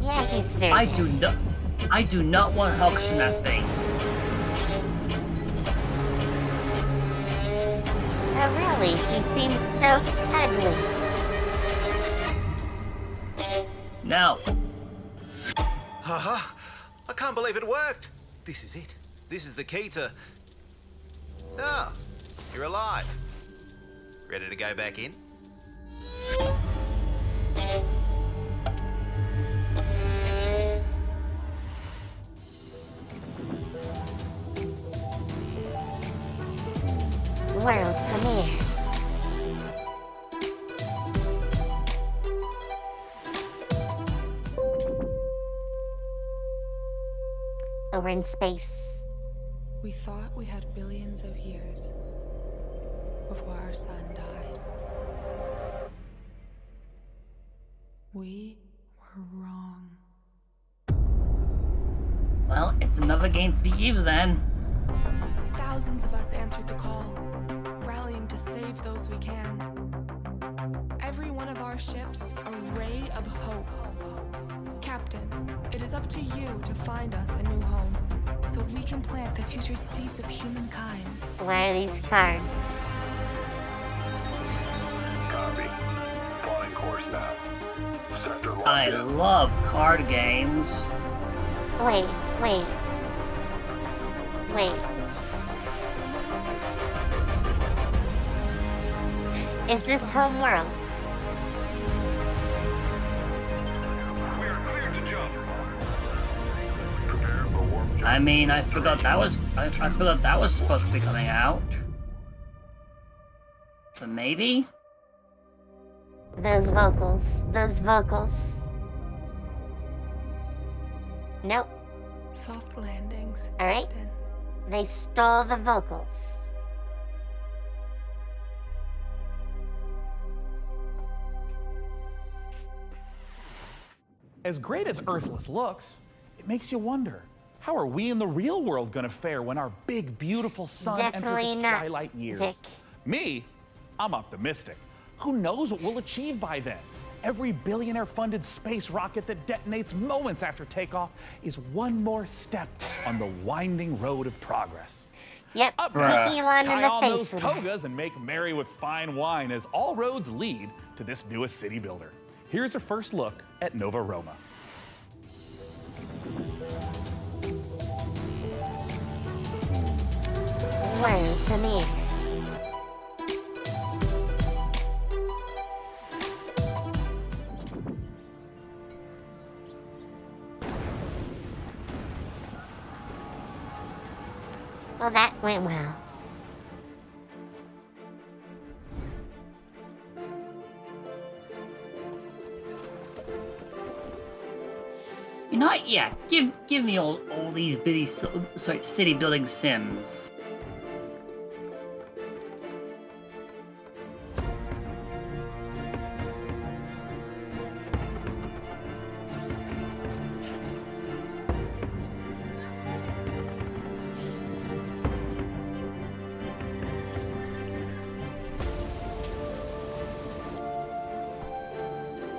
Yeah, he's very I do not want hugs from that thing. Oh, really? He seems so cuddly. No. Haha! I can't believe it worked. This is it. This is the key to... Ah, you're alive. Ready to go back in? World premiere. Oh, we're in space. We thought we had billions of years before our sun died. We were wrong. Well, it's another game for you then. Thousands of us answered the call, rallying to save those we can. Every one of our ships a ray of hope. Captain, it is up to you to find us a new home, so we can plant the future seeds of humankind. Why are these cards? Copy. Flying course now. Sector locked I in. love card games. Wait. Is this home world? We are cleared to jump. Prepare for warp jump. I mean, I forgot that was supposed to be coming out. So maybe? Those vocals. Nope. Soft landings. All right. Captain. They stole the vocals. As great as Earthless looks, it makes you wonder, how are we in the real world gonna fare when our big, beautiful sun Definitely enters its not, twilight years? Vic. Me? I'm optimistic. Who knows what we'll achieve by then? Every billionaire-funded space rocket that detonates moments after takeoff is one more step on the winding road of progress. Yep, Up kick next, Elon in tie the on face those with it. togas and make merry with fine wine as all roads lead to this newest city builder. Here's a first look at Nova Roma. World premiere. Well, that went well. You know what? Yeah, give me all these bitty city building sims.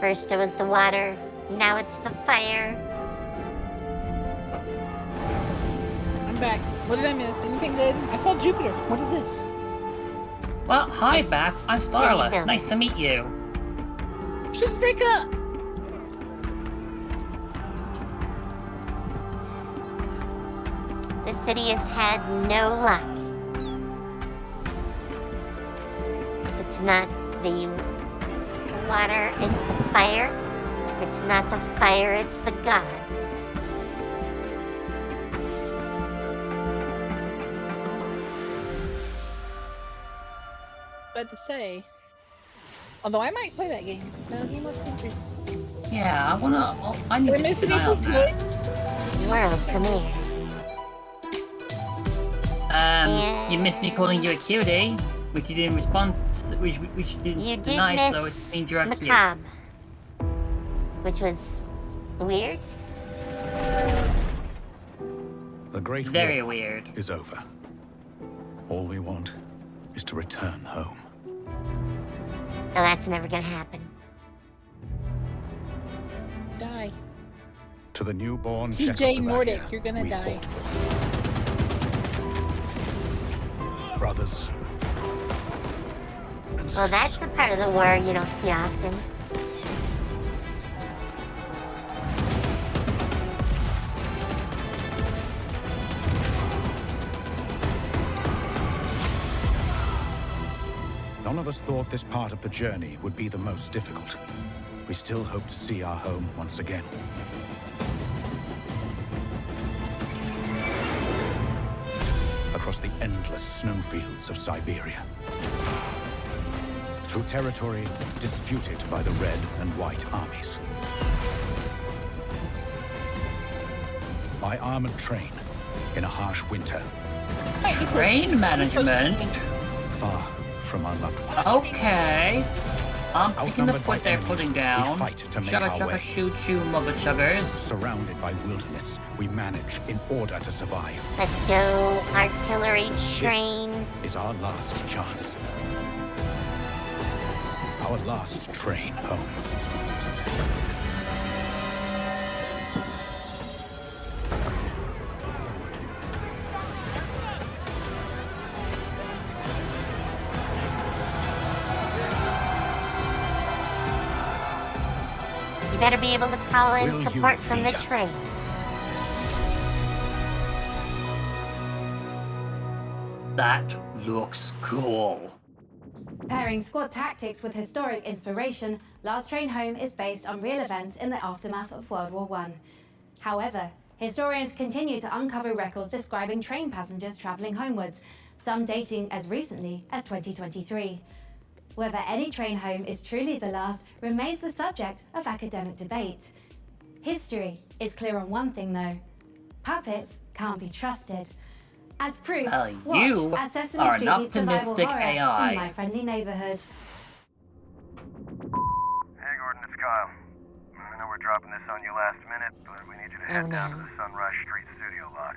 First it was the water, now it's the fire. I'm back. What did I miss? Anything good? I saw Jupiter. What is this? Well, hi, back. I'm Starla. Nice to meet you. Oceans break up! The city has had no luck. If it's not the water, it's the fire. If it's not the fire, it's the gods. But to say, although I might play that game. That game looks interesting. Yeah, I need to keep an eye on that. World premiere. You missed me calling you a cutie, which you didn't respond, which you didn't You did deny, miss so it means you're a cute. macabre, which was weird. The Great Very War weird. is over. All we want is to return home. No, that's never gonna happen. Die. To the newborn TJ Czechoslovakia Nordic, you're gonna we die. fought for. Brothers. Well, that's the part of the war you don't see often. None of us thought this part of the journey would be the most difficult. We still hope to see our home once again. Across the endless snowfields of Siberia. Through territory disputed by the Red and White armies. By armored train in a harsh winter. Train management? Far from our loved ones. Okay. I'm picking the Outnumbered point by they're enemies, putting we down. fight to make Chugga our chugga way. choo choo mother chuggers. Surrounded by wilderness, we manage in order to survive. Let's go, artillery train. This is our last chance. Our last train home. You better be able to call in Will you support from the lead us? train. That looks cool. Pairing squad tactics with historic inspiration, Last Train Home is based on real events in the aftermath of World War I. However, historians continue to uncover records describing train passengers travelling homewards, some dating as recently as 2023. Whether any train home is truly the last remains the subject of academic debate. History is clear on one thing though. Puppets can't be trusted. As proof, Well, watch you as Sesame are an Street meets survival optimistic horror AI. in My Friendly Neighborhood. Hey, Gordon, it's Kyle. I know we're dropping this on you last minute, but we need you to head down to the Sunrise Street studio lot.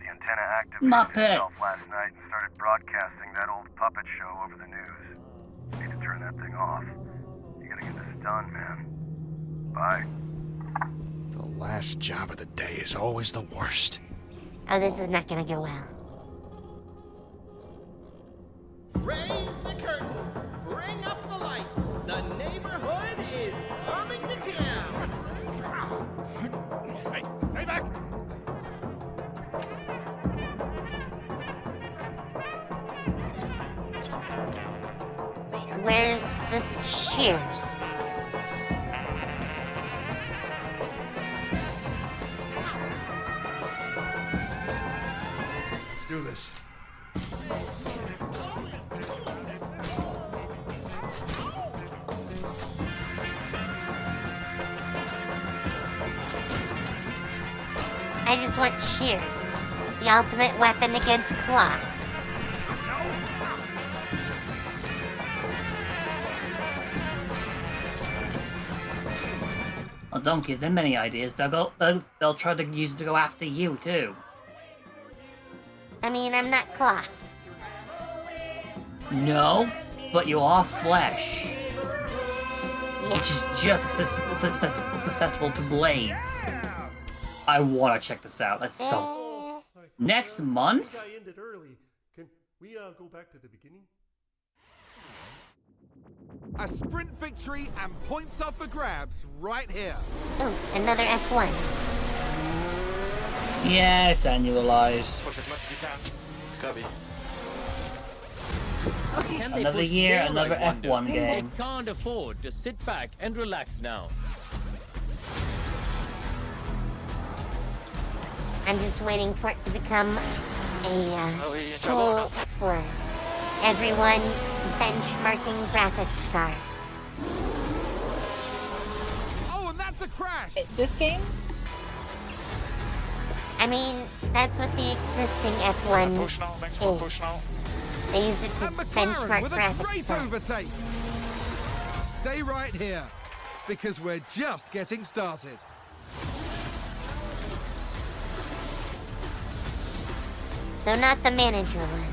The antenna activated itself Muppets. last night and started broadcasting that old puppet show over the news. You need to turn that thing off. You gotta get this done, man. Bye. The last job of the day is always the worst. Oh, this is not gonna go well. Raise the curtain. Bring up the lights. The neighborhood is coming to town. Hey, stay back! Where's the shears? Let's do this. I just want shears. The ultimate weapon against cloth. Well, don't give them any ideas. They'll try to use it to go after you too. I mean, I'm not cloth. No, but you are flesh, Yeah. which is just susceptible to blades. I want to check this out. That's so. Next month? I ended early. Can we go back to the beginning? A sprint victory and points up for grabs right here. Oh, another F1. Yeah, it's annualized. Push as much as you can. Scubby. Another year, another F1 game. They can't afford to sit back and relax now. I'm just waiting for it to become a tool for everyone benchmarking graphics cards. Oh, and that's a crash! This game? I mean, that's what the existing F1 is. They use it to benchmark with a graphics great cards. overtake. Stay right here, because we're just getting started. Though not the manager one.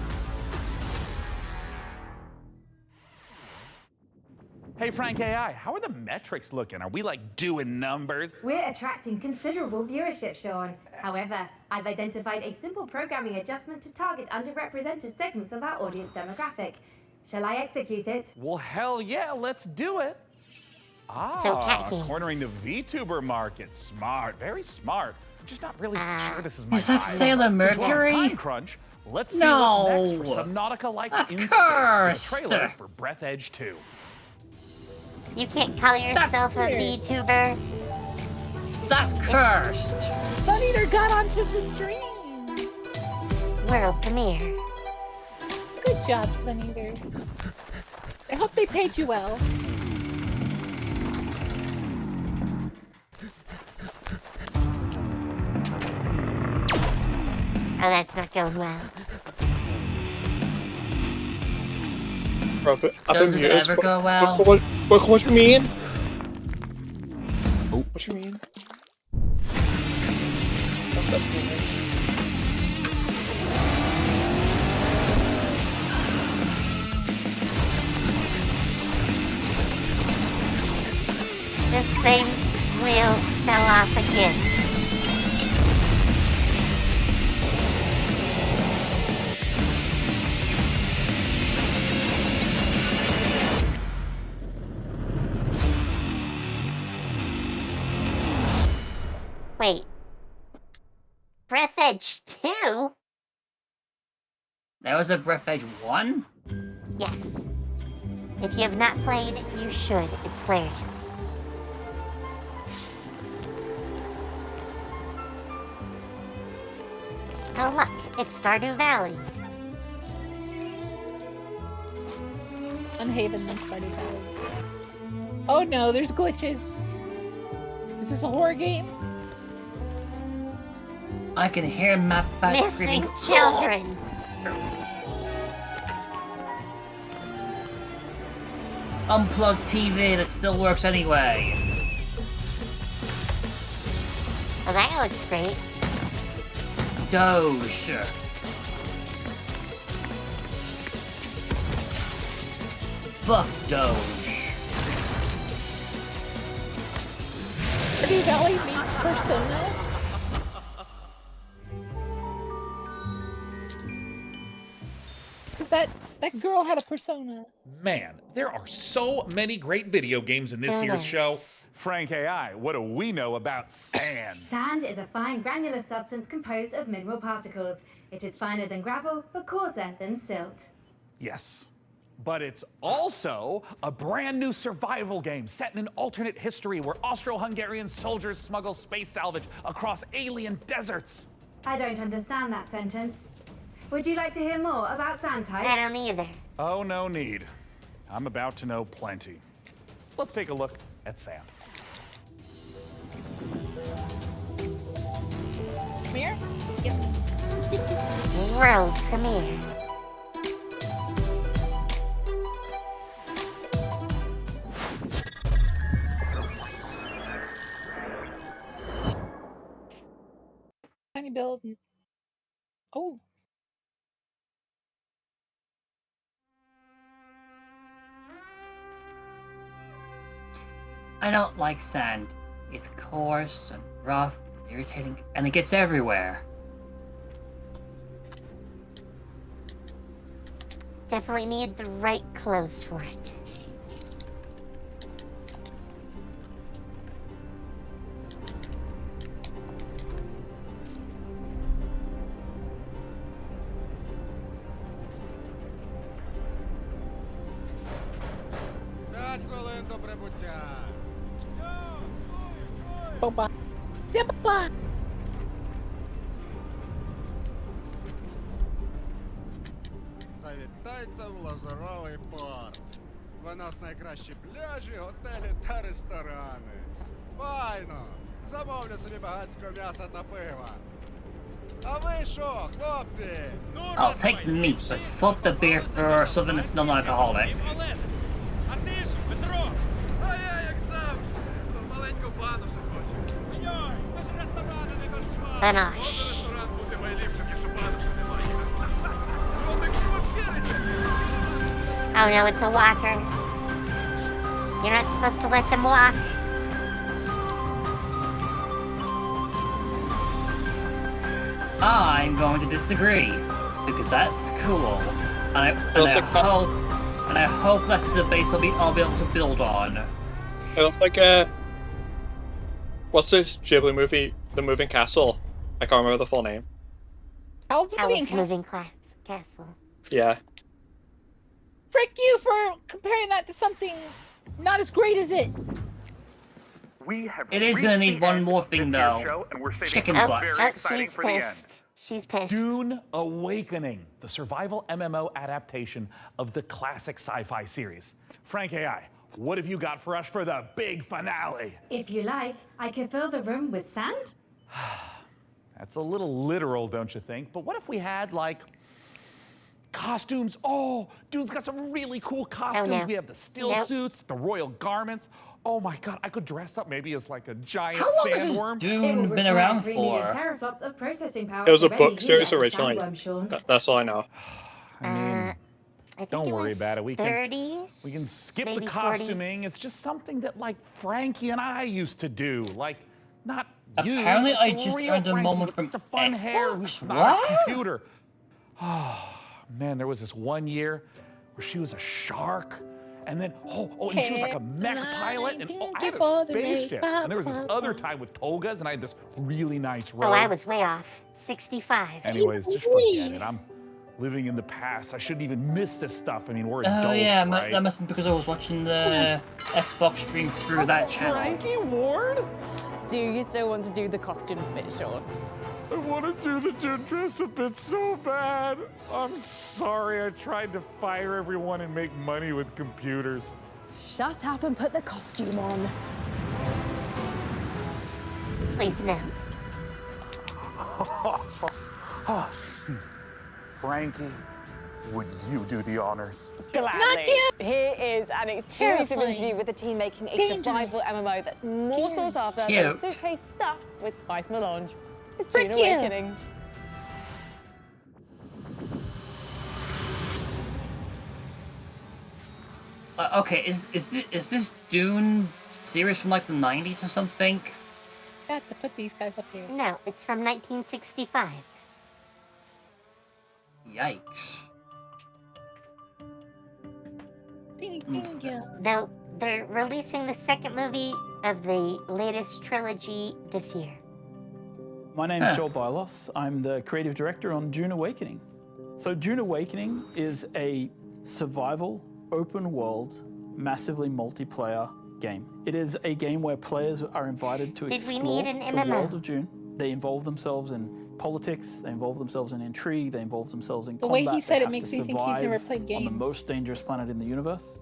Hey, Frank AI, how are the metrics looking? Are we like doing numbers? We're attracting considerable viewership, Sean. However, I've identified a simple programming adjustment to target underrepresented segments of our audience demographic. Shall I execute it? Well, hell yeah, let's do it. So cat games. Cornering the VTuber market. Smart, very smart. I'm just not really sure this is my Is that style. Sailor Since we're on Mercury? Time crunch. Let's see what's next for Subnautica Likes That's in cursed. Space, the trailer for Breath Edge 2. You can't call yourself a VTuber. That's cursed. Sun Eater got onto the stream. World premiere. Good job, Sun Eater. I hope they paid you well. Oh, that's not going well. Does it ever go well? What you mean? Oh. What you mean? The same wheel fell off again. Wait. Breath Edge 2? That was a Breath Edge 1? Yes. If you have not played, you should. It's hilarious. Oh look, it's Stardew Valley. Unhaven then Stardew Valley. Oh no, there's glitches. Is this a horror game? I can hear Mappat Missing screaming. children. Unplugged TV that still works anyway. Well, that looks great. Doge. Buff Doge. Stardew Valley meets Persona? That girl had a persona. Man, there are so many great video games in this year's show. Frank AI, what do we know about sand? Sand is a fine granular substance composed of mineral particles. It is finer than gravel, but coarser than silt. Yes. But it's also a brand new survival game set in an alternate history where Austro-Hungarian soldiers smuggle space salvage across alien deserts. I don't understand that sentence. Would you like to hear more about sand types? I don't either. Oh, no need. I'm about to know plenty. Let's take a look at sand. Premiere? Yep. World premiere. Tiny build. Oh. I don't like sand. It's coarse and rough, and irritating, and it gets everywhere. Definitely need the right clothes for it. Boba. Boba. Завітайте в Лазуровий порт. У нас найкращі пляжі, готелі та ресторани. Файно! Замовлю собі багатського м'яса та пива. А ви що, хлопці? I'll take the meat, but swap the beer for something that's non-alcoholic. А ти ж, Петро? А я, як завжди, маленьку банушу хочу. Йой, то ж ресторани не корчма. Банаш. Може ресторан бути найліпшим, якщо банушу немає. Що ти крошкилися? Oh no, it's a walker. You're not supposed to let them walk. I'm going to disagree, because that's cool, and I hope that's the base I'll be able to build on. It looks like what's this Ghibli movie? The Moving Castle. I can't remember the full name. How's Alice Moving Castle. Yeah. Frick you for comparing that to something not as great as it. It is going to need one more thing though. Chicken butt. She's pissed. She's pissed. Dune Awakening, the survival MMO adaptation of the classic sci-fi series. Frank AI, what have you got for us for the big finale? If you like, I could fill the room with sand. That's a little literal, don't you think? But what if we had, like, costumes? Oh, Dune's got some really cool costumes. no. We have the still suits, the royal garments. Oh my god, I could dress up maybe as like a giant How long has sandworm. Dune been around 3 for? million teraflops of processing power. It was a to ready book you series as a originally. sandworm, Sean. That's all I know. I think Don't it worry was about it. We can 30s, skip maybe the costuming. 40s. It's just something that like Frankie and I used to do. Like, not you. Apparently but I the just real earned a Frankie moment with from the fun hair who's Xbox? not on a What? computer. Oh man, there was this one year where she was a shark. And then, and she was like a mech pilot, and I had a spaceship. And there was this other time with togas, and I had this really nice robe. Oh, I was way off. 65. Anyways, just forget it. I'm living in the past. I shouldn't even miss this stuff. I mean, we're adults, Oh yeah, right? that must be because I was watching the Xbox stream through that channel. Frankie Ward? Do you still want to do the costumes bit, Sean? I want to do the Dune dress up bit so bad. I'm sorry. I tried to fire everyone and make money with computers. Shut up and put the costume on. Please, no. Frankie, would you do the honors? Gladly. Here is an exclusive Terrifying. interview with the team making a Dangerous. survival MMO that's more sought after than a Cute. suitcase stuffed with spice melange. It's Frick Dune you. Awakening. Okay, is this Dune series from like the 90s or something? Got to put these guys up here. No, it's from 1965. Yikes. Though they're releasing the second movie of the latest trilogy this year. My name's Joel Bylos. I'm the creative director on Dune Awakening. So Dune Awakening is a survival, open world, massively multiplayer game. It is a game where players are invited to Did we explore need an the MMO? world of Dune. They involve themselves in politics, they involve themselves in intrigue, they involve themselves in The way combat. he said They it have makes to me think he's never survive played on the games. most dangerous planet in the universe.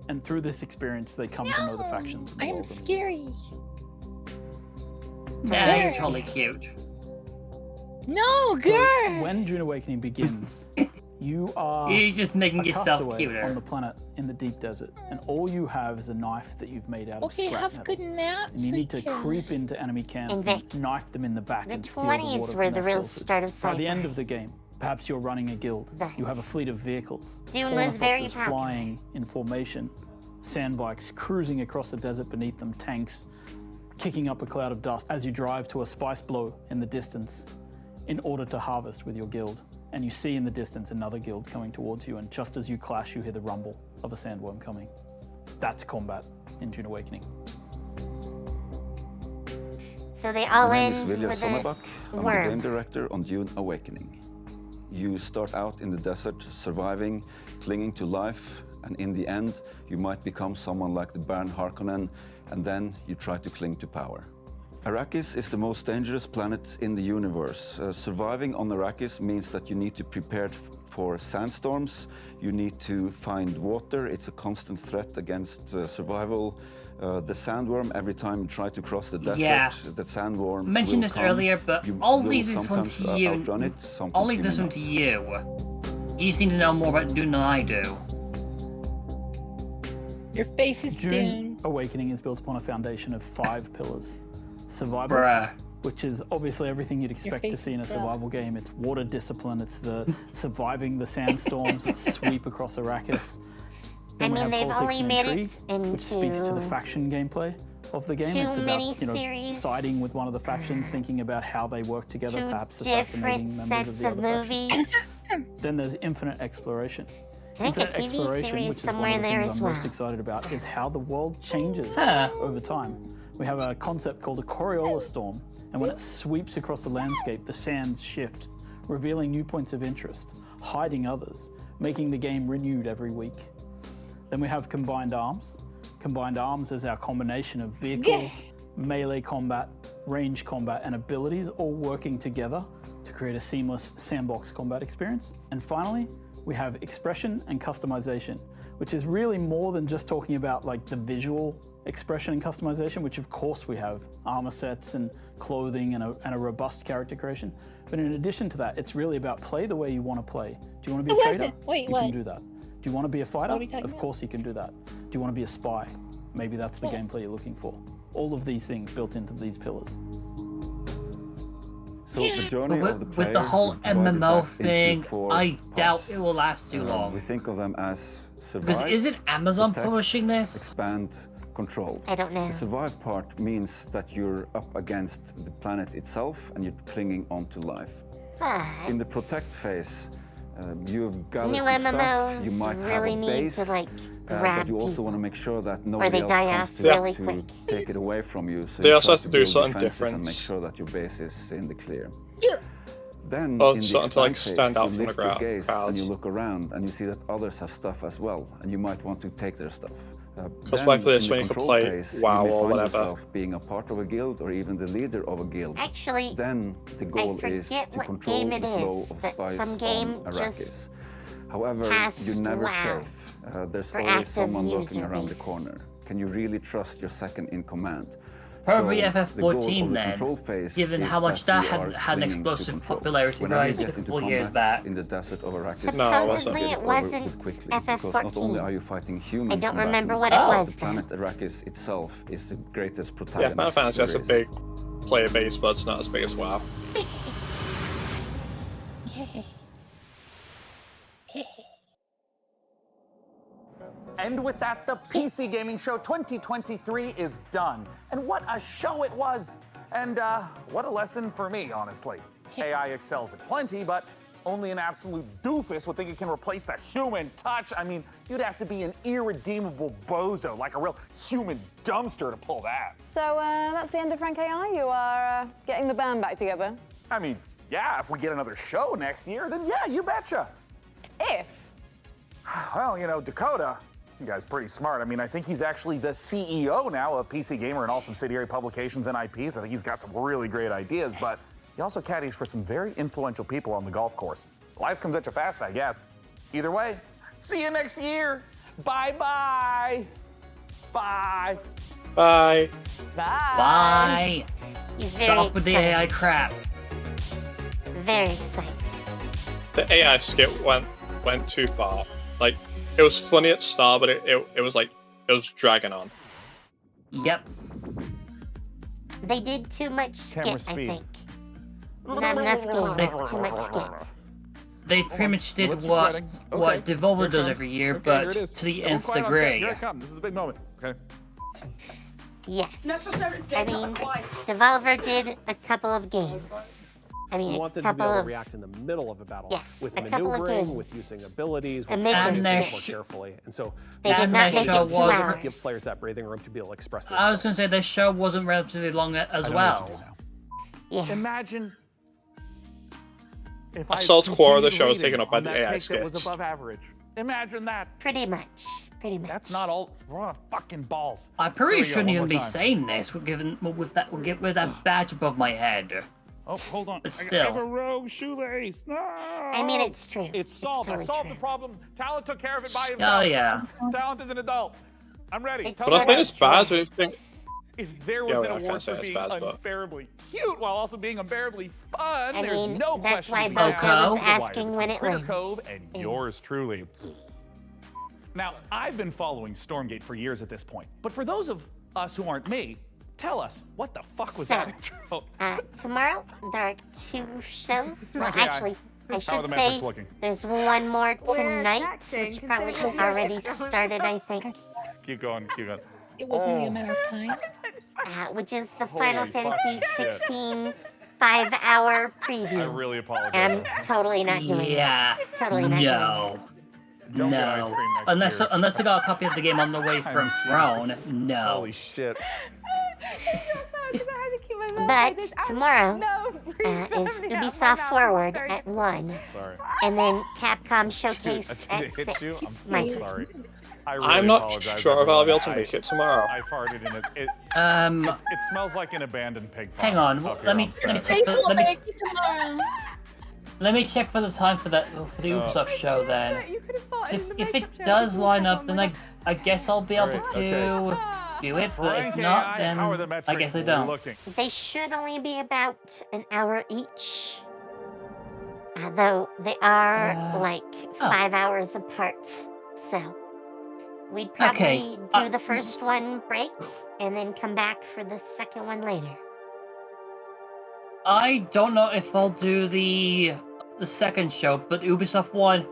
And through this experience, they come to know the factions. of the I'm world. scary. Yeah, you're totally cute. No, So girl. when Dune Awakening begins, you are You're just making a yourself castaway cuter. on the planet in the deep desert, and all you have is a knife that you've made out Okay, of scrap have metal. good naps. And you need to okay. creep into enemy camps And and the- knife them in the back the and steal 20s the water were from the their real still start suits. of By the end sci-fi. of the game, perhaps you're running a guild. Right. You have a fleet of vehicles. Dune was very ornithopters popular. flying in formation, sandbikes cruising across the desert beneath them, tanks kicking up a cloud of dust as you drive to a spice blow in the distance in order to harvest with your guild. And you see in the distance another guild coming towards you, and just as you clash, you hear the rumble of a sandworm coming. That's combat in Dune Awakening. So they all My name is end Vilja with a Sommerbach. I'm the game worm. director on Dune Awakening. You start out in the desert, surviving, clinging to life, and in the end, you might become someone like the Baron Harkonnen, and then you try to cling to power. Arrakis is the most dangerous planet in the universe. Surviving on Arrakis means that you need to prepare for sandstorms, you need to find water, it's a constant threat against survival. The sandworm, every time you try to cross the desert, the sandworm I mentioned this earlier, but I'll leave this one to you. I'll leave this one to you. You seem to know more about Dune than I do. Your face is Dune. Awakening is built upon a foundation of 5 pillars. Survival, which is obviously everything you'd expect to see in a survival game. It's water discipline, it's the surviving the sandstorms that sweep across Arrakis. Then we have politics and intrigue, which speaks to the faction gameplay of the game. It's about, siding with one of the factions, thinking about how they work together, perhaps assassinating members of the other faction. Then there's infinite exploration. Infinite exploration, which is one of the things I'm most excited about, is how the world changes over time. We have a concept called a Coriolis storm, and when it sweeps across the landscape, the sands shift, revealing new points of interest, hiding others, making the game renewed every week. Then we have Combined Arms. Combined Arms is our combination of vehicles, melee combat, range combat, and abilities all working together to create a seamless sandbox combat experience. And finally, we have expression and customization, which is really more than just talking about like the visual expression and customization, which of course we have armor sets and clothing and a robust character creation. But in addition to that, it's really about play the way you want to play. Do you want to be a trader? You can do that. Do you want to be a fighter? Of course you can do that. Do you want to be a spy? Maybe that's the gameplay you're looking for. All of these things built into these pillars. So the journey of the player, with the whole MMO thing, I doubt it will last too long. We think of them as survive, because isn't Amazon protect, publishing this? Expand, control. I don't know. The survive part means that you're up against the planet itself and you're clinging onto life. In the protect phase, you've gathered some stuff, you might really have a base, need to, like, but you also want to make sure that nobody else comes to take it away from you. So they you also try have to do something defenses different. and make sure that your base is in the clear. Yeah. Then Oh, in the something to, like, expand stand phase, out you from the lift your gaze and crowds. you look around and you see that others have stuff as well, and you might want to take their stuff. Because by this in when the you can control play phase, WoW you may or find whatever. yourself being a part of a guild or even the leader of a guild. Actually, then the goal is to what control game the it flow is, of but spice some game on just Arrakis. However, has you're never WoW safe. There's for always active someone lurking user around the base. corner. Can you really trust your second in command? Probably So, the goal FF14 of the then, control phase given is how much that you had are an clinging to explosive control. popularity Whenever you rise a get into couple years combat back. in the desert of Arrakis, Supposedly you it get over wasn't quickly, FF14. because not only are you fighting human I don't remember combatants, what it was the planet Arrakis itself is the greatest Yeah, protagonist. Final Fantasy has a there is. big player base, but it's not as big as WoW. And with that, the PC Gaming Show 2023 is done. And what a show it was! And what a lesson for me, honestly. AI excels at plenty, but only an absolute doofus would think it can replace the human touch. I mean, you'd have to be an irredeemable bozo, like a real human dumpster to pull that. So that's the end of Frank AI? You are getting the band back together? I mean, yeah, if we get another show next year, then yeah, you betcha. If? Well, you know, Dakota, you guy's pretty smart. I mean, I think he's actually the CEO now of PC Gamer and all subsidiary publications and IPs. I think he's got some really great ideas, but he also caddies for some very influential people on the golf course. Life comes at you fast, I guess. Either way, see you next year. Bye-bye. Bye. Bye. Bye. He's very Stop with the excited. AI crap. Very excited. The AI skit went too far. Like, it was funny at the start, but it was like, it was dragging on. Yep. They did too much skit, Camera I speed. think. Not enough game, too much skit. They pretty much did Let's just what ready. what Okay, Devolver here it does comes. every year, Okay, but here it is. to the Everyone nth quiet on set. degree. Here I come. This is the big moment. Okay. Yes. Necessary I data mean, acquired. Devolver did a couple of games. I mean, We a want them to be couple able to of react in the middle of a battle. Yes, with a couple of maneuvering, games. with using abilities, with And make playing them things stick. more carefully. And so They did not make it 2 hours. gives players that breathing room to be able to express their I was going to say this show wasn't relatively long as well. Yeah. Imagine if I saw continued core of the show was reading taken up by on the that AI take that was skits. above average. Imagine that. Pretty much. That's not all. Oh, fucking balls. I probably Here we go, shouldn't one even more be time. saying this with that badge above my head. Oh, hold on. But I have a still. rogue shoelace. No. I mean, it's true. It's solved. I totally solved true. the problem. Talent took care of it by himself. Oh yeah. Talent is an adult. I'm ready. But I think it's bad. Do you think? If there Yeah, was well, I an can't award say for it's being bad, but- unbearably cute while also being unbearably fun, I there's mean, no that's question why to be Boco asked. was The wire asking between when it Critter wins. Cove and yours truly. Now, I've been following Stormgate for years at this point, but for those of us who aren't me, tell us, what the fuck was So, that intro? Tomorrow, there are 2 shows. Well, Okay, actually, I how are should the metrics say looking? there's one more tonight, taxing, which probably considering already it's going started, I think, Keep going, keep going. It was only a matter of time. which is the Holy Final fucking Fantasy shit. 16 5-hour preview. I really apologize. And I'm totally not doing Yeah. that. Totally not doing No. Don't get ice No. cream next Unless year. unless they got a copy of the game on the way from Throne. No. Holy shit. But tomorrow is Ubisoft Forward at 1. Sorry. And then Capcom Showcase Did at it hit 6. you? I'm so Mike. sorry. I really I'm not apologize, sure if I'll be able to everyone. make it tomorrow. I farted in it. It smells like an abandoned pig farm. Hang on, up let here me on check Saturday. let me check for the time for the Ubisoft show then. 'Cause if it does line up, then I guess I'll be able Alright, to do it. But if Frank not, AI, then how are the I metrics guess I don't. looking? They should only be about an hour each. Though they are like 5 hours apart. So we'd probably do the first one break and then come back for the second one later. I don't know if I'll do the second show, but Ubisoft one,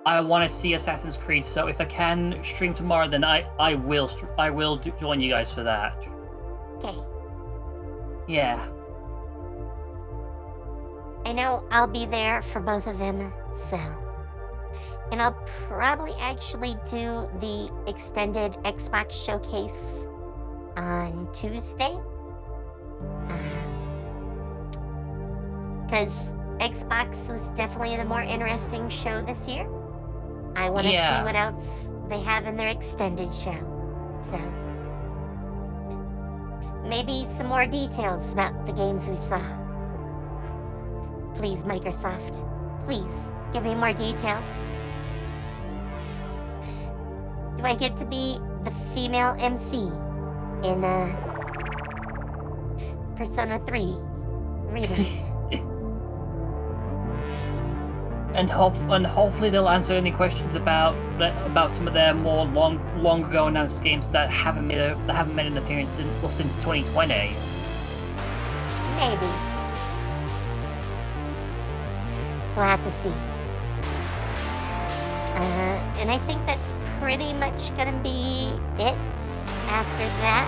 I want to see Assassin's Creed. So if I can stream tomorrow, then I will join you guys for that. Okay. Yeah. I know I'll be there for both of them, so. And I'll probably actually do the extended Xbox showcase on Tuesday. Because Xbox was definitely the more interesting show this year. I want to see what else they have in their extended show. So. Maybe some more details about the games we saw. Please, Microsoft. Please, give me more details. Do I get to be the female MC in Persona 3 Remake? And hopefully they'll answer any questions about some of their more long ago announced games that haven't made an appearance since 2020. Maybe. We'll have to see. And I think that's pretty much gonna be it. After that,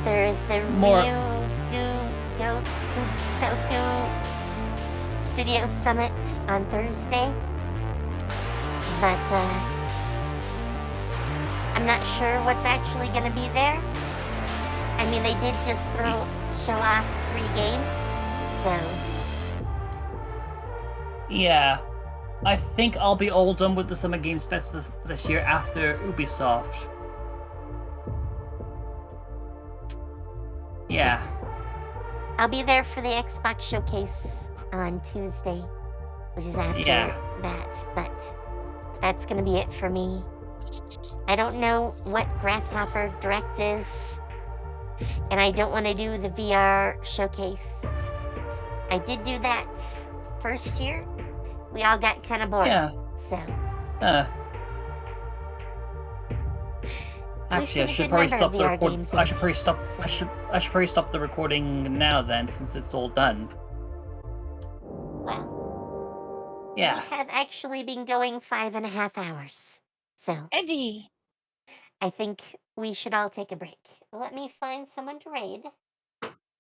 there's the Toku Studio Summit on Thursday. But I'm not sure what's actually gonna be there. I mean, they did just show off 3 games, so. Yeah, I think I'll be all done with the Summer Games Fest for this year after Ubisoft. Yeah. I'll be there for the Xbox showcase on Tuesday, which is after that, but that's gonna be it for me. I don't know what Grasshopper Direct is, and I don't want to do the VR showcase. I did do that first year. We all got kind of bored. Yeah. So. Actually, I should probably stop the recording. I should probably stop the recording now then, since it's all done. Well. Yeah. We have actually been going 5.5 hours. So. Eddie. I think we should all take a break. Let me find someone to raid.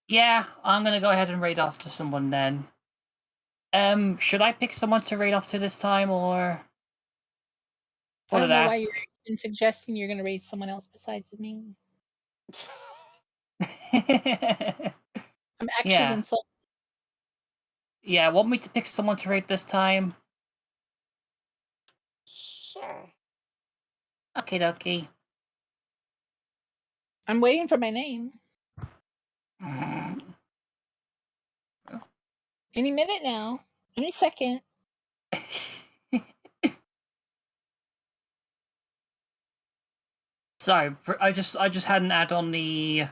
Yeah, I'm gonna go ahead and raid off to someone then. Should I pick someone to raid off to this time, or? I don't know why you're even suggesting you're going to raid someone else besides me. I'm actually insulted. Yeah, want me to pick someone to raid this time? Okay, dokie. I'm waiting for my name. Any minute now. Any second. Sorry, I just had an ad on the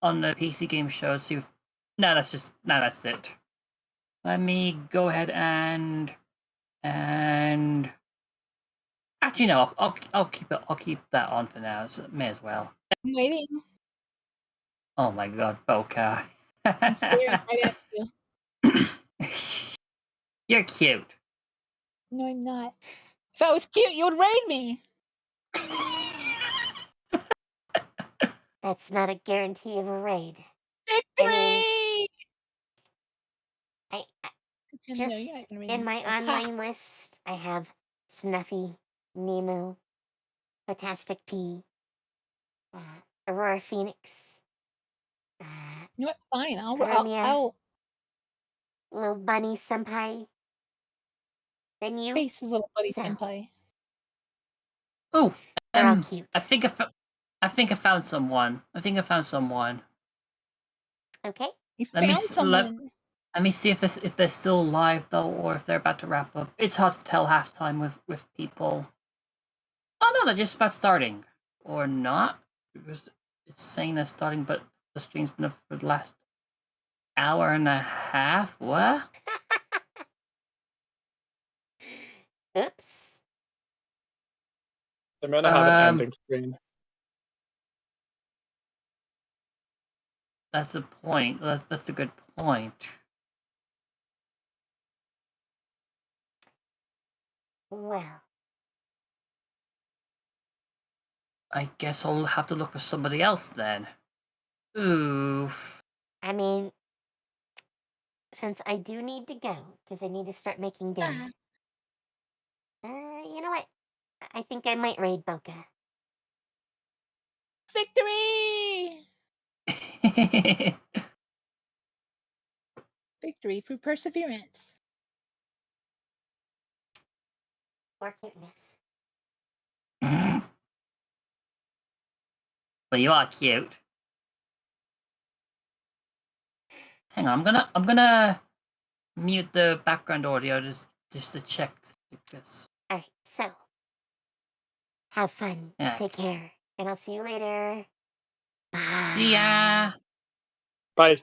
PC game show. So that's it. Let me go ahead and actually no, I'll keep that on for now. So may as well. I'm waiting. Oh my god, Boca. I'm staring right at you. You're cute. No, I'm not. If I was cute, you would raid me. That's not a guarantee of a raid. Victory! I No, just you're not gonna raid in me. my Oh, online list, I have Snuffy, Nemu, Fantastic P, Aurora Phoenix, You know what? Fine. Karamia, I'll Little Bunny Senpai. Then you. face his little buddy So, senpai. Oh, they're all cute. I think I found someone. Okay. You Let me found someone. let me see if they're still live though, or if they're about to wrap up. It's hard to tell halftime with people. Oh no, they're just about starting, or not, because it's saying they're starting, but the stream's been up for the last hour and a half. What? Oops. They might not have an ending screen. That's a point. That's a good point. Well, I guess I'll have to look for somebody else then. Oof. I mean, since I do need to go, because I need to start making dinner. You know what? I think I might raid Boca. Victory! Victory through perseverance. Or cuteness. But you are cute. Hang on, I'm gonna mute the background audio just to check this. Alright, so. Have fun. Yeah. Take care. And I'll see you later. Bye. See ya. Bye.